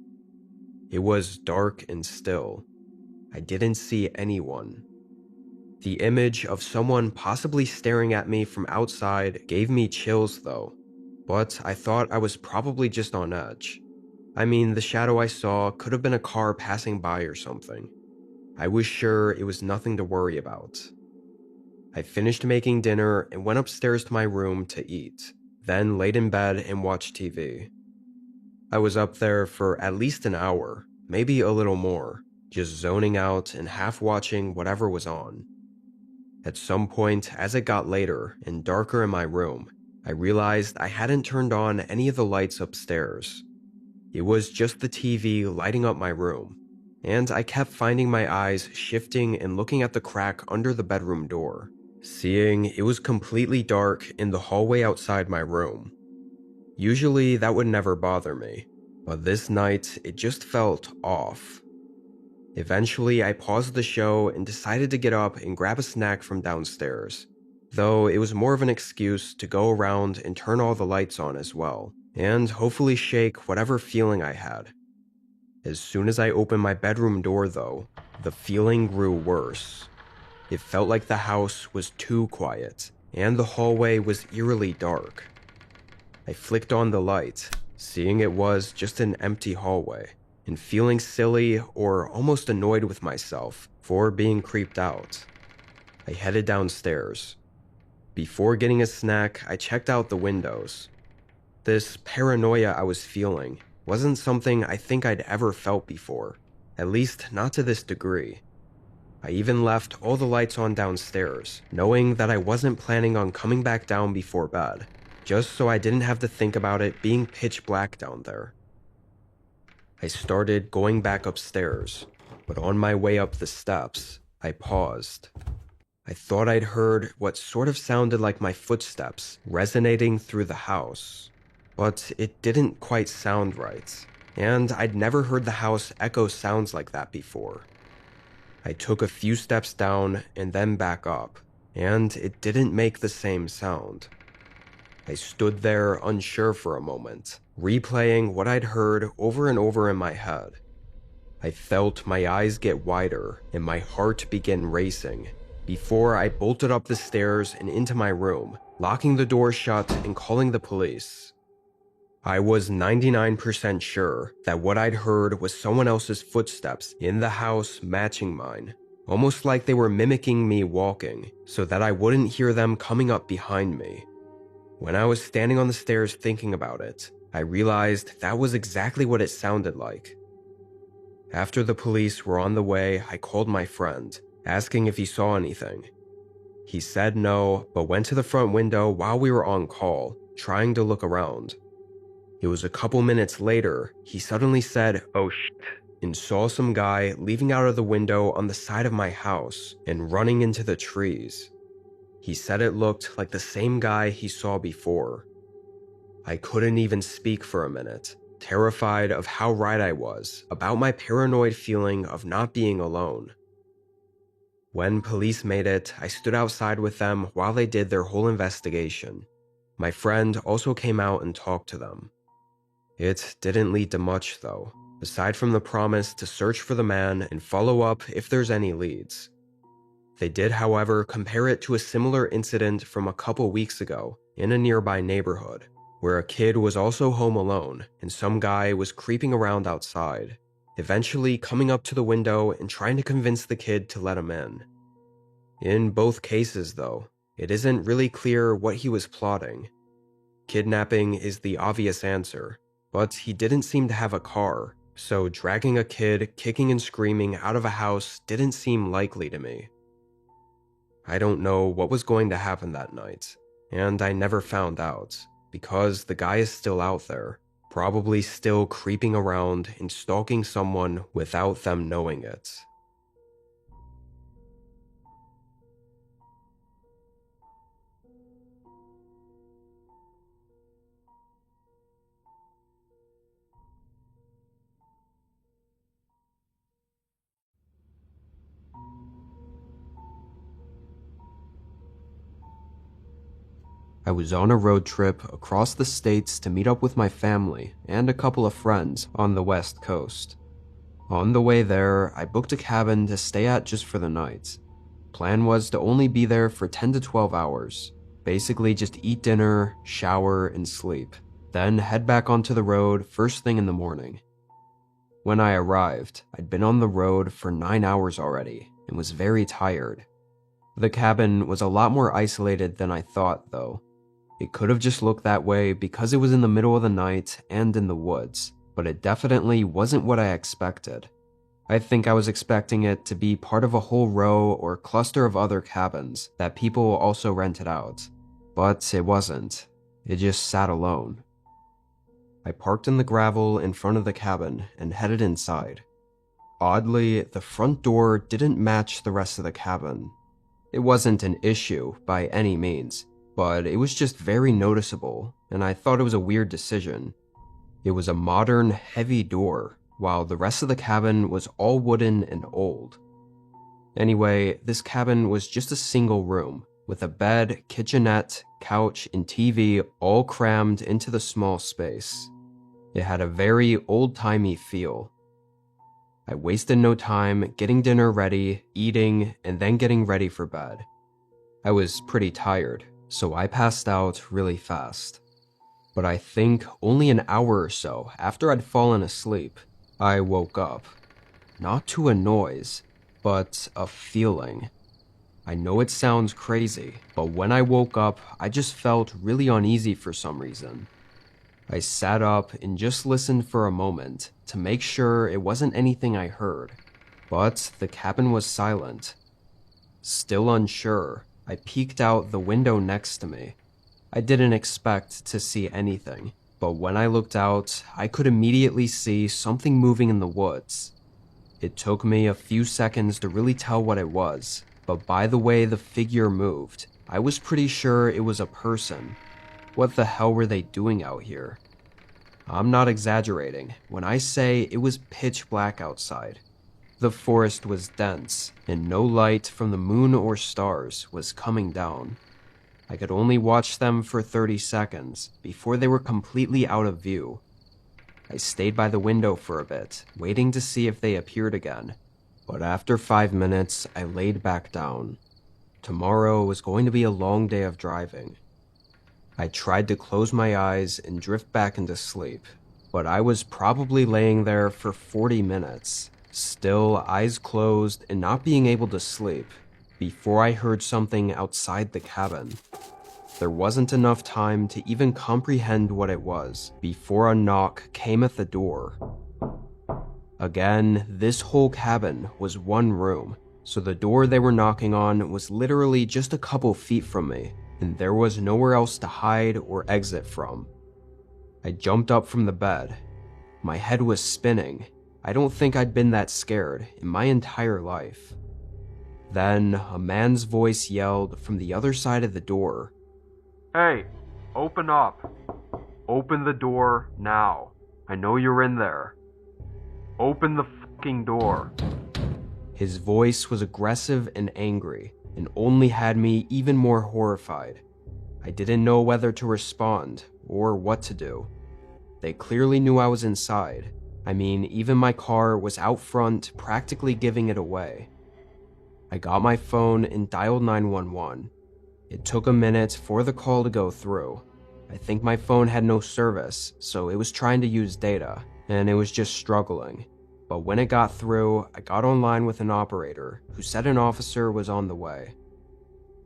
It was dark and still. I didn't see anyone. The image of someone possibly staring at me from outside gave me chills though, but I thought I was probably just on edge. I mean, the shadow I saw could have been a car passing by or something. I was sure it was nothing to worry about. I finished making dinner and went upstairs to my room to eat, then laid in bed and watched TV. I was up there for at least an hour, maybe a little more, just zoning out and half watching whatever was on. At some point, as it got later and darker in my room, I realized I hadn't turned on any of the lights upstairs. It was just the TV lighting up my room, and I kept finding my eyes shifting and looking at the crack under the bedroom door, seeing it was completely dark in the hallway outside my room. Usually that would never bother me, but this night it just felt off. Eventually I paused the show and decided to get up and grab a snack from downstairs, though it was more of an excuse to go around and turn all the lights on as well, and hopefully shake whatever feeling I had. As soon as I opened my bedroom door though, the feeling grew worse. It felt like the house was too quiet, and the hallway was eerily dark. I flicked on the light, seeing it was just an empty hallway, and feeling silly or almost annoyed with myself for being creeped out. I headed downstairs. Before getting a snack, I checked out the windows. This paranoia I was feeling wasn't something I think I'd ever felt before, at least not to this degree. I even left all the lights on downstairs, knowing that I wasn't planning on coming back down before bed, just so I didn't have to think about it being pitch black down there. I started going back upstairs, but on my way up the steps, I paused. I thought I'd heard what sort of sounded like my footsteps resonating through the house, but it didn't quite sound right, and I'd never heard the house echo sounds like that before. I took a few steps down and then back up, and it didn't make the same sound. I stood there unsure for a moment, replaying what I'd heard over and over in my head. I felt my eyes get wider and my heart begin racing before I bolted up the stairs and into my room, locking the door shut and calling the police. I was 99% sure that what I'd heard was someone else's footsteps in the house matching mine, almost like they were mimicking me walking so that I wouldn't hear them coming up behind me. When I was standing on the stairs thinking about it, I realized that was exactly what it sounded like. After the police were on the way, I called my friend, asking if he saw anything. He said no, but went to the front window while we were on call, trying to look around. It was a couple minutes later, he suddenly said, "Oh shit," and saw some guy leaving out of the window on the side of my house and running into the trees. He said it looked like the same guy he saw before. I couldn't even speak for a minute, terrified of how right I was about my paranoid feeling of not being alone. When police made it, I stood outside with them while they did their whole investigation. My friend also came out and talked to them. It didn't lead to much though, aside from the promise to search for the man and follow up if there's any leads. They did, however, compare it to a similar incident from a couple weeks ago in a nearby neighborhood, where a kid was also home alone and some guy was creeping around outside, eventually coming up to the window and trying to convince the kid to let him in. In both cases, though, it isn't really clear what he was plotting. Kidnapping is the obvious answer, but he didn't seem to have a car, so dragging a kid kicking and screaming out of a house didn't seem likely to me. I don't know what was going to happen that night, and I never found out, because the guy is still out there, probably still creeping around and stalking someone without them knowing it. I was on a road trip across the states to meet up with my family and a couple of friends on the West Coast. On the way there, I booked a cabin to stay at just for the night. Plan was to only be there for 10 to 12 hours. Basically just eat dinner, shower, and sleep. Then head back onto the road first thing in the morning. When I arrived, I'd been on the road for 9 hours already and was very tired. The cabin was a lot more isolated than I thought, though. It could have just looked that way because it was in the middle of the night and in the woods, but it definitely wasn't what I expected. I think I was expecting it to be part of a whole row or cluster of other cabins that people also rented out, but it wasn't. It just sat alone. I parked in the gravel in front of the cabin and headed inside. Oddly, the front door didn't match the rest of the cabin. It wasn't an issue by any means, but it was just very noticeable, and I thought it was a weird decision. It was a modern, heavy door, while the rest of the cabin was all wooden and old. Anyway, this cabin was just a single room, with a bed, kitchenette, couch, and TV all crammed into the small space. It had a very old-timey feel. I wasted no time getting dinner ready, eating, and then getting ready for bed. I was pretty tired, so I passed out really fast. But I think only an hour or so after I'd fallen asleep, I woke up. Not to a noise, but a feeling. I know it sounds crazy, but when I woke up, I just felt really uneasy for some reason. I sat up and just listened for a moment to make sure it wasn't anything I heard, but the cabin was silent. Still unsure, I peeked out the window next to me. I didn't expect to see anything, but when I looked out, I could immediately see something moving in the woods. It took me a few seconds to really tell what it was, but by the way the figure moved, I was pretty sure it was a person. What the hell were they doing out here? I'm not exaggerating when I say it was pitch black outside. The forest was dense, and no light from the moon or stars was coming down. I could only watch them for 30 seconds before they were completely out of view. I stayed by the window for a bit, waiting to see if they appeared again, but after 5 minutes, I laid back down. Tomorrow was going to be a long day of driving. I tried to close my eyes and drift back into sleep, but I was probably laying there for 40 minutes, still eyes closed and not being able to sleep, before I heard something outside the cabin. There wasn't enough time to even comprehend what it was before a knock came at the door. Again, this whole cabin was one room, so the door they were knocking on was literally just a couple feet from me, and there was nowhere else to hide or exit from. I jumped up from the bed. My head was spinning. I don't think I'd been that scared in my entire life. Then, a man's voice yelled from the other side of the door, Hey, open up. Open the door now. I know you're in there. Open the fucking door. His voice was aggressive and angry, and only had me even more horrified. I didn't know whether to respond or what to do. They clearly knew I was inside. I mean, even my car was out front, practically giving it away. I got my phone and dialed 911. It took a minute for the call to go through. I think my phone had no service, so it was trying to use data, and it was just struggling. But when it got through, I got online with an operator who said an officer was on the way.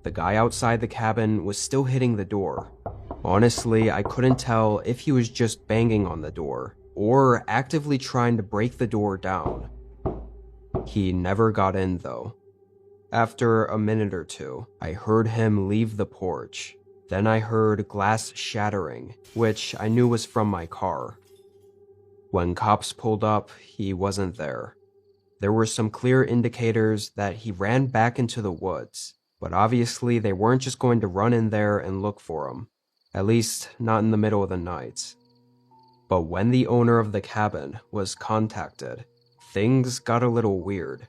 The guy outside the cabin was still hitting the door. Honestly, I couldn't tell if he was just banging on the door or actively trying to break the door down. He never got in, though. After a minute or two, I heard him leave the porch. Then I heard glass shattering, which I knew was from my car. When cops pulled up, he wasn't there. There were some clear indicators that he ran back into the woods, but obviously they weren't just going to run in there and look for him, at least not in the middle of the night. But when the owner of the cabin was contacted, things got a little weird.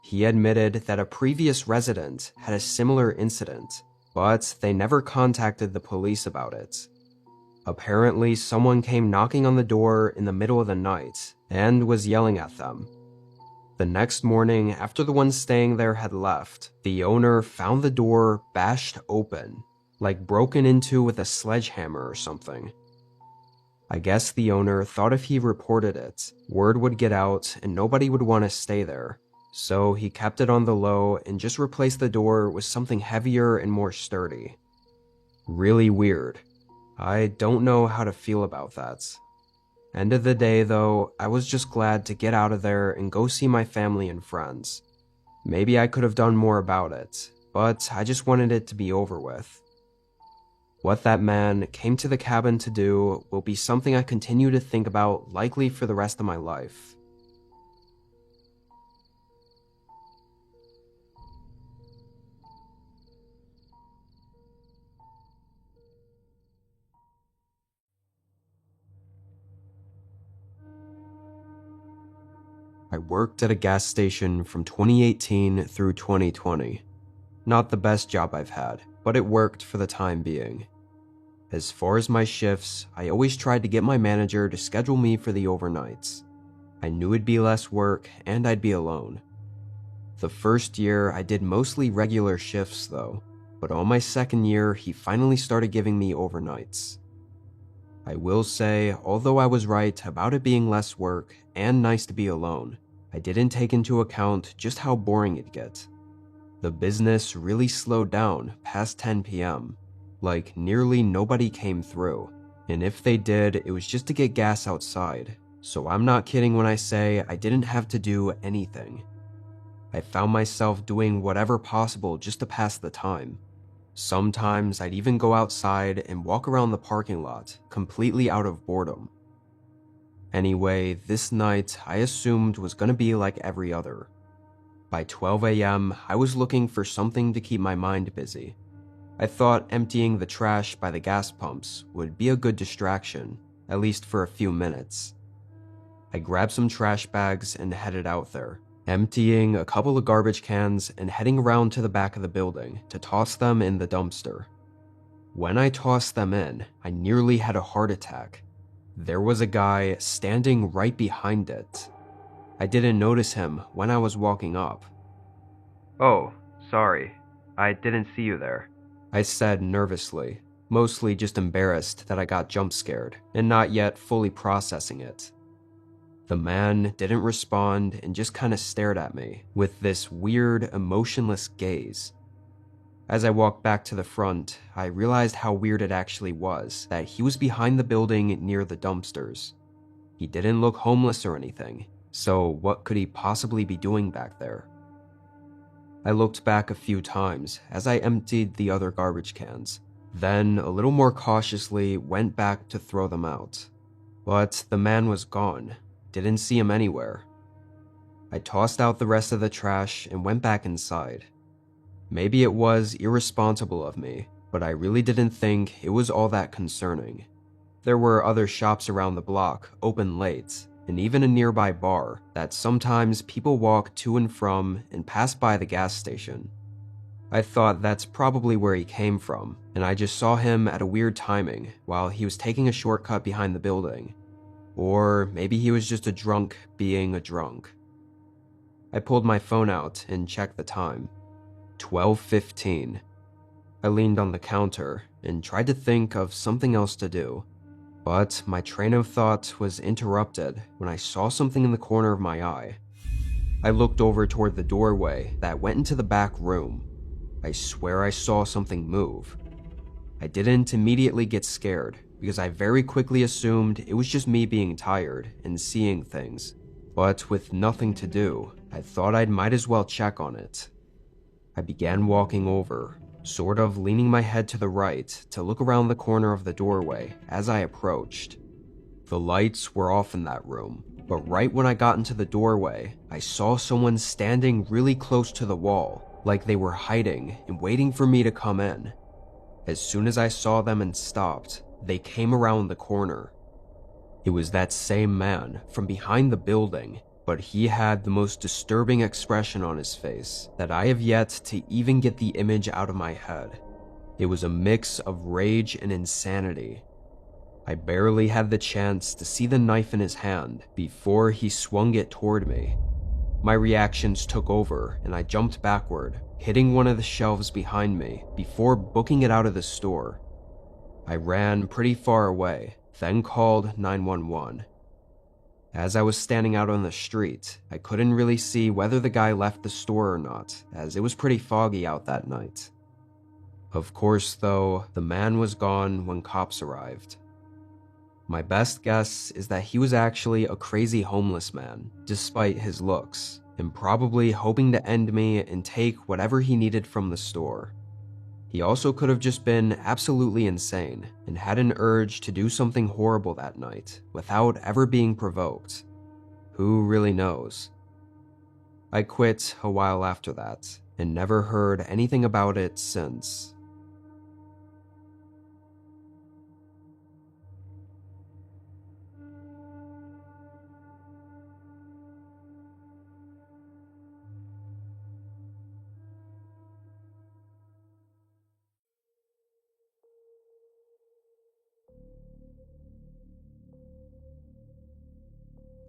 He admitted that a previous resident had a similar incident, but they never contacted the police about it. Apparently, someone came knocking on the door in the middle of the night and was yelling at them. The next morning, after the one staying there had left, the owner found the door bashed open, like broken into with a sledgehammer or something. I guess the owner thought if he reported it, word would get out and nobody would want to stay there. So he kept it on the low and just replaced the door with something heavier and more sturdy. Really weird. I don't know how to feel about that. End of the day though, I was just glad to get out of there and go see my family and friends. Maybe I could have done more about it, but I just wanted it to be over with. What that man came to the cabin to do will be something I continue to think about likely for the rest of my life. I worked at a gas station from 2018 through 2020. Not the best job I've had, but it worked for the time being. As far as my shifts, I always tried to get my manager to schedule me for the overnights. I knew it'd be less work and I'd be alone. The first year, I did mostly regular shifts though, but on my second year, he finally started giving me overnights. I will say, although I was right about it being less work and nice to be alone, I didn't take into account just how boring it'd get. The business really slowed down past 10 p.m. Like, nearly nobody came through, and if they did, it was just to get gas outside, so I'm not kidding when I say I didn't have to do anything. I found myself doing whatever possible just to pass the time. Sometimes I'd even go outside and walk around the parking lot, completely out of boredom. Anyway, this night I assumed was gonna be like every other. By 12 a.m., I was looking for something to keep my mind busy. I thought emptying the trash by the gas pumps would be a good distraction, at least for a few minutes. I grabbed some trash bags and headed out there, emptying a couple of garbage cans and heading around to the back of the building to toss them in the dumpster. When I tossed them in, I nearly had a heart attack. There was a guy standing right behind it. I didn't notice him when I was walking up. Oh, sorry. I didn't see you there. I said nervously, mostly just embarrassed that I got jump scared and not yet fully processing it. The man didn't respond and just kind of stared at me with this weird, emotionless gaze. As I walked back to the front, I realized how weird it actually was that he was behind the building near the dumpsters. He didn't look homeless or anything, so what could he possibly be doing back there? I looked back a few times as I emptied the other garbage cans, then a little more cautiously went back to throw them out. But the man was gone. Didn't see him anywhere. I tossed out the rest of the trash and went back inside. Maybe it was irresponsible of me, but I really didn't think it was all that concerning. There were other shops around the block, open late, and even a nearby bar that sometimes people walk to and from and pass by the gas station. I thought that's probably where he came from, and I just saw him at a weird timing while he was taking a shortcut behind the building. Or maybe he was just a drunk being a drunk. I pulled my phone out and checked the time. 12:15. I leaned on the counter and tried to think of something else to do, but my train of thought was interrupted when I saw something in the corner of my eye. I looked over toward the doorway that went into the back room. I swear I saw something move. I didn't immediately get scared because I very quickly assumed it was just me being tired and seeing things, but with nothing to do, I thought I might as well check on it. I began walking over, sort of leaning my head to the right to look around the corner of the doorway as I approached. The lights were off in that room, but right when I got into the doorway, I saw someone standing really close to the wall, like they were hiding and waiting for me to come in. As soon as I saw them and stopped, they came around the corner. It was that same man from behind the building, but he had the most disturbing expression on his face that I have yet to even get the image out of my head. It was a mix of rage and insanity. I barely had the chance to see the knife in his hand before he swung it toward me. My reactions took over and I jumped backward, hitting one of the shelves behind me before booking it out of the store. I ran pretty far away, then called 911. As I was standing out on the street, I couldn't really see whether the guy left the store or not, as it was pretty foggy out that night. Of course, though, the man was gone when cops arrived. My best guess is that he was actually a crazy homeless man, despite his looks, and probably hoping to end me and take whatever he needed from the store. He also could have just been absolutely insane and had an urge to do something horrible that night without ever being provoked. Who really knows? I quit a while after that and never heard anything about it since.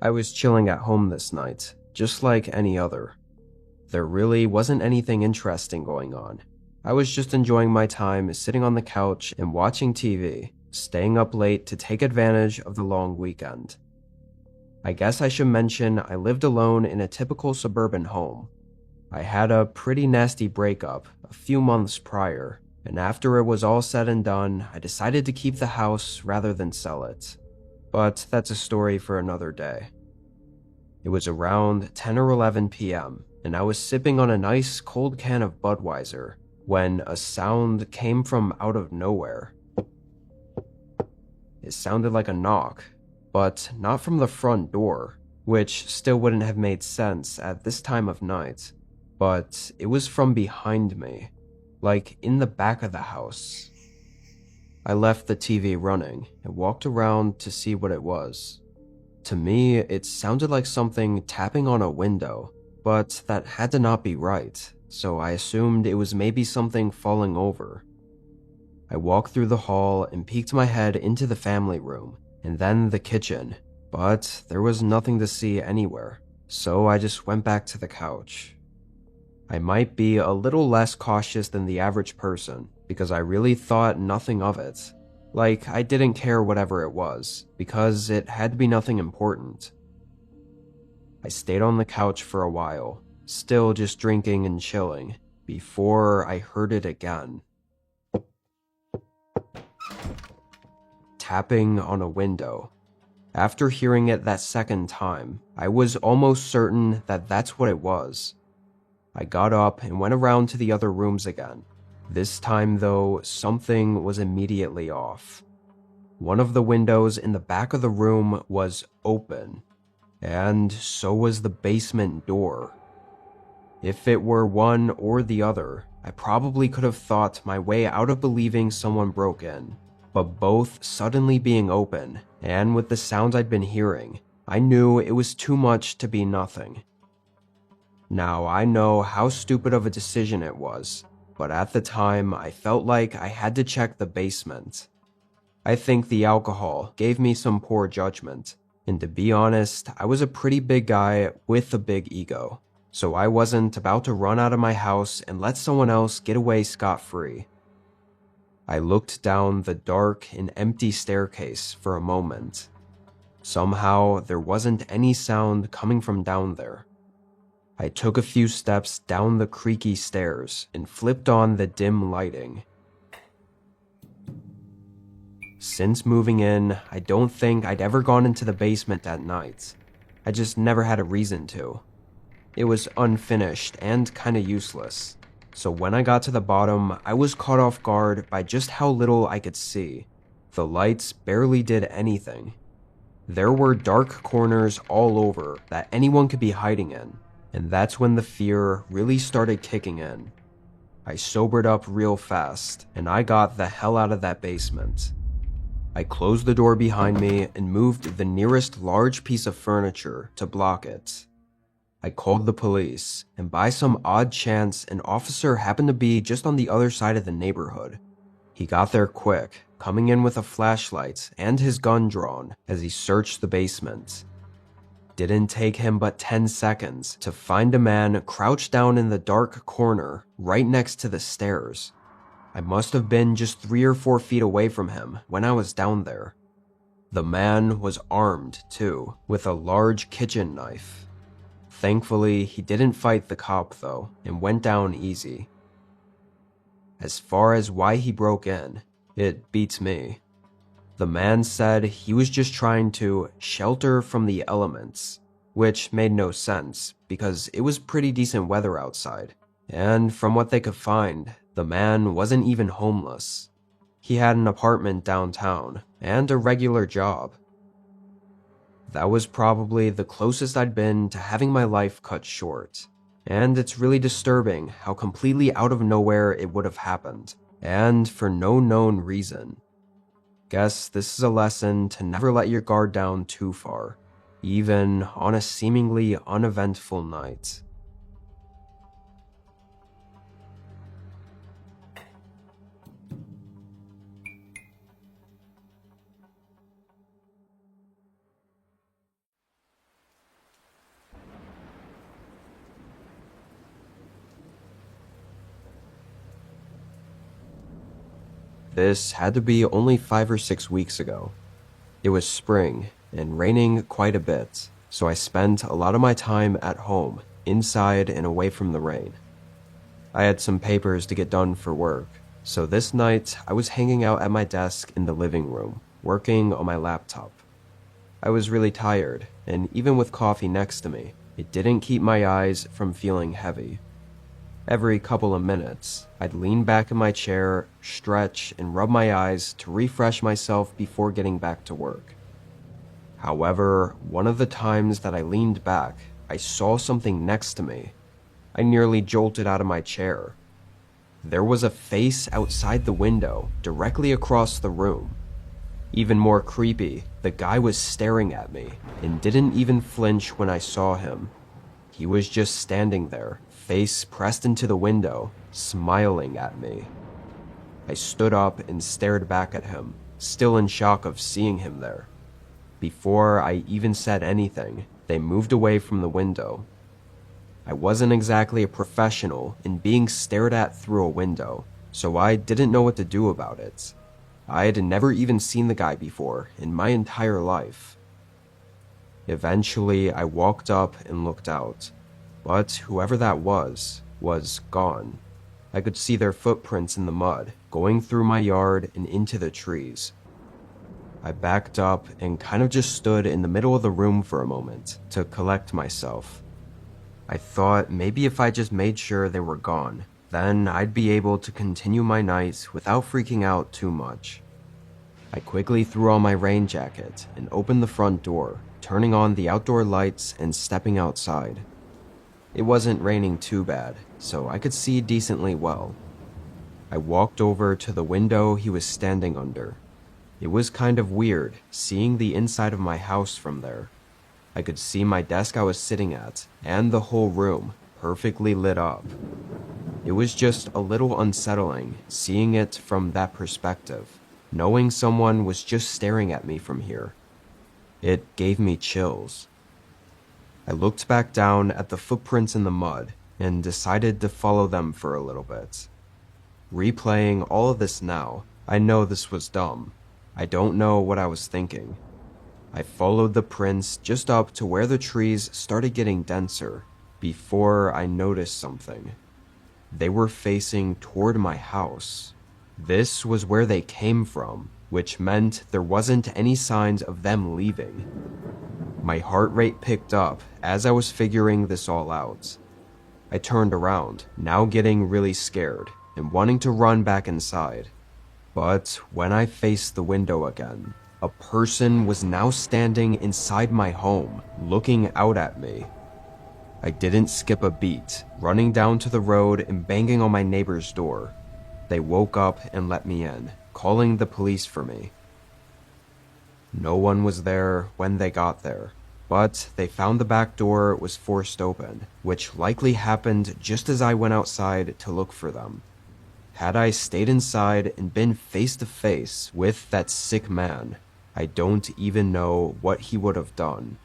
I was chilling at home this night, just like any other. There really wasn't anything interesting going on. I was just enjoying my time sitting on the couch and watching TV, staying up late to take advantage of the long weekend. I guess I should mention I lived alone in a typical suburban home. I had a pretty nasty breakup a few months prior, and after it was all said and done, I decided to keep the house rather than sell it. But that's a story for another day. It was around 10 or 11 p.m., and I was sipping on a nice cold can of Budweiser when a sound came from out of nowhere. It sounded like a knock, but not from the front door, which still wouldn't have made sense at this time of night, but it was from behind me, like in the back of the house. I left the TV running and walked around to see what it was. To me, it sounded like something tapping on a window, but that had to not be right, so I assumed it was maybe something falling over. I walked through the hall and peeked my head into the family room, and then the kitchen, but there was nothing to see anywhere, so I just went back to the couch. I might be a little less cautious than the average person, because I really thought nothing of it. Like, I didn't care whatever it was, because it had to be nothing important. I stayed on the couch for a while, still just drinking and chilling, before I heard it again. Tapping on a window. After hearing it that second time, I was almost certain that that's what it was. I got up and went around to the other rooms again. This time, though, something was immediately off. One of the windows in the back of the room was open, and so was the basement door. If it were one or the other, I probably could have thought my way out of believing someone broke in, but both suddenly being open, and with the sounds I'd been hearing, I knew it was too much to be nothing. Now, I know how stupid of a decision it was, but at the time, I felt like I had to check the basement. I think the alcohol gave me some poor judgment, and to be honest, I was a pretty big guy with a big ego, so I wasn't about to run out of my house and let someone else get away scot-free. I looked down the dark and empty staircase for a moment. Somehow, there wasn't any sound coming from down there. I took a few steps down the creaky stairs and flipped on the dim lighting. Since moving in, I don't think I'd ever gone into the basement at night. I just never had a reason to. It was unfinished and kinda useless, so when I got to the bottom, I was caught off guard by just how little I could see. The lights barely did anything. There were dark corners all over that anyone could be hiding in. And that's when the fear really started kicking in. I sobered up real fast, and I got the hell out of that basement. I closed the door behind me and moved the nearest large piece of furniture to block it. I called the police, and by some odd chance, an officer happened to be just on the other side of the neighborhood, He got there quick, coming in with a flashlight and his gun drawn as he searched the basement. Didn't take him but 10 seconds to find a man crouched down in the dark corner right next to the stairs. I must have been just 3 or 4 feet away from him when I was down there. The man was armed, too, with a large kitchen knife. Thankfully, he didn't fight the cop, though, and went down easy. As far as why he broke in, it beats me. The man said he was just trying to shelter from the elements, which made no sense because it was pretty decent weather outside, and from what they could find, the man wasn't even homeless. He had an apartment downtown and a regular job. That was probably the closest I'd been to having my life cut short, and it's really disturbing how completely out of nowhere it would have happened, and for no known reason. Guess this is a lesson to never let your guard down too far, even on a seemingly uneventful night. This had to be only 5 or 6 weeks ago. It was spring and raining quite a bit, so I spent a lot of my time at home, inside and away from the rain. I had some papers to get done for work, so this night I was hanging out at my desk in the living room, working on my laptop. I was really tired, and even with coffee next to me, it didn't keep my eyes from feeling heavy. Every couple of minutes, I'd lean back in my chair, stretch, and rub my eyes to refresh myself before getting back to work. However, one of the times that I leaned back, I saw something next to me. I nearly jolted out of my chair. There was a face outside the window, directly across the room. Even more creepy, the guy was staring at me, and didn't even flinch when I saw him. He was just standing there, face pressed into the window, smiling at me. I stood up and stared back at him, still in shock of seeing him there. Before I even said anything, they moved away from the window. I wasn't exactly a professional in being stared at through a window, so I didn't know what to do about it. I had never even seen the guy before in my entire life. Eventually, I walked up and looked out, but whoever that was gone. I could see their footprints in the mud, going through my yard and into the trees. I backed up and kind of just stood in the middle of the room for a moment to collect myself. I thought maybe if I just made sure they were gone, then I'd be able to continue my night without freaking out too much. I quickly threw on my rain jacket and opened the front door, turning on the outdoor lights and stepping outside. It wasn't raining too bad, so I could see decently well. I walked over to the window he was standing under. It was kind of weird seeing the inside of my house from there. I could see my desk I was sitting at, and the whole room, perfectly lit up. It was just a little unsettling seeing it from that perspective, knowing someone was just staring at me from here. It gave me chills. I looked back down at the footprints in the mud and decided to follow them for a little bit. Replaying all of this now, I know this was dumb. I don't know what I was thinking. I followed the prints just up to where the trees started getting denser before I noticed something. They were facing toward my house. This was where they came from, which meant there wasn't any signs of them leaving. My heart rate picked up as I was figuring this all out. I turned around, now getting really scared and wanting to run back inside. But when I faced the window again, a person was now standing inside my home, looking out at me. I didn't skip a beat, running down to the road and banging on my neighbor's door. They woke up and let me in, calling the police for me. No one was there when they got there, but they found the back door was forced open, which likely happened just as I went outside to look for them. Had I stayed inside and been face to face with that sick man, I don't even know what he would have done.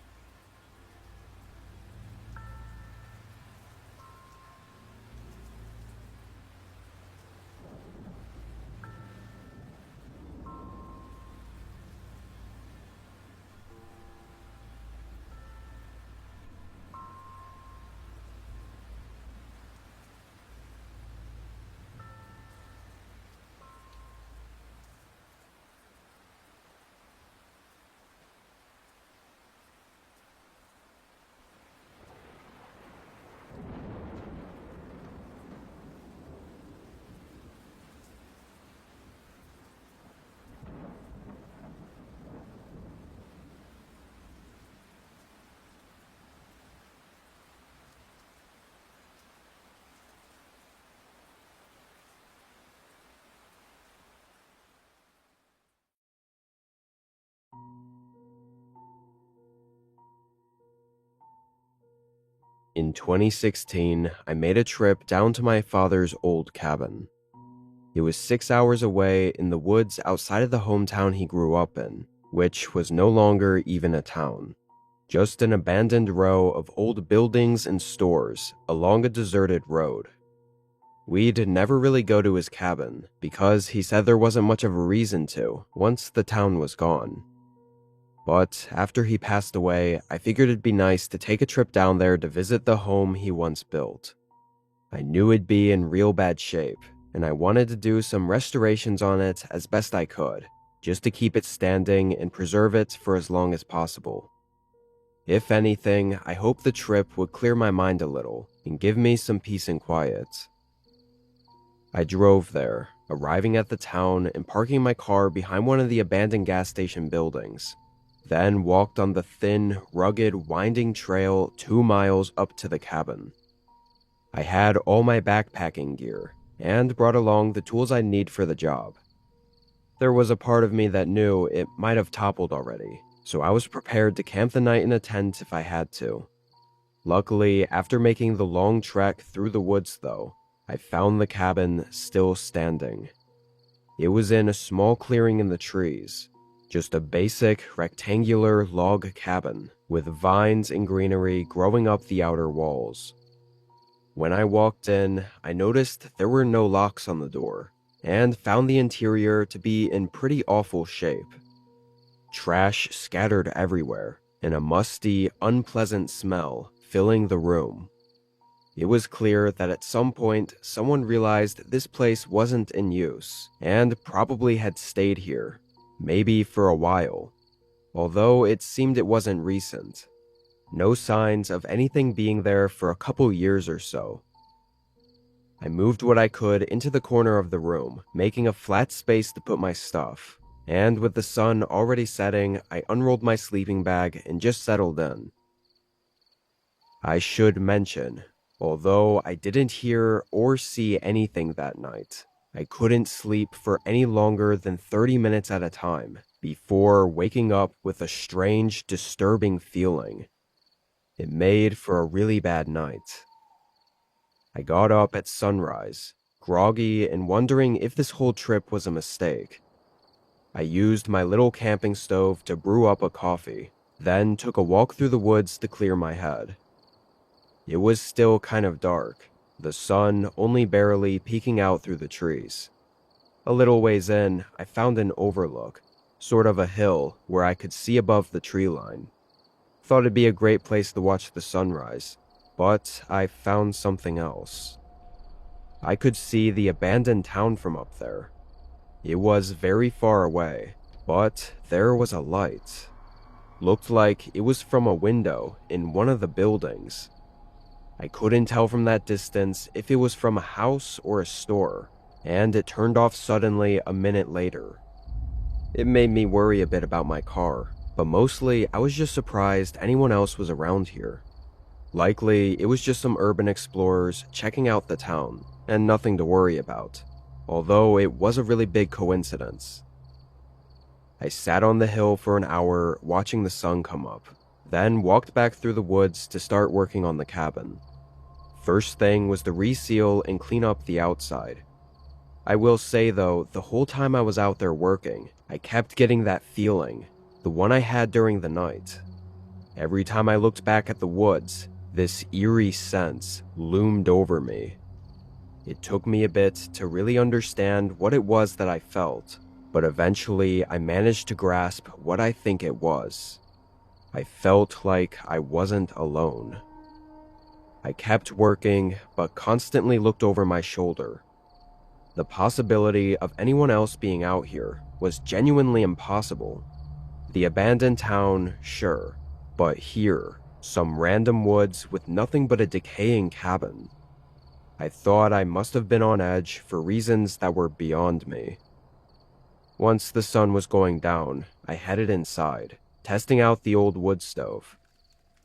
In 2016, I made a trip down to my father's old cabin. It was 6 hours away in the woods outside of the hometown he grew up in, which was no longer even a town. Just an abandoned row of old buildings and stores along a deserted road. We'd never really go to his cabin because he said there wasn't much of a reason to once the town was gone. But after he passed away, I figured it'd be nice to take a trip down there to visit the home he once built. I knew it'd be in real bad shape, and I wanted to do some restorations on it as best I could, just to keep it standing and preserve it for as long as possible. If anything, I hoped the trip would clear my mind a little and give me some peace and quiet. I drove there, arriving at the town and parking my car behind one of the abandoned gas station buildings, then walked on the thin, rugged, winding trail 2 miles up to the cabin. I had all my backpacking gear, and brought along the tools I'd need for the job. There was a part of me that knew it might have toppled already, so I was prepared to camp the night in a tent if I had to. Luckily, after making the long trek through the woods though, I found the cabin still standing. It was in a small clearing in the trees, just a basic rectangular log cabin with vines and greenery growing up the outer walls. When I walked in, I noticed there were no locks on the door, and found the interior to be in pretty awful shape. Trash scattered everywhere, and a musty, unpleasant smell filling the room. It was clear that at some point, someone realized this place wasn't in use, and probably had stayed here, maybe for a while, although it seemed it wasn't recent. No signs of anything being there for a couple years or so. I moved what I could into the corner of the room, making a flat space to put my stuff, and with the sun already setting, I unrolled my sleeping bag and just settled in. I should mention, although I didn't hear or see anything that night, I couldn't sleep for any longer than 30 minutes at a time before waking up with a strange, disturbing feeling. It made for a really bad night. I got up at sunrise, groggy and wondering if this whole trip was a mistake. I used my little camping stove to brew up a coffee, then took a walk through the woods to clear my head. It was still kind of dark, the sun only barely peeking out through the trees. A little ways in, I found an overlook, sort of a hill where I could see above the tree line. Thought it'd be a great place to watch the sunrise, but I found something else. I could see the abandoned town from up there. It was very far away, but there was a light. Looked like it was from a window in one of the buildings. I couldn't tell from that distance if it was from a house or a store, and it turned off suddenly a minute later. It made me worry a bit about my car, but mostly I was just surprised anyone else was around here. Likely, it was just some urban explorers checking out the town, and nothing to worry about, although it was a really big coincidence. I sat on the hill for an hour watching the sun come up, then walked back through the woods to start working on the cabin. First thing was to reseal and clean up the outside. I will say though, the whole time I was out there working, I kept getting that feeling, the one I had during the night. Every time I looked back at the woods, this eerie sense loomed over me. It took me a bit to really understand what it was that I felt, but eventually I managed to grasp what I think it was. I felt like I wasn't alone. I kept working, but constantly looked over my shoulder. The possibility of anyone else being out here was genuinely impossible. The abandoned town, sure, but here, some random woods with nothing but a decaying cabin. I thought I must have been on edge for reasons that were beyond me. Once the sun was going down, I headed inside, testing out the old wood stove.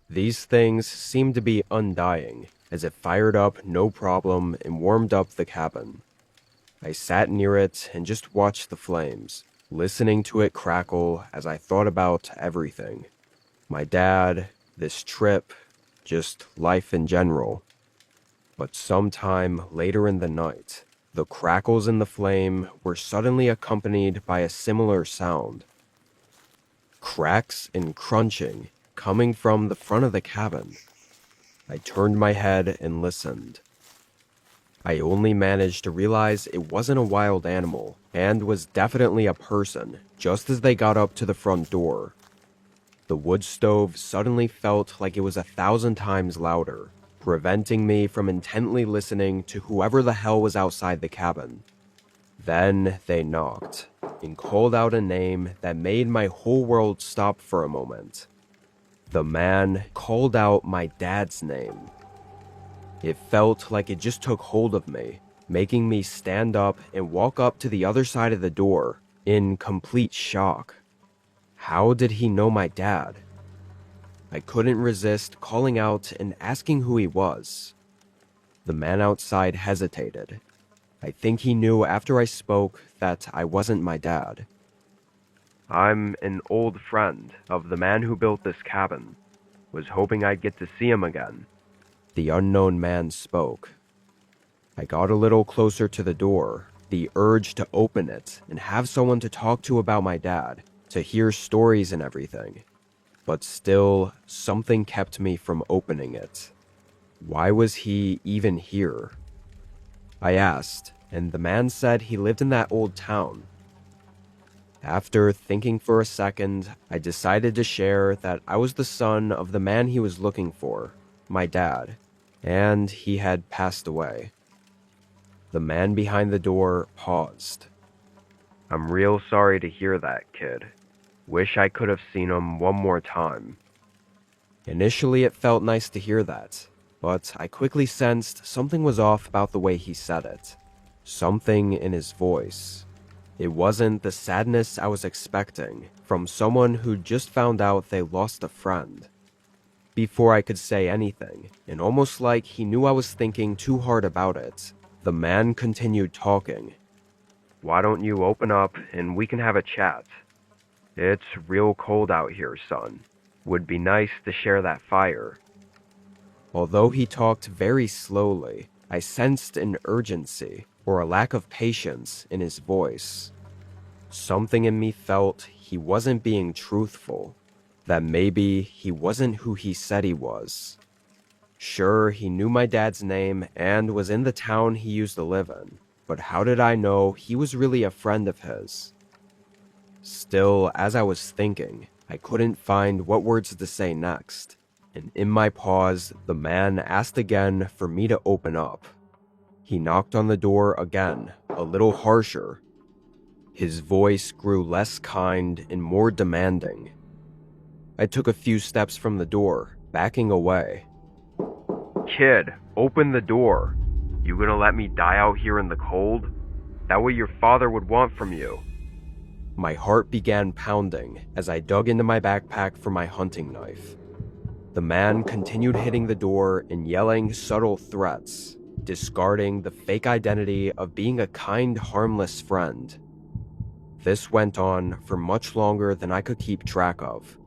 These things seemed to be undying, as it fired up no problem and warmed up the cabin. I sat near it and just watched the flames, listening to it crackle as I thought about everything. My dad, this trip, just life in general. But sometime later in the night, the crackles in the flame were suddenly accompanied by a similar sound. Cracks and crunching coming from the front of the cabin. I turned my head and listened. I only managed to realize it wasn't a wild animal and was definitely a person just as they got up to the front door. The wood stove suddenly felt like it was 1,000 times louder, preventing me from intently listening to whoever the hell was outside the cabin. Then they knocked and called out a name that made my whole world stop for a moment. The man called out my dad's name. It felt like it just took hold of me, making me stand up and walk up to the other side of the door, in complete shock. How did he know my dad? I couldn't resist calling out and asking who he was. The man outside hesitated. I think he knew after I spoke that I wasn't my dad. I'm an old friend of the man who built this cabin. Was hoping I'd get to see him again. The unknown man spoke. I got a little closer to the door, the urge to open it and have someone to talk to about my dad, to hear stories and everything. But still, something kept me from opening it. Why was he even here? I asked, and the man said he lived in that old town. After thinking for a second, I decided to share that I was the son of the man he was looking for, my dad, and he had passed away. The man behind the door paused. I'm real sorry to hear that, kid. Wish I could have seen him one more time. Initially, it felt nice to hear that, but I quickly sensed something was off about the way he said it. Something in his voice. It wasn't the sadness I was expecting from someone who just found out they lost a friend. Before I could say anything, and almost like he knew I was thinking too hard about it, the man continued talking. Why don't you open up and we can have a chat? It's real cold out here, son. Would be nice to share that fire. Although he talked very slowly, I sensed an urgency or a lack of patience in his voice. Something in me felt he wasn't being truthful, that maybe he wasn't who he said he was. Sure, he knew my dad's name and was in the town he used to live in, but how did I know he was really a friend of his? Still, as I was thinking, I couldn't find what words to say next, and in my pause, the man asked again for me to open up. He knocked on the door again, a little harsher. His voice grew less kind and more demanding. I took a few steps from the door, backing away. Kid, open the door. You gonna let me die out here in the cold? That what your father would want from you. My heart began pounding as I dug into my backpack for my hunting knife. The man continued hitting the door and yelling subtle threats, discarding the fake identity of being a kind, harmless friend. This went on for much longer than I could keep track of.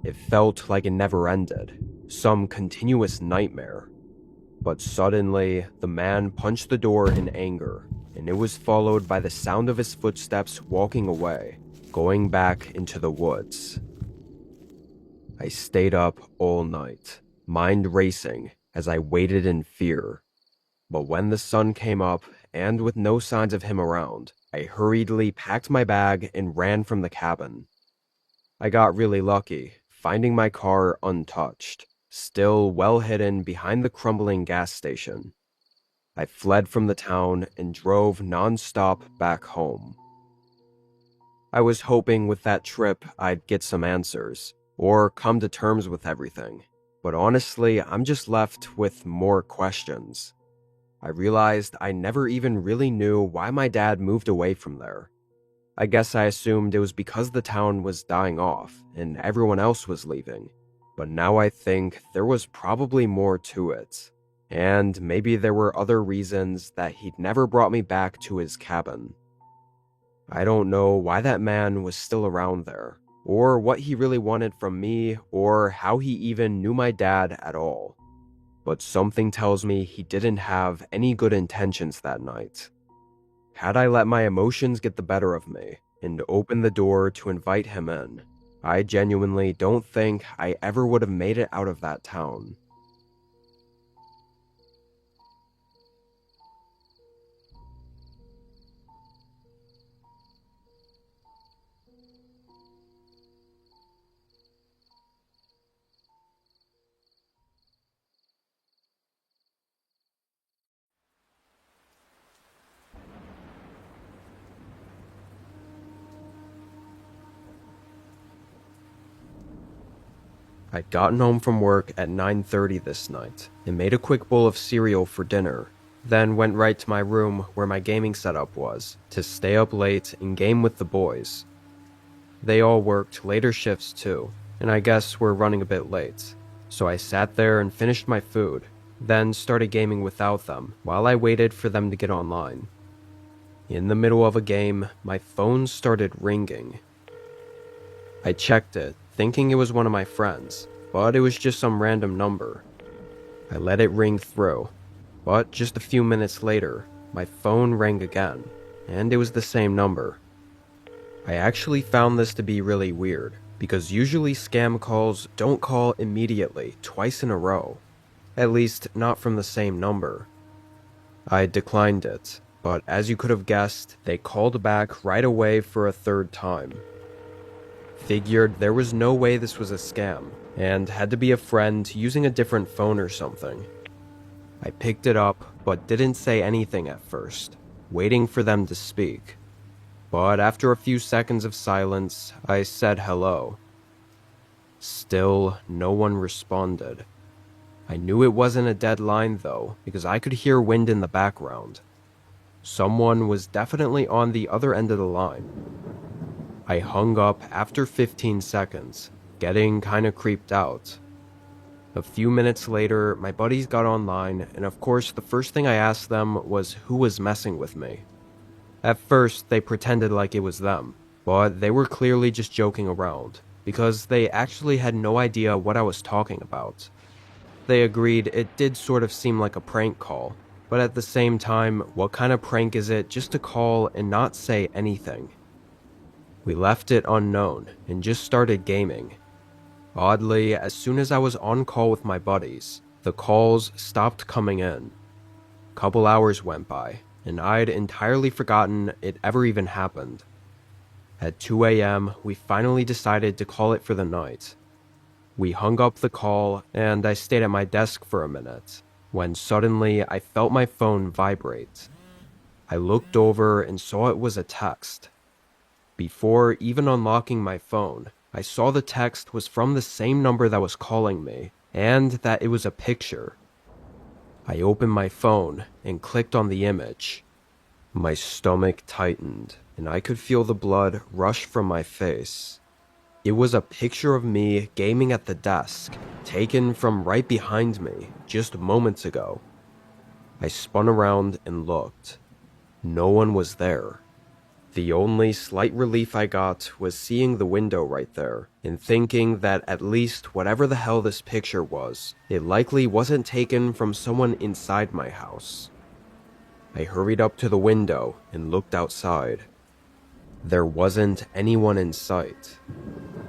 It felt like it never ended, some continuous nightmare. But suddenly, the man punched the door in anger. and it was followed by the sound of his footsteps walking away, going back into the woods. I stayed up all night, mind racing as I waited in fear. But when the sun came up, and with no signs of him around, I hurriedly packed my bag and ran from the cabin. I got really lucky, finding my car untouched, still well hidden behind the crumbling gas station. I fled from the town and drove non-stop back home. I was hoping with that trip I'd get some answers, or come to terms with everything. But honestly, I'm just left with more questions. I realized I never even really knew why my dad moved away from there. I guess I assumed it was because the town was dying off and everyone else was leaving. But now I think there was probably more to it. And maybe there were other reasons that he'd never brought me back to his cabin. I don't know why that man was still around there, or what he really wanted from me, or how he even knew my dad at all. But something tells me he didn't have any good intentions that night. Had I let my emotions get the better of me and opened the door to invite him in, I genuinely don't think I ever would have made it out of that town. I'd gotten home from work at 9:30 this night and made a quick bowl of cereal for dinner, then went right to my room where my gaming setup was to stay up late and game with the boys. They all worked later shifts too, and I guess were running a bit late, so I sat there and finished my food, then started gaming without them while I waited for them to get online. In the middle of a game, my phone started ringing. I checked it, thinking it was one of my friends, but it was just some random number. I let it ring through, but just a few minutes later, my phone rang again, and it was the same number. I actually found this to be really weird, because usually scam calls don't call immediately twice in a row, at least not from the same number. I declined it, but as you could have guessed, they called back right away for a third time. Figured there was no way this was a scam, and had to be a friend using a different phone or something. I picked it up, but didn't say anything at first, waiting for them to speak. But after a few seconds of silence, I said hello. Still, no one responded. I knew it wasn't a dead line though, because I could hear wind in the background. Someone was definitely on the other end of the line. I hung up after 15 seconds, getting kinda creeped out. A few minutes later, my buddies got online, and of course the first thing I asked them was who was messing with me. At first, they pretended like it was them, but they were clearly just joking around, because they actually had no idea what I was talking about. They agreed it did sort of seem like a prank call, but at the same time, what kind of prank is it just to call and not say anything? We left it unknown and just started gaming. Oddly, as soon as I was on call with my buddies, the calls stopped coming in. Couple hours went by, and I'd entirely forgotten it ever even happened. At 2 a.m., we finally decided to call it for the night. We hung up the call, and I stayed at my desk for a minute, when suddenly I felt my phone vibrate. I looked over and saw it was a text. Before even unlocking my phone, I saw the text was from the same number that was calling me, and that it was a picture. I opened my phone and clicked on the image. My stomach tightened, and I could feel the blood rush from my face. It was a picture of me gaming at the desk, taken from right behind me just moments ago. I spun around and looked. No one was there. The only slight relief I got was seeing the window right there, and thinking that at least whatever the hell this picture was, it likely wasn't taken from someone inside my house. I hurried up to the window and looked outside. There wasn't anyone in sight.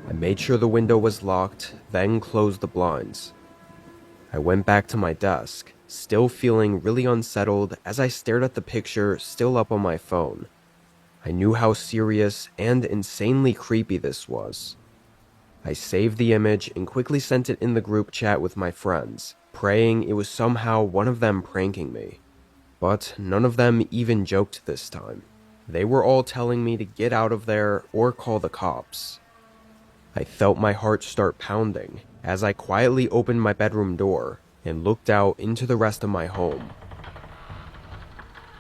I made sure the window was locked, then closed the blinds. I went back to my desk, still feeling really unsettled as I stared at the picture still up on my phone. I knew how serious and insanely creepy this was. I saved the image and quickly sent it in the group chat with my friends, praying it was somehow one of them pranking me. But none of them even joked this time. They were all telling me to get out of there or call the cops. I felt my heart start pounding as I quietly opened my bedroom door and looked out into the rest of my home.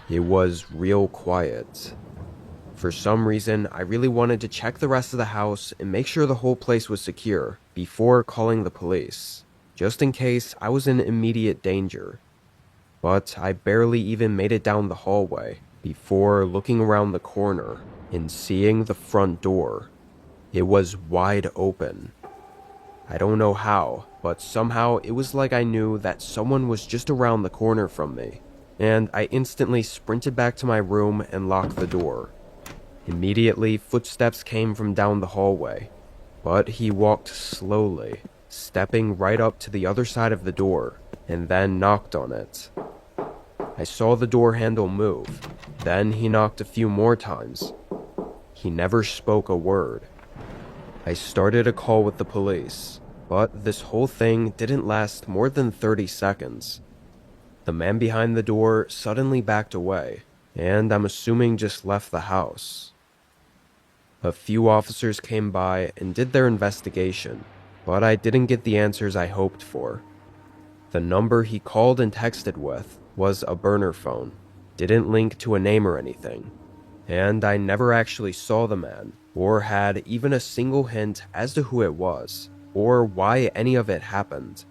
It was real quiet. For some reason, I really wanted to check the rest of the house and make sure the whole place was secure before calling the police, just in case I was in immediate danger. But I barely even made it down the hallway before looking around the corner and seeing the front door. It was wide open. I don't know how, but somehow it was like I knew that someone was just around the corner from me, and I instantly sprinted back to my room and locked the door. Immediately, footsteps came from down the hallway, but he walked slowly, stepping right up to the other side of the door, and then knocked on it. I saw the door handle move, then he knocked a few more times. He never spoke a word. I started a call with the police, but this whole thing didn't last more than 30 seconds. The man behind the door suddenly backed away, and I'm assuming just left the house. A few officers came by and did their investigation, but I didn't get the answers I hoped for. The number he called and texted with was a burner phone, didn't link to a name or anything, and I never actually saw the man, or had even a single hint as to who it was, or why any of it happened.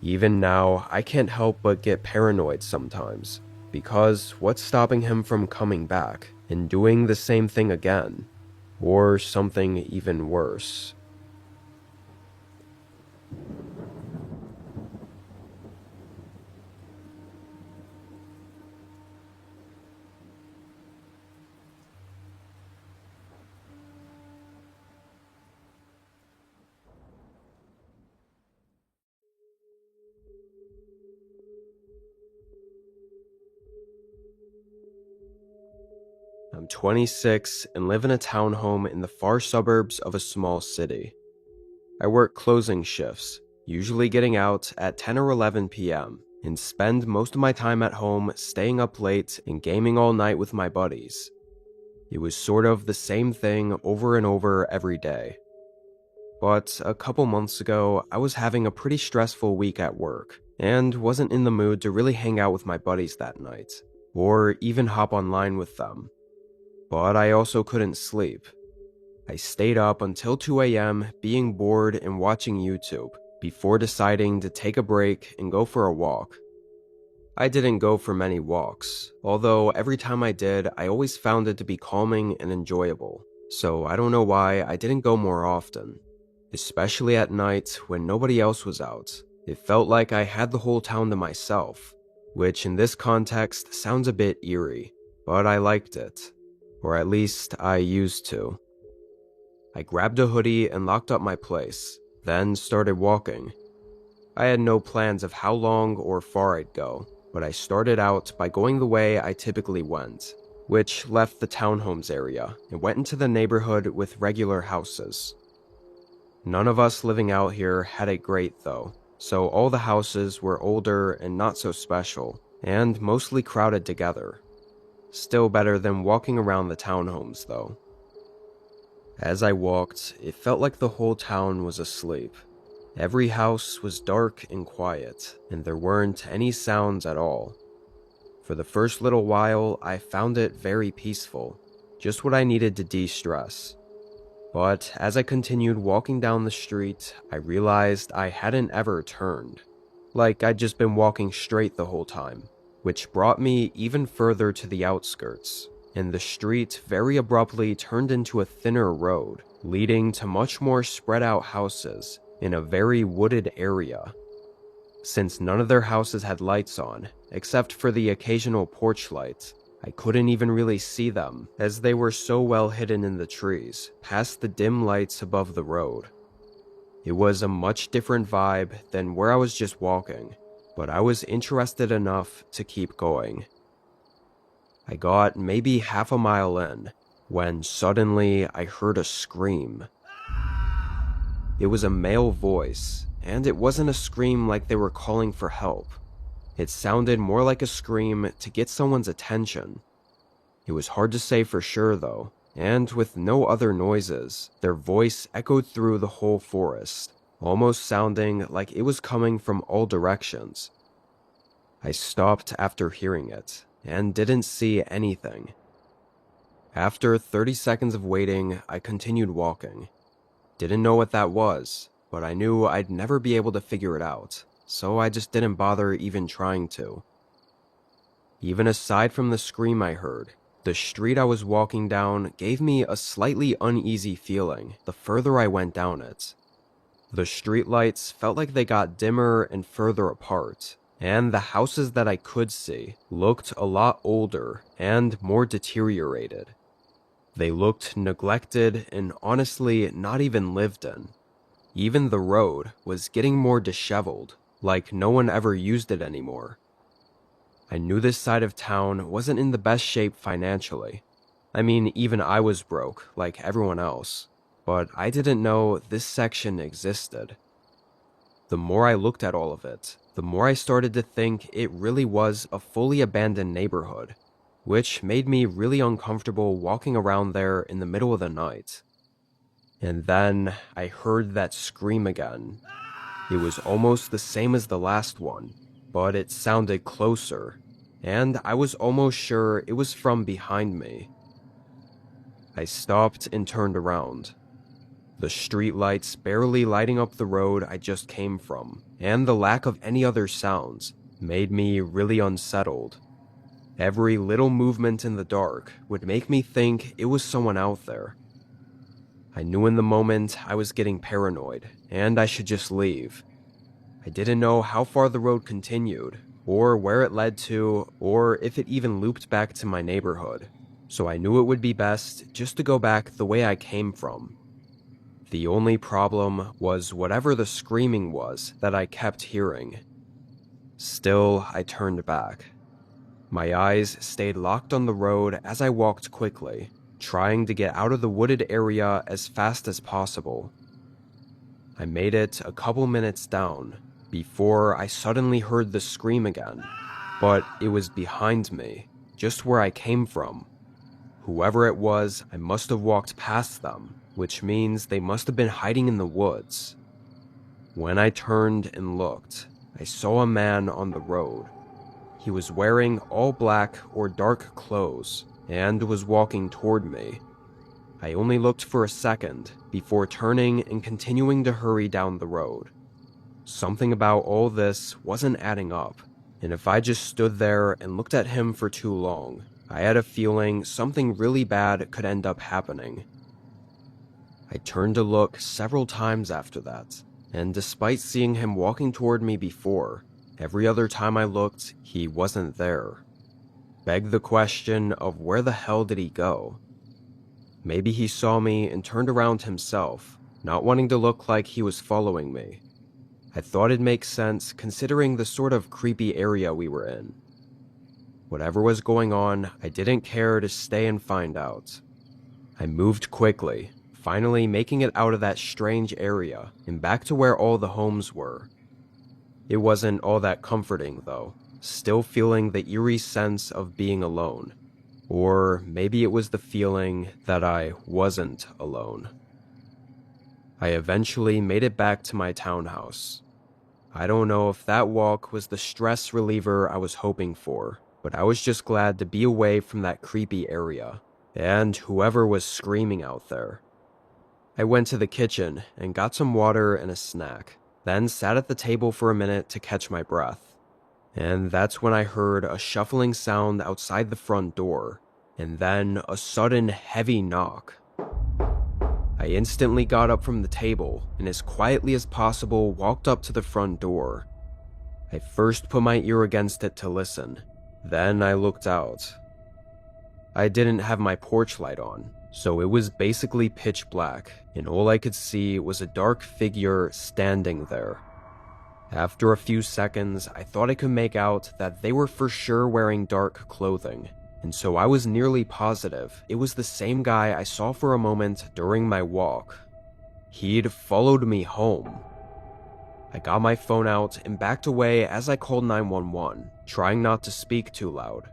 Even now, I can't help but get paranoid sometimes, because what's stopping him from coming back and doing the same thing again, or something even worse? I'm 26 and live in a townhome in the far suburbs of a small city. I work closing shifts, usually getting out at 10 or 11 p.m., and spend most of my time at home staying up late and gaming all night with my buddies. It was sort of the same thing over and over every day. But a couple months ago, I was having a pretty stressful week at work, and wasn't in the mood to really hang out with my buddies that night, or even hop online with them. But I also couldn't sleep. I stayed up until 2 a.m. being bored and watching YouTube, before deciding to take a break and go for a walk. I didn't go for many walks, although every time I did, I always found it to be calming and enjoyable, so I don't know why I didn't go more often. Especially at night when nobody else was out, it felt like I had the whole town to myself, which in this context sounds a bit eerie, but I liked it. Or at least I used to. I grabbed a hoodie and locked up my place, then started walking. I had no plans of how long or far I'd go, but I started out by going the way I typically went, which left the townhomes area and went into the neighborhood with regular houses. None of us living out here had it great though, so all the houses were older and not so special, and mostly crowded together. Still better than walking around the townhomes, though. As I walked, it felt like the whole town was asleep. Every house was dark and quiet, and there weren't any sounds at all. For the first little while, I found it very peaceful, just what I needed to de-stress. But as I continued walking down the street, I realized I hadn't ever turned. Like I'd just been walking straight the whole time, which brought me even further to the outskirts, and the street very abruptly turned into a thinner road, leading to much more spread out houses in a very wooded area. Since none of their houses had lights on, except for the occasional porch light, I couldn't even really see them, as they were so well hidden in the trees, past the dim lights above the road. It was a much different vibe than where I was just walking, but I was interested enough to keep going. I got maybe half a mile in, when suddenly I heard a scream. It was a male voice, and it wasn't a scream like they were calling for help. It sounded more like a scream to get someone's attention. It was hard to say for sure though, and with no other noises, their voice echoed through the whole forest, almost sounding like it was coming from all directions. I stopped after hearing it, and didn't see anything. After 30 seconds of waiting, I continued walking. Didn't know what that was, but I knew I'd never be able to figure it out, so I just didn't bother even trying to. Even aside from the scream I heard, the street I was walking down gave me a slightly uneasy feeling the further I went down it. The streetlights felt like they got dimmer and further apart, and the houses that I could see looked a lot older and more deteriorated. They looked neglected and honestly not even lived in. Even the road was getting more disheveled, like no one ever used it anymore. I knew this side of town wasn't in the best shape financially. I mean, even I was broke, like everyone else, but I didn't know this section existed. The more I looked at all of it, the more I started to think it really was a fully abandoned neighborhood, which made me really uncomfortable walking around there in the middle of the night. And then I heard that scream again. It was almost the same as the last one, but it sounded closer, and I was almost sure it was from behind me. I stopped and turned around. The streetlights barely lighting up the road I just came from, and the lack of any other sounds, made me really unsettled. Every little movement in the dark would make me think it was someone out there. I knew in the moment I was getting paranoid, and I should just leave. I didn't know how far the road continued, or where it led to, or if it even looped back to my neighborhood, so I knew it would be best just to go back the way I came from. The only problem was whatever the screaming was that I kept hearing. Still, I turned back. My eyes stayed locked on the road as I walked quickly, trying to get out of the wooded area as fast as possible. I made it a couple minutes down before I suddenly heard the scream again, but it was behind me, just where I came from. Whoever it was, I must have walked past them, which means they must have been hiding in the woods. When I turned and looked, I saw a man on the road. He was wearing all black or dark clothes and was walking toward me. I only looked for a second before turning and continuing to hurry down the road. Something about all this wasn't adding up, and if I just stood there and looked at him for too long, I had a feeling something really bad could end up happening. I turned to look several times after that, and despite seeing him walking toward me before, every other time I looked, he wasn't there. Begged the question of where the hell did he go? Maybe he saw me and turned around himself, not wanting to look like he was following me. I thought it'd make sense considering the sort of creepy area we were in. Whatever was going on, I didn't care to stay and find out. I moved quickly, finally making it out of that strange area and back to where all the homes were. It wasn't all that comforting though, still feeling the eerie sense of being alone. Or maybe it was the feeling that I wasn't alone. I eventually made it back to my townhouse. I don't know if that walk was the stress reliever I was hoping for, but I was just glad to be away from that creepy area, and whoever was screaming out there. I went to the kitchen and got some water and a snack, then sat at the table for a minute to catch my breath. And that's when I heard a shuffling sound outside the front door, and then a sudden heavy knock. I instantly got up from the table and as quietly as possible walked up to the front door. I first put my ear against it to listen. Then I looked out. I didn't have my porch light on, so it was basically pitch black, and all I could see was a dark figure standing there. After a few seconds, I thought I could make out that they were for sure wearing dark clothing, and so I was nearly positive it was the same guy I saw for a moment during my walk. He'd followed me home. I got my phone out and backed away as I called 911, trying not to speak too loud.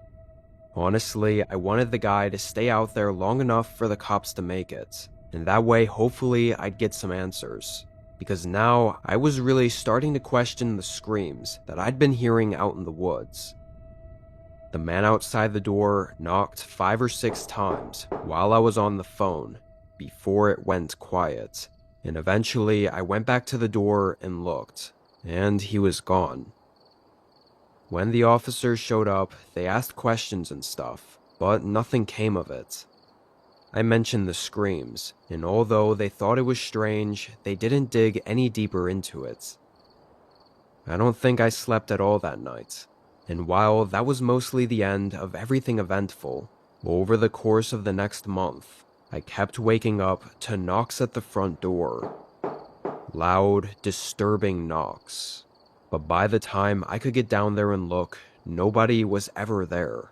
Honestly, I wanted the guy to stay out there long enough for the cops to make it, and that way hopefully I'd get some answers. Because now I was really starting to question the screams that I'd been hearing out in the woods. The man outside the door knocked 5 or 6 times while I was on the phone before it went quiet, and eventually I went back to the door and looked, and he was gone. When the officers showed up, they asked questions and stuff, but nothing came of it. I mentioned the screams, and although they thought it was strange, they didn't dig any deeper into it. I don't think I slept at all that night, and while that was mostly the end of everything eventful, over the course of the next month, I kept waking up to knocks at the front door. Loud, disturbing knocks. But by the time I could get down there and look, nobody was ever there.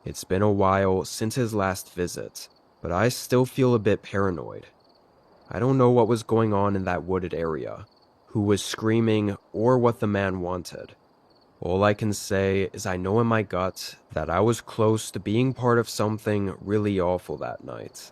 It's been a while since his last visit, but I still feel a bit paranoid. I don't know what was going on in that wooded area, who was screaming, or what the man wanted. All I can say is I know in my gut that I was close to being part of something really awful that night.